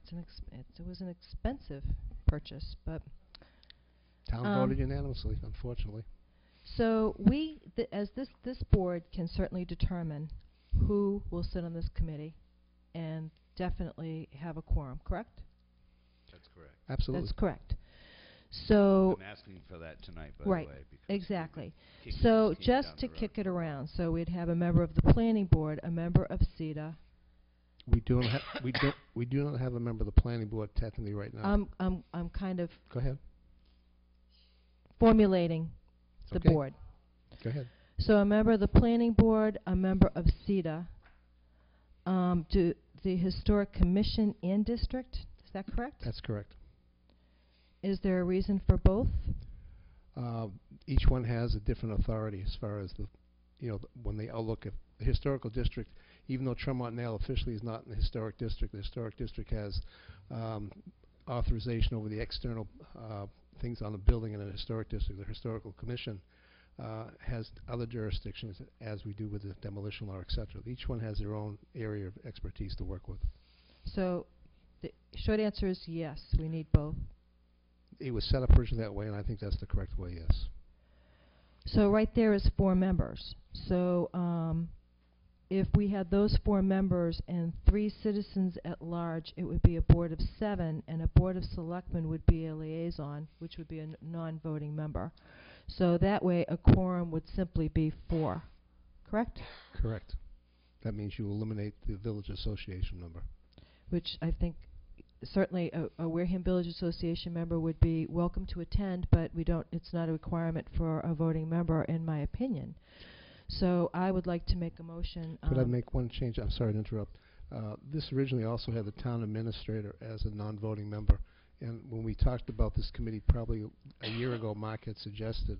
it was an expensive purchase, but Town voted unanimously, unfortunately. so we, as this board can certainly determine who will sit on this committee and definitely have a quorum, correct? That's correct. Absolutely. That's correct. So I'm asking for that tonight, by right, the way. because exactly. kicking So this can just down to the road. kick it around, so we'd have a member of the planning board, a member of CEDA. We do not have a member of the planning board technically right now. I'm kind of Go ahead. formulating the Okay. board. Go ahead. So a member of the planning board, a member of CEDA, do the historic commission and district, is that correct? That's correct. Is there a reason for both? Each one has a different authority as far as when they all look at the historical district. Even though Tremont Nail officially is not in the historic district has authorization over the external things on the building in a historic district. The historical commission has other jurisdictions, as we do with the demolition law, etc. Each one has their own area of expertise to work with. So the short answer is yes, we need both. It was set up originally that way, and I think that's the correct way, yes. So right there is 4 members. So if we had those 4 members and 3 citizens at large, it would be a board of 7, and a board of selectmen would be a liaison, which would be a non-voting member. So that way, a quorum would simply be 4, correct? Correct. That means you eliminate the village association member. Which I think certainly a Wareham Village Association member would be welcome to attend, but it's not a requirement for a voting member, in my opinion. So I would like to make a motion. Could I make one change? I'm sorry to interrupt. This originally also had the town administrator as a non-voting member. And when we talked about this committee probably a year ago, Mark had suggested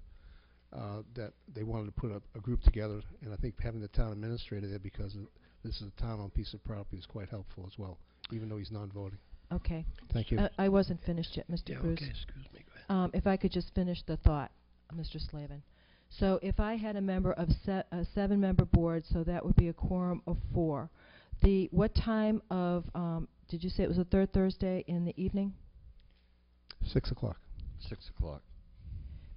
that they wanted to put a group together. And I think having the town administrator there, because this is a town-owned piece of property, is quite helpful as well, even though he's non-voting. Okay. Thank you. I wasn't finished yet, Mr. Yeah, Cruz. okay, excuse me, go ahead. If I could just finish the thought, Mr. Slavin. So if I had a member of a 7-member board, so that would be a quorum of 4. What time of, did you say it was the 3rd Thursday in the evening? 6 o'clock. 6 o'clock.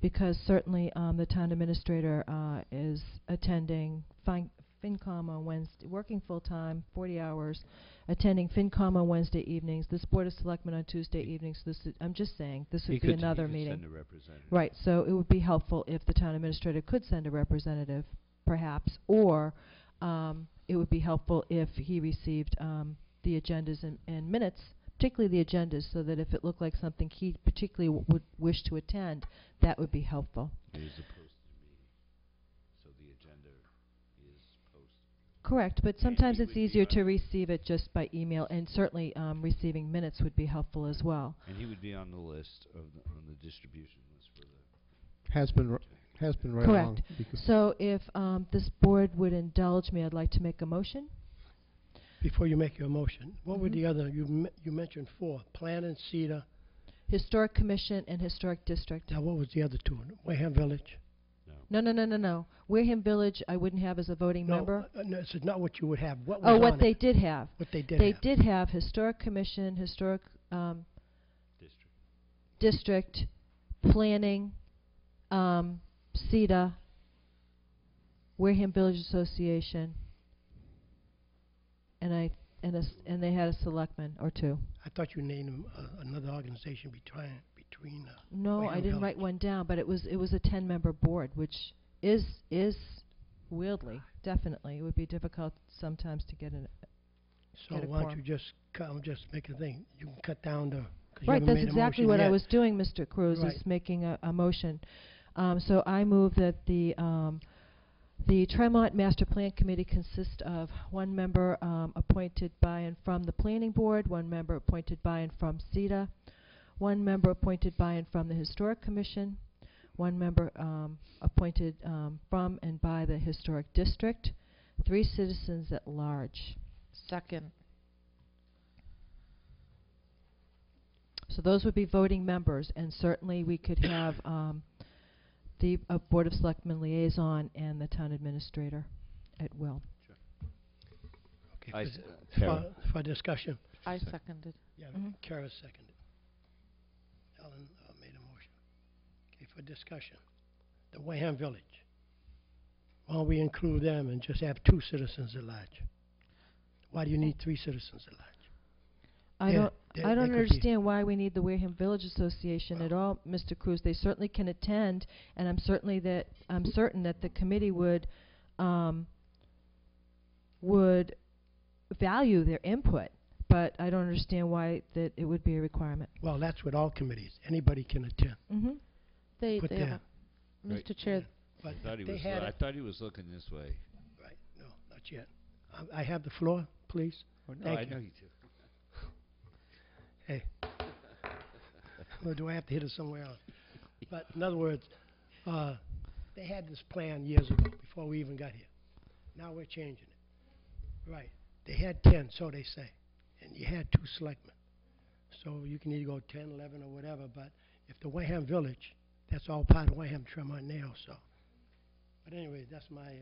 Because certainly the town administrator is attending FinCom on Wednesday, working full-time, 40 hours, attending FinCom on Wednesday evenings, this Board of Selectmen on Tuesday evenings. I'm just saying, this would be another meeting. Send a representative. Right, so it would be helpful if the town administrator could send a representative, perhaps, or it would be helpful if he received the agendas and minutes, particularly the agendas, so that if it looked like something he particularly would wish to attend, that would be helpful. It is a posted meeting, so the agenda is posted. Correct, but sometimes it's easier to receive it just by email, and certainly receiving minutes would be helpful as well. And he would be on the list of on the distribution list for the... Has been right along. Correct. So if this board would indulge me, I'd like to make a motion. Before you make your motion, what were the other, you mentioned 4, Plan and Cedar. Historic Commission and Historic District. Now what was the other 2? Wareham Village? No. Wareham Village I wouldn't have as a voting member. No, it's not what you would have. What was what on they it? did have. What they did They have. did have Historic Commission, Historic District, Planning, CETA, Wareham Village Association, and they had a selectman or 2. I thought you named them another organization between. No, Wareham I didn't Village. write one down, but it was a 10-member board, which is wieldly. Definitely, it would be difficult sometimes to get So get a why don't quorum. you just I'm just making a thing. You can cut down the. 'cause you Right, haven't that's made a exactly motion what I yet. was doing, Mr. Cruz, Right. is making a motion. So I move that the Tremont Master Plan Committee consists of 1 member appointed by and from the Planning Board, 1 member appointed by and from CETA, 1 member appointed by and from the Historic Commission, 1 member appointed from and by the Historic District, 3 citizens at large. Second. So those would be voting members, and certainly we could have the Board of Selectmen liaison and the town administrator at will. Okay, I for s- the- Kara. for discussion. I seconded. Yeah, Kara seconded. Ellen made a motion. Okay, for discussion. The Wareham Village. Why don't we include them and just have 2 citizens at large? Why do you need 3 citizens at large? I Yeah, don't they- I they don't could be- understand why we need the Wareham Village Association at all, Mr. Cruz. They certainly can attend, and I'm certain that the committee would value their input, but I don't understand why that it would be a requirement. Well, that's with all committees. Anybody can attend. They Put have that. Mr. Chair, But I they had I it. thought he was looking this way. Right, no, not yet. I have the floor, please. Oh, no, Thank I you. know you do. Hey. Or do I have to hit it somewhere else? But in other words, they had this plan years ago, before we even got here. Now we're changing it. Right. They had 10, so they say. And you had 2 selectmen. So you can either go 10, 11, or whatever, but if the Wareham Village, that's all part of Wareham Tremont now, so. But anyway, that's my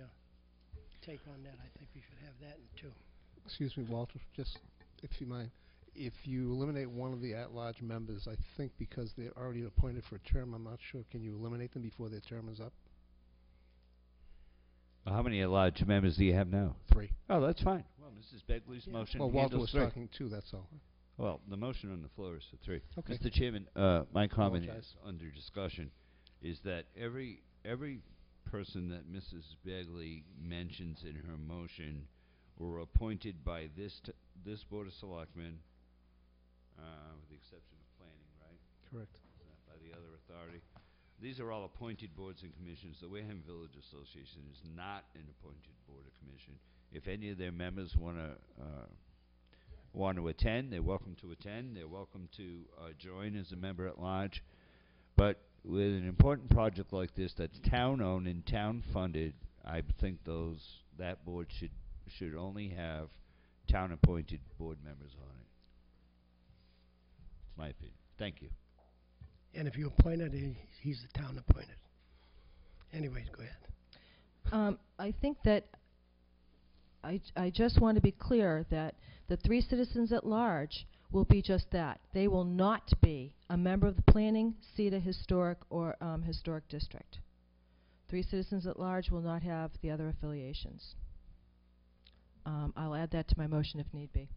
take on that. I think we should have that in 2. Excuse me, Walter, just if you mind. If you eliminate one of the at-large members, I think because they're already appointed for a term, I'm not sure, can you eliminate them before their term is up? Well, how many at-large members do you have now? 3. Oh, that's fine. Well, Mrs. Begley's motion Well, Walter handles was 3. talking 2, that's all. Well, the motion on the floor is for 3. Okay. Mr. Chairman, my comment Apologize. is, under discussion, is that every person that Mrs. Begley mentions in her motion were appointed by this Board of Selectmen, with the exception of planning, right? Correct. By the other authority. These are all appointed boards and commissions. The Wareham Village Association is not an appointed board or commission. If any of their members want to attend, they're welcome to attend. They're welcome to join as a member at large. But with an important project like this that's town-owned and town-funded, I think that board should only have town-appointed board members on it. It's my opinion. Thank you. And if you appoint it, he's the town appointed. Anyways, go ahead. I think that I just want to be clear that the 3 citizens at large will be just that. They will not be a member of the planning, CETA, historic, or historic district. 3 citizens at large will not have the other affiliations. I'll add that to my motion if need be.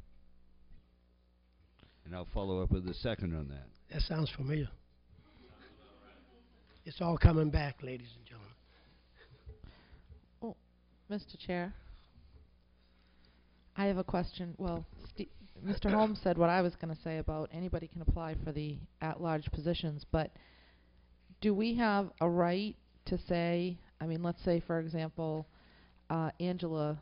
And I'll follow up with a second on that. That sounds familiar. It's all coming back, ladies and gentlemen. Oh, Mr. Chair, I have a question. Well, Mr. Holmes said what I was going to say about anybody can apply for the at-large positions, but do we have a right to say, I mean, let's say, for example, Angela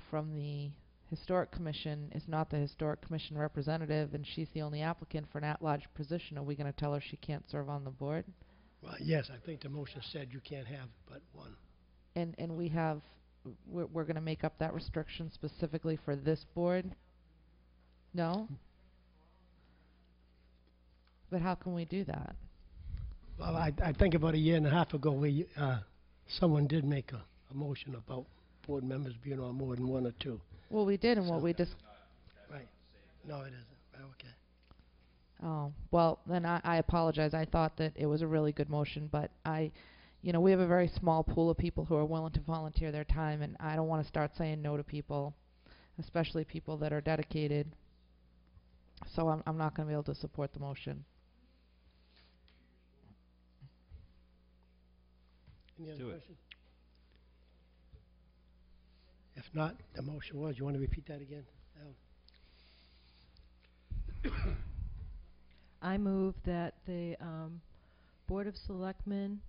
from the Historic Commission is not the Historic Commission representative and she's the only applicant for an at-large position. Are we going to tell her she can't serve on the board? Well, yes, I think the motion said you can't have but one. And we're going to make up that restriction specifically for this board? No? But how can we do that? Well, I think about a year and a half ago, someone did make a motion about board members being on more than 1 or 2. Well, we did, and what we just... Right. No, it isn't. Okay. Oh, well, then I apologize. I thought that it was a really good motion, but we have a very small pool of people who are willing to volunteer their time, and I don't want to start saying no to people, especially people that are dedicated. So I'm not going to be able to support the motion. Any other questions? If not, the motion was. You want to repeat that again, Al? I move that the Board of Selectmen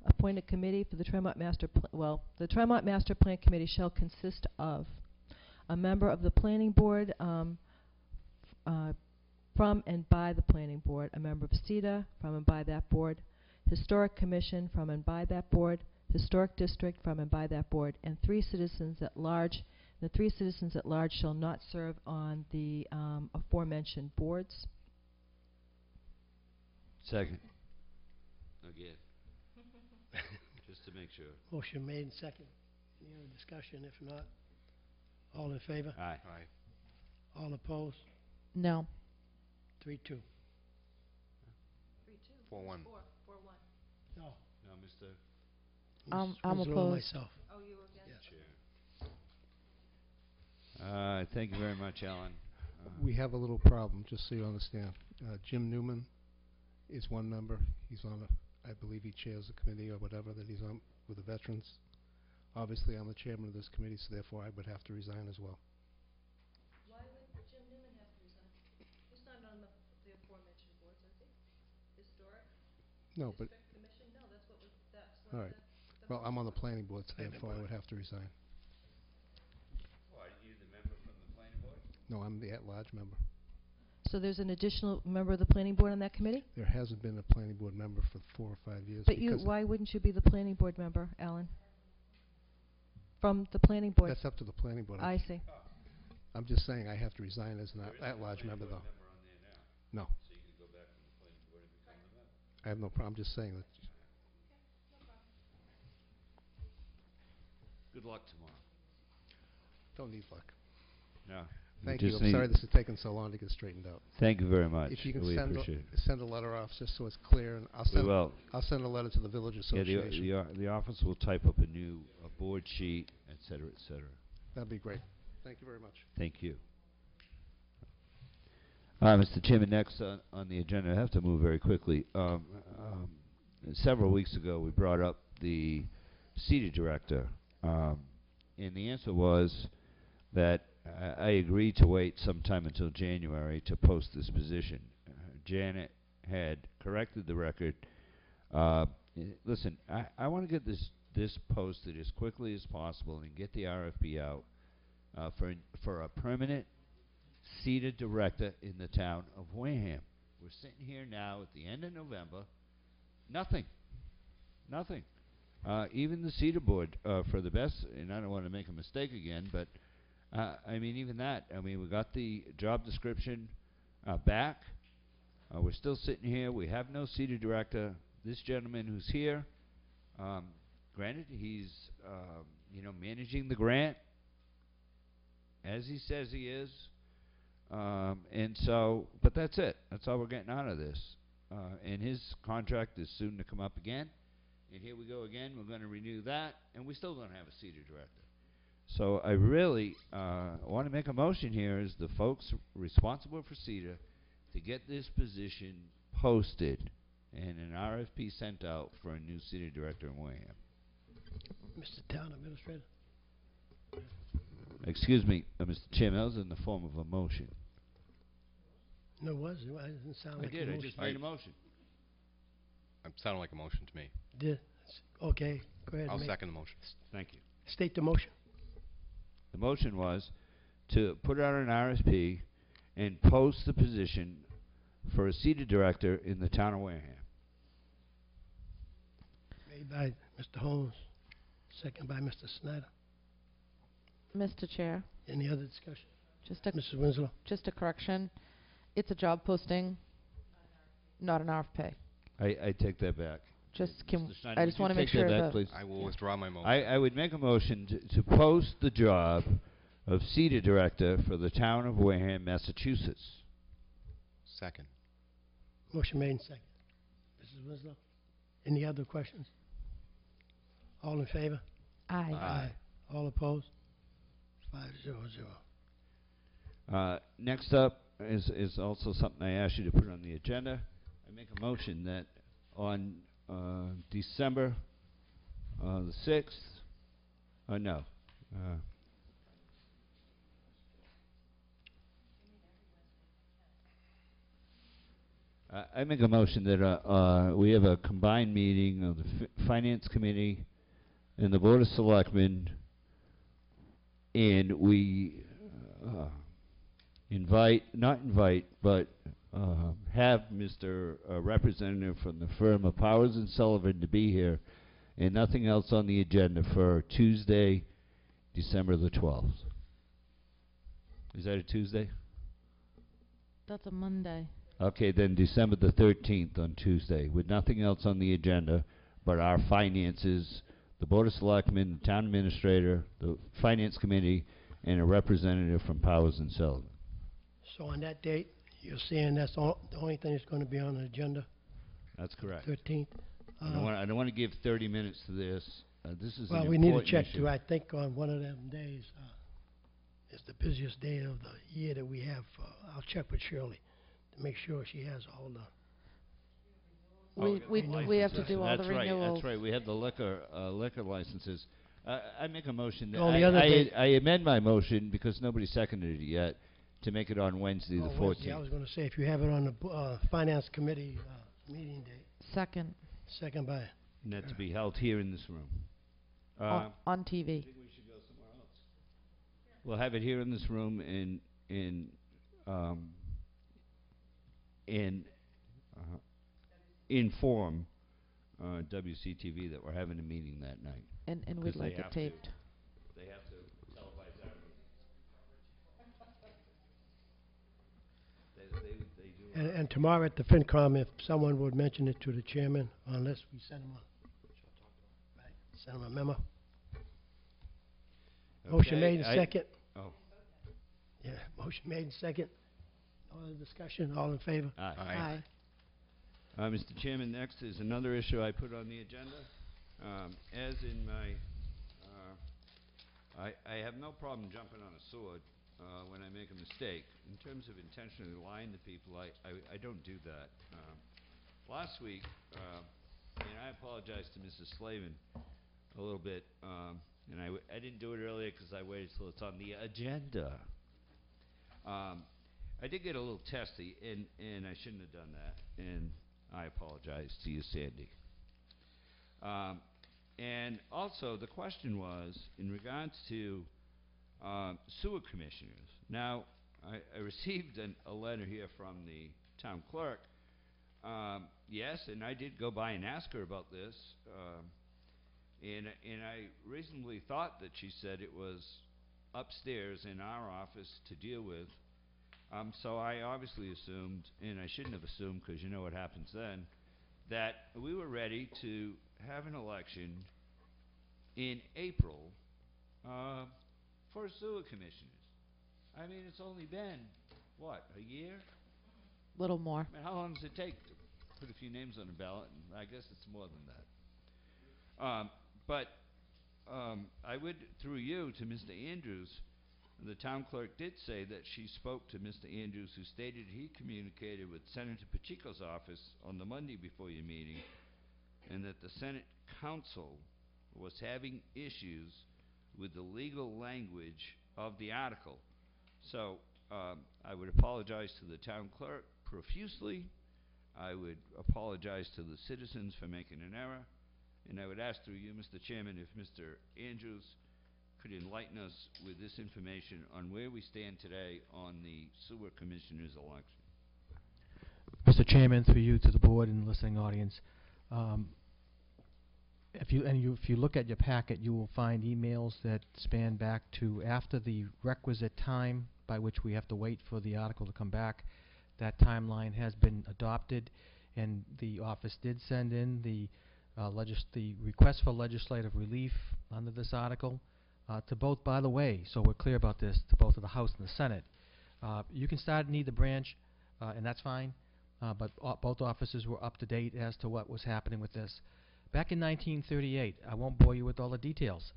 appoint a committee for the Tremont Master Plan. The Tremont Master Plan Committee shall consist of a member of the Planning Board from and by the Planning Board, a member of CETA from and by that board, Historic Commission from and by that board, Historic District from and by that board, and 3 citizens at large. The 3 citizens at large shall not serve on the aforementioned boards. Second. Again. Just to make sure. Motion made and second. Any other discussion? If not, all in favor? Aye. All opposed? No. 3-2. 3-2. 4-1. 4-1. No. No, Mr. I'm Withdraw opposed. myself. Oh, you were against? Chair. Thank you very much, Alan. We have a little problem, just so you understand. Jim Newman is one member. He's on I believe he chairs a committee or whatever that he's on with the veterans. Obviously, I'm the chairman of this committee, so therefore I would have to resign as well. Why would Jim Newman have to resign? He's not on the aforementioned boards, is he? Historic? No, but... Commission? No, that's what All right. Well, I'm on the planning board, so therefore I would have to resign. Are you the member from the planning board? No, I'm the at-large member. So there's an additional member of the planning board on that committee? There hasn't been a planning board member for 4 or 5 years. But why wouldn't you be the planning board member, Alan? From the planning board? That's up to the planning board. I see. I'm just saying I have to resign as an at-large member, though. No. So you could go back from the planning board and become the member. I have no problem. I'm just saying that. Good luck tomorrow. Don't need luck. No. Thank you. just I'm need- sorry this has taken so long to get straightened out. Thank you very much. If you can We send appreciate it. send a letter off just so it's clear, and I'll We send will. I'll send a letter to the village Yeah, association. the office will type up a new board sheet, et cetera, et cetera. That'd be great. Thank you very much. Thank you. Mr. Chairman, next on the agenda, I have to move very quickly. Several weeks ago, we brought up the CETA director, and the answer was that I agreed to wait sometime until January to post this position. Janet had corrected the record. Listen, I want to get this posted as quickly as possible and get the RFP out for a permanent seated director in the town of Wareham. We're sitting here now at the end of November. Nothing. Even the CETA board, for the best, and I don't want to make a mistake again, but I mean, even that. I mean, we got the job description back. We're still sitting here. We have no CETA director. This gentleman who's here, granted, he's managing the grant as he says he is. And so, but that's it. That's all we're getting out of this. And his contract is soon to come up again. And here we go again. We're going to renew that, and we still don't have a CETA director. So I really want to make a motion here as the folks responsible for CETA to get this position posted and an RFP sent out for a new CETA director in Wareham. Mr. Town Administrator? Excuse me, Mr. Chairman, that was in the form of a motion. No, it wasn't. It didn't sound I like did. a I motion. just made a motion. It sounded like a motion to me. Did. Okay, go ahead. I'll make- second the motion. Thank you. State the motion. The motion was to put out an RFP and post the position for a CETA director in the town of Wareham. Made by Mr. Holmes, second by Mr. Snyder. Mr. Chair, Any other discussion? just a Mrs. Winslow? just a correction. It's a job posting, not an RFP. I take that back. Just can Mr. Snyder, I would just you want to make take that sure back, that please? I will withdraw my motion. I would make a motion to post the job of CETA director for the town of Wareham, Massachusetts. Second. Motion made and second. Mrs. Winslow? Any other questions? All in favor? Aye. Aye. All opposed? 5-0-0. Next up is also something I asked you to put on the agenda. I make a motion that on December the 6th, I make a motion that we have a combined meeting of the Finance Committee and the Board of Selectmen, and we have Mr. Representative from the firm of Powers and Sullivan to be here, and nothing else on the agenda for Tuesday, December the 12th. Is that a Tuesday? that's a Monday. Okay, then December the 13th on Tuesday, with nothing else on the agenda but our finances, the Board of Selectmen, the Town Administrator, the Finance Committee, and a representative from Powers and Sullivan. So on that date, you're saying that's the only thing that's going to be on the agenda, That's correct. 13th? I don't want to give 30 minutes to this. This is Well, an we need to important check issue. too. I think on one of them days is the busiest day of the year that we have. I'll check with Shirley to make sure she has all the. We have to do all the That's right. renewals. That's right. We have the liquor licenses. I make a motion that The only other day- I amend my motion because nobody seconded it yet to make it on Wednesday the 14th. Wednesday. I was going to say if you have it on the Finance Committee meeting date. Second. Second by. And that to be held here in this room. On TV. We'll have it here in this room inform WCTV that we're having a meeting that night. And 'Cause we'd they like it have taped. They have to televise our meeting. They do. And tomorrow at the FinCom, if someone would mention it to the chairman, unless we send him send him a memo. Motion Okay, made and I- second. Oh. Yeah, motion made and second. All the discussion, all in favor? Aye. Mr. Chairman, next is another issue I put on the agenda. As in my, I have no problem jumping on a sword when I make a mistake. In terms of intentionally lying to people, I don't do that. Last week, and I apologize to Mrs. Slavin a little bit, and I didn't do it earlier because I waited till it's on the agenda. I did get a little testy, and I shouldn't have done that, and I apologize to you, Sandy. And also, the question was in regards to sewer commissioners. Now, I received a letter here from the town clerk. Yes, and I did go by and ask her about this, and I reasonably thought that she said it was upstairs in our office to deal with. So I obviously assumed, and I shouldn't have assumed because you know what happens then, that we were ready to have an election in April for sewer commissioners. I mean, it's only been, what, a year? Little more. I mean, how long does it take to put a few names on the ballot? And I guess it's more than that. But I would, through you, to Mr. Andrews, the town clerk did say that she spoke to Mr. Andrews, who stated he communicated with Senator Pacheco's office on the Monday before your meeting, and that the Senate council was having issues with the legal language of the article. So I would apologize to the town clerk profusely. I would apologize to the citizens for making an error. And I would ask through you, Mr. Chairman, if Mr. Andrews could enlighten us with this information on where we stand today on the sewer commissioner's election. Mr. Chairman, through you to the board and listening audience, if you look at your packet, you will find emails that span back to after the requisite time by which we have to wait for the article to come back. That timeline has been adopted, and the office did send in the request for legislative relief under this article to both, by the way, so we're clear about this, to both of the House and the Senate. You can start in either branch, and that's fine, but both offices were up to date as to what was happening with this. Back in 1938, I won't bore you with all the details,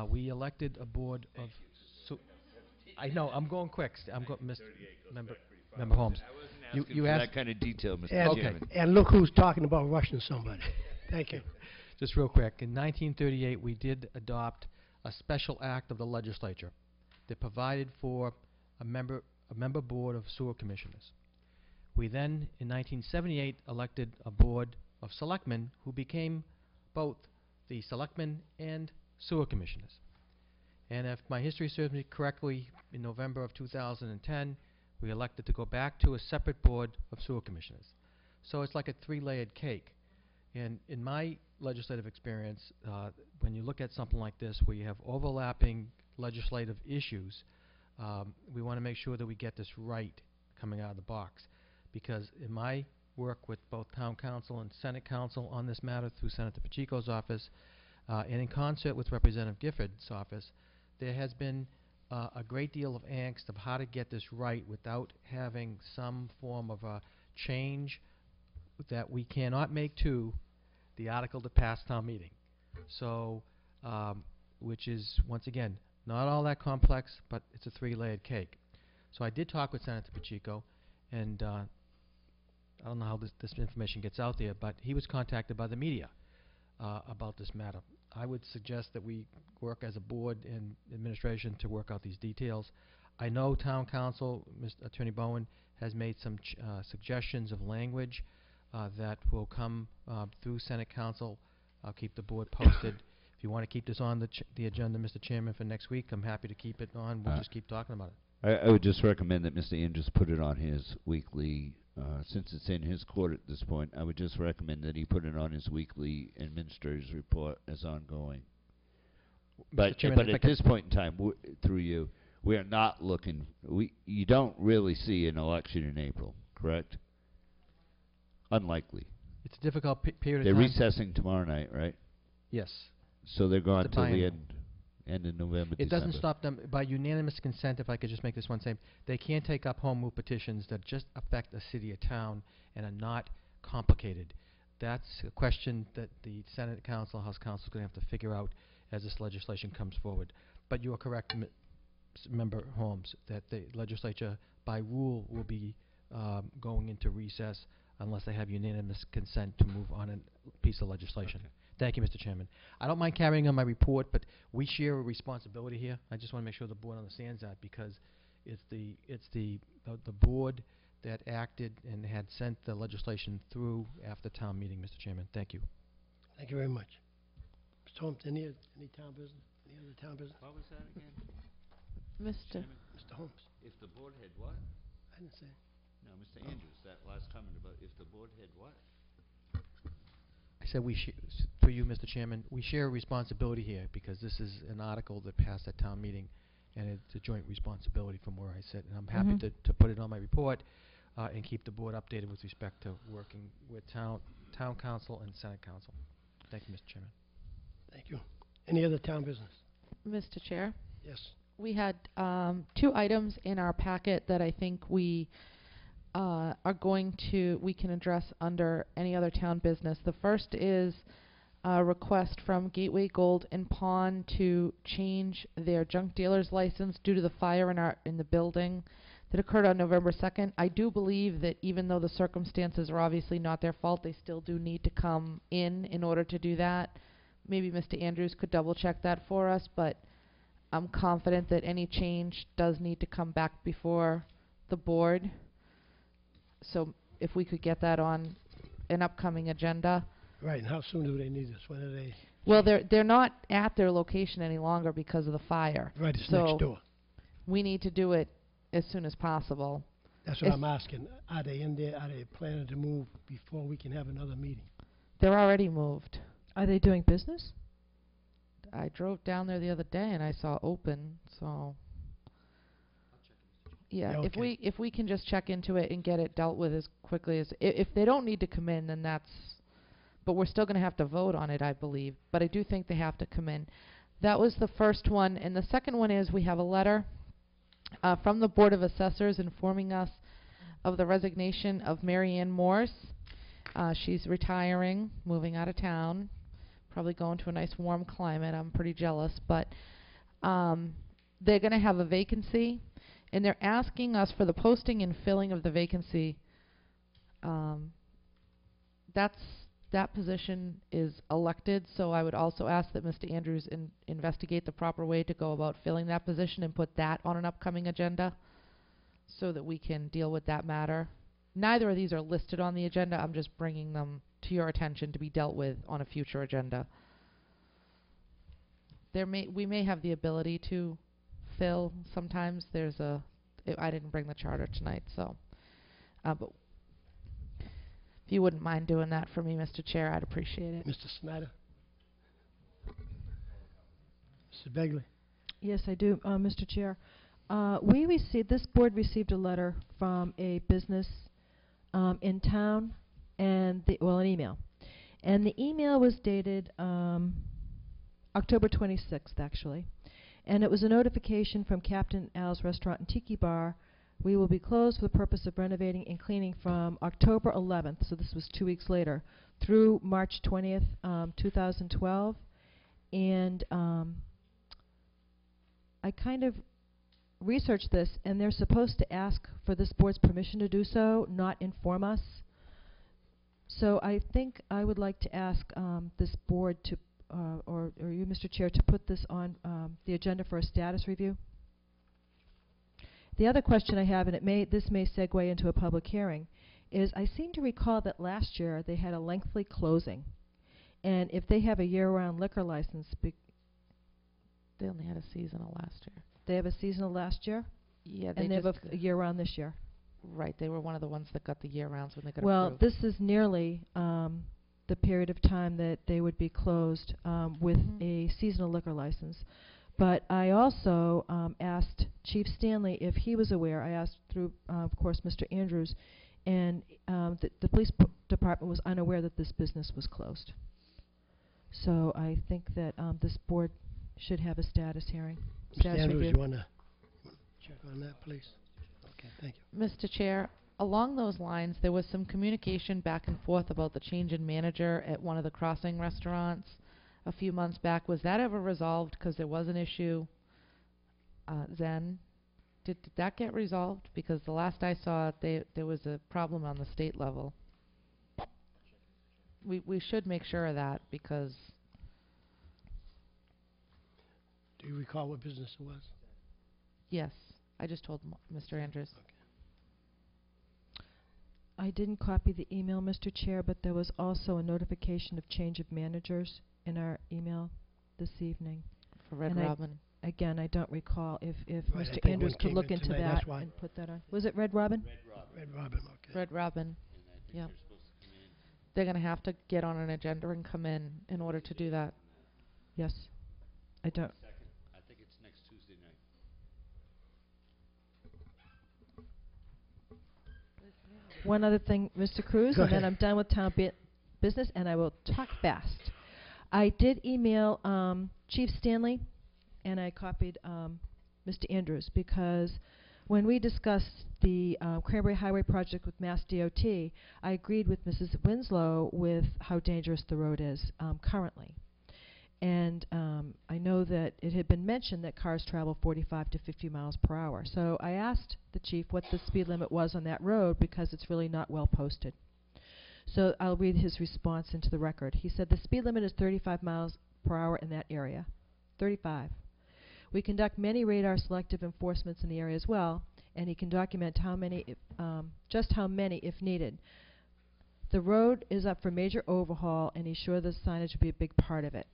we elected a board of... I know, I'm going quick. I'm going, Member Holmes. I wasn't asking for that kind of detail, Mr. Chairman. And look who's talking about rushing somebody. Thank you. Just real quick, in 1938 we did adopt a special act of the legislature that provided for a member board of sewer commissioners. We then, in 1978, elected a board of selectmen who became both the selectmen and sewer commissioners. And if my history serves me correctly, in November of 2010, we elected to go back to a separate board of sewer commissioners. So it's like a three-layered cake. And in my legislative experience, when you look at something like this, where you have overlapping legislative issues, we want to make sure that we get this right coming out of the box. Because in my work with both Town Council and Senate Council on this matter through Senator Pacheco's office, and in concert with Representative Gifford's office, there has been a great deal of angst of how to get this right without having some form of a change that we cannot make to the article to pass town meeting. So, which is, once again, not all that complex, but it's a three-layered cake. So I did talk with Senator Pacheco, and I don't know how this information gets out there, but he was contacted by the media about this matter. I would suggest that we work as a board and administration to work out these details. I know Town Council, Mr. Attorney Bowen, has made some suggestions of language that will come through Senate Council. I'll keep the board posted. If you want to keep this on the agenda, Mr. Chairman, for next week, I'm happy to keep it on. We'll just keep talking about it. I would just recommend that Mr. Andrews put it on his weekly, since it's in his court at this point, I would just recommend that he put it on his weekly administrator's report as ongoing. But at this point in time, through you, we are not looking, you don't really see an election in April, correct? Unlikely. It's a difficult period of They're time. recessing tomorrow night, right? Yes. So they're gone till the end. and in November, It doesn't December. stop them, by unanimous consent, if I could just make this one statement, they can take up home rule petitions that just affect a city or town and are not complicated. That's a question that the Senate Council, House Council is going to have to figure out as this legislation comes forward. But you are correct, Member Holmes, that the legislature, by rule, will be going into recess unless they have unanimous consent to move on a piece of legislation. Okay. Thank you, Mr. Chairman. I don't mind carrying on my report, but we share a responsibility here. I just want to make sure the board understands that, because it's the board that acted and had sent the legislation through after town meeting, Mr. Chairman. Thank you. Thank you very much. Mr. Holmes, any town business? Any other town business? What was that again? Mr. Mr. Holmes? If the board had what? I didn't say. No, Mr. Andrews, that last comment about if the board had what? I said for you, Mr. Chairman, we share a responsibility here because this is an article that passed at town meeting, and it's a joint responsibility from where I sit. And I'm happy to put it on my report and keep the board updated with respect to working with town council and Senate council. Thank you, Mr. Chairman. Thank you. Any other town business? Mr. Chair, Yes. we had 2 items in our packet that I think we we can address under any other town business. The first is a request from Gateway Gold and Pawn to change their junk dealer's license due to the fire in the building that occurred on November 2nd. I do believe that even though the circumstances are obviously not their fault, they still do need to come in order to do that. Maybe Mr. Andrews could double check that for us, but I'm confident that any change does need to come back before the board. So if we could get that on an upcoming agenda. Right, and how soon do they need this? When are they? Well, they're not at their location any longer because of the fire. Right, it's so next door. We need to do it as soon as possible. That's what I'm asking. Are they in there? Are they planning to move before we can have another meeting? They're already moved. Are they doing business? I drove down there the other day and I saw open, so. Yeah, okay. if we can just check into it and get it dealt with as quickly as if they don't need to come in, then that's. But we're still going to have to vote on it, I believe. But I do think they have to come in. That was the first one, and the second one is we have a letter from the Board of Assessors informing us of the resignation of Mary Ann Morse. She's retiring, moving out of town, probably going to a nice warm climate. I'm pretty jealous, but they're going to have a vacancy. And they're asking us for the posting and filling of the vacancy. That position is elected, so I would also ask that Mr. Andrews investigate the proper way to go about filling that position and put that on an upcoming agenda so that we can deal with that matter. Neither of these are listed on the agenda. I'm just bringing them to your attention to be dealt with on a future agenda. We may have the ability to fill sometimes. I didn't bring the charter tonight, so but if you wouldn't mind doing that for me, Mr. Chair, I'd appreciate it. Mr. Snyder? Mr. Begley? Yes, I do, Mr. Chair. This board received a letter from a business in town, and an email. And the email was dated October 26th, actually. And it was a notification from Captain Al's Restaurant and Tiki Bar. We will be closed for the purpose of renovating and cleaning from October 11th, so this was 2 weeks later, through March 20th, 2012. And I kind of researched this, and they're supposed to ask for this board's permission to do so, not inform us. So I think I would like to ask this board to or you, Mr. Chair, to put this on the agenda for a status review. The other question I have, and this may segue into a public hearing, is I seem to recall that last year they had a lengthy closing. And if they have a year-round liquor license... They only had a seasonal last year. They have a seasonal last year? Yeah, and they have a year-round this year? Right, they were one of the ones that got the year-rounds when they got approved. Well, this is nearly the period of time that they would be closed with a seasonal liquor license. But I also asked Chief Stanley if he was aware. I asked through, of course, Mr. Andrews, and the police department was unaware that this business was closed. So I think that this board should have a status hearing. Mr. Status Andrews, review. you wanna check on that, please? Okay, thank you. Mr. Chair, along those lines, there was some communication back and forth about the change in manager at one of the Crossing restaurants a few months back. Was that ever resolved? Because there was an issue. Zen, did that get resolved? Because the last I saw, there was a problem on the state level. We should make sure of that, because Do you recall what business it was? yes, I just told Mr. Andrews. I didn't copy the email, Mr. Chair, but there was also a notification of change of managers in our email this evening. For Red And Robin. Again, I don't recall if Right, I Mr. think Andrews one could came look in into tonight, that that's why. and put that on. Was it Red Robin? Red Robin, okay. Red Robin. Yeah. They're going to have to get on an agenda and come in order to do that. Yes. I don't. I think it's next Tuesday night. One other thing, Mr. Cruz, Go and then ahead. I'm done with town business, and I will talk fast. I did email Chief Stanley, and I copied Mr. Andrews, because when we discussed the Cranberry Highway project with Mass DOT, I agreed with Mrs. Winslow with how dangerous the road is currently. And I know that it had been mentioned that cars travel 45 to 50 miles per hour. So I asked the chief what the speed limit was on that road, because it's really not well posted. So I'll read his response into the record. He said the speed limit is 35 miles per hour in that area. 35. We conduct many radar selective enforcements in the area as well, and he can document how many, just how many if needed. The road is up for major overhaul, and he's sure the signage will be a big part of it.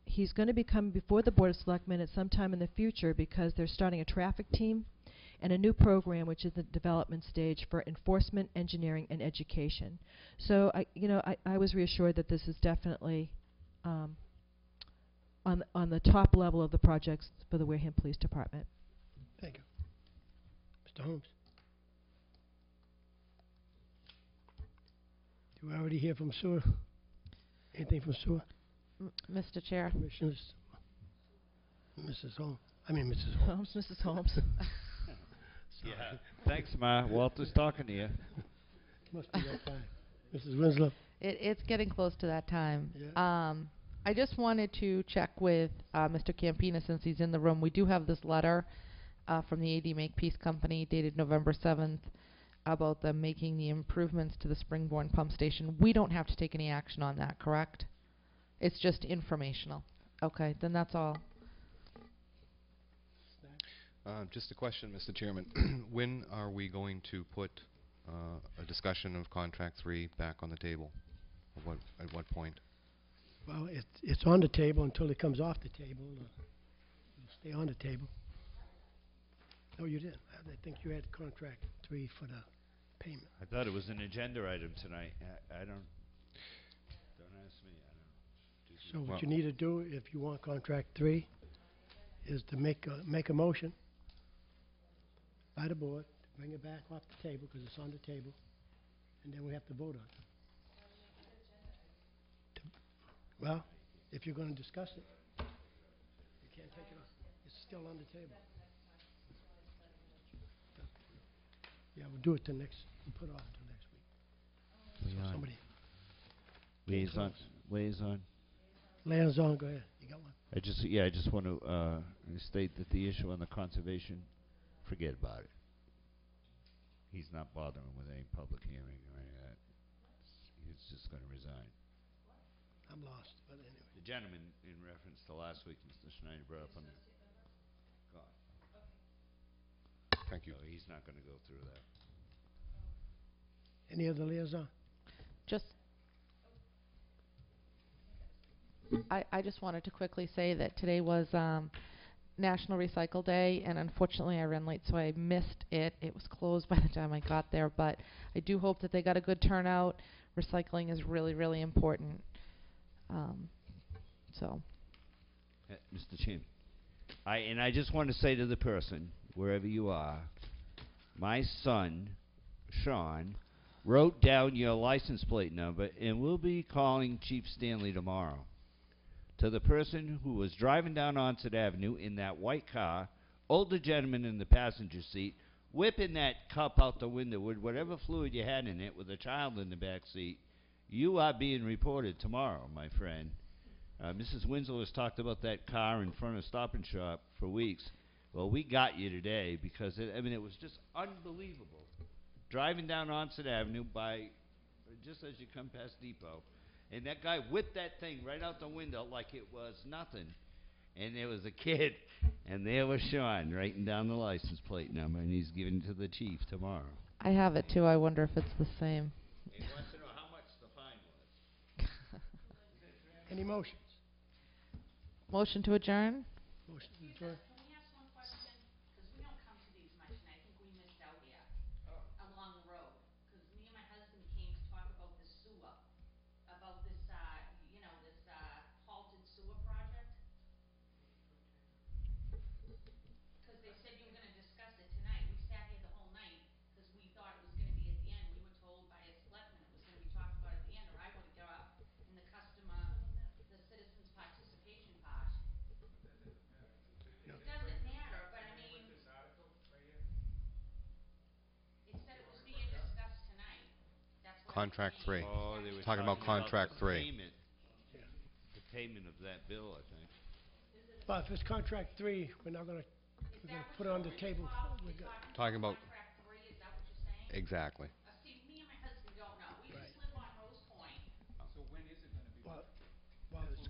He's going to be coming before the Board of Selectmen at some time in the future, because they're starting a traffic team and a new program which is the development stage for enforcement, engineering, and education. So I was reassured that this is definitely on the top level of the projects for the Wareham Police Department. Thank you. Mr. Holmes? Do we already hear from sewer? Anything from sewer? Mr. Chair. Commissioners? Mrs. Holmes? I mean, Mrs. Holmes. Mrs. Holmes. Yeah. Thanks, Ma. Walter's talking to you. Must be that time. Mrs. Winslow? It's getting close to that time. Yeah. I just wanted to check with Mr. Campina, since he's in the room. We do have this letter from the AD Makepeace Company dated November 7th about them making the improvements to the Springborn pump station. We don't have to take any action on that, correct? It's just informational. Okay, then that's all. Just a question, Mr. Chairman. When are we going to put a discussion of Contract 3 back on the table? At what point? Well, it's on the table until it comes off the table. It'll stay on the table. No, you didn't. I think you had contract 3 for the payment. I thought it was an agenda item tonight. I don't ask me. I don't. So what you need to do, if you want contract 3, is to make a motion by the board to bring it back off the table, because it's on the table, and then we have to vote on it. Well, if you're going to discuss it, you can't take it off. It's still on the table. Yeah, we'll do it till next. We'll put it off till next week. So somebody. Liaison. Liaison, go ahead. You got one. I just want to state that the issue on the conservation, forget about it. He's not bothering with any public hearing or any of that. He's just going to resign. I'm lost, but anyway. The gentleman, in reference to last week, Mr. Schneider brought up on the... God. Thank you. So he's not going to go through that. Any other liaison? I just wanted to quickly say that today was National Recycle Day, and unfortunately I ran late, so I missed it. It was closed by the time I got there, but I do hope that they got a good turnout. Recycling is really, really important. Mr. Chairman, I just want to say to the person, wherever you are, my son, Sean, wrote down your license plate number, and we'll be calling Chief Stanley tomorrow to the person who was driving down Onset Avenue in that white car, older gentleman in the passenger seat, whipping that cup out the window with whatever fluid you had in it with a child in the back seat. You are being reported tomorrow, my friend. Mrs. Winslow has talked about that car in front of Stop and Shop for weeks. Well, we got you today because, it was just unbelievable. Driving down Onset Avenue just as you come past Depot, and that guy whipped that thing right out the window like it was nothing. And there was a kid, and there was Sean writing down the license plate number, and he's giving it to the chief tomorrow. I have it too. I wonder if it's the same. He wants to know how much the fine was. Any motions? Motion to adjourn? Motion to adjourn. Can we ask one question? Because we don't come to these much, and I think we missed out here along the road. Because me and my husband came to talk about this sewer, about this, this halted sewer project. Because they said you were going to discuss it tonight. We sat here the whole night because we thought it was going to be at the end. We were told by a selectman it was going to be talked about at the end, or I would have got up in the the citizens' participation part. It doesn't matter, but I mean, it said it was being discussed tonight. That's what Contract I'm saying. 3. Oh, they were Talking about contract the 3. payment. The payment of that bill, I think. But if it's contract 3, we're not going to put it on the table. Talking about Contract 3, is that what you're saying? exactly. See, me and my husband don't know. We just live on Rose Point. So when is it gonna be? Well, it's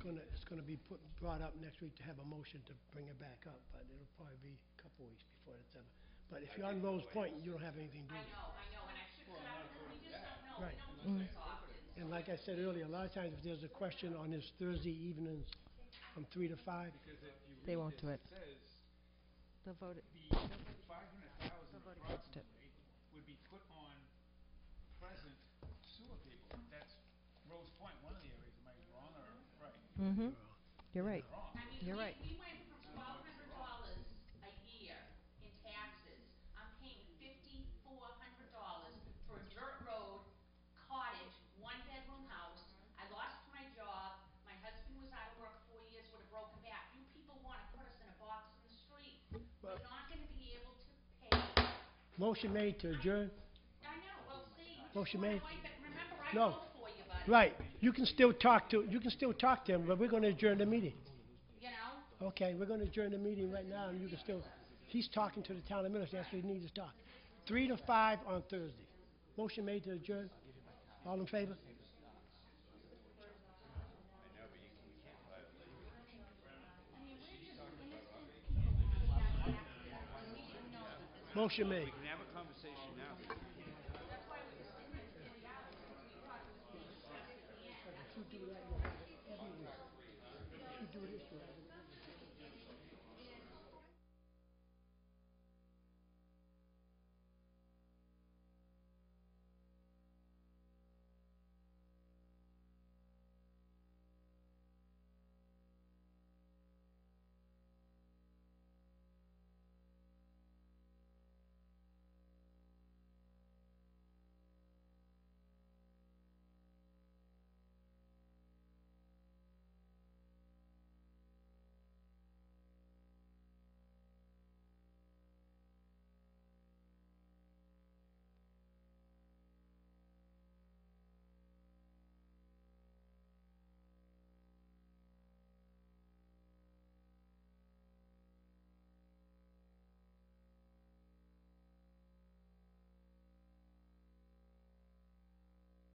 gonna be brought up next week to have a motion to bring it back up, but it'll probably be a couple weeks before it's ever. But if you're on Rose Point, you don't have anything to do with it. I know, and I should, we just don't know. Right. We don't do this often. And like I said earlier, a lot of times if there's a question on his Thursday evenings from 3 to 5, They won't do it. Says They'll vote it. the 500,000 vote against it. approximately would be put on present sewer people. That's Rose Point, one of the areas. Am I wrong or right? Mm-hmm. You're right. I mean, You're right. we went from $1,200 a year in taxes. I'm paying $5,400 for a dirt road, cottage, one-bedroom house. I lost my job. My husband was out of work 4 years with a broken back. You people want to put us in a box in the street. We're not going to be able to pay. motion made to adjourn. I know, well, see, Motion made. remember, I No. vote for you, buddy. Right, you can still talk to him, but we're gonna adjourn the meeting. You know? Okay, we're gonna adjourn the meeting right now, and you can still, he's talking to the town administrator, that's what he needs to talk. 3 to 5 on Thursday. Motion made to adjourn. All in favor? Motion made. We can have a conversation now. If you do that, you'll have it every week. If you do this, you'll have it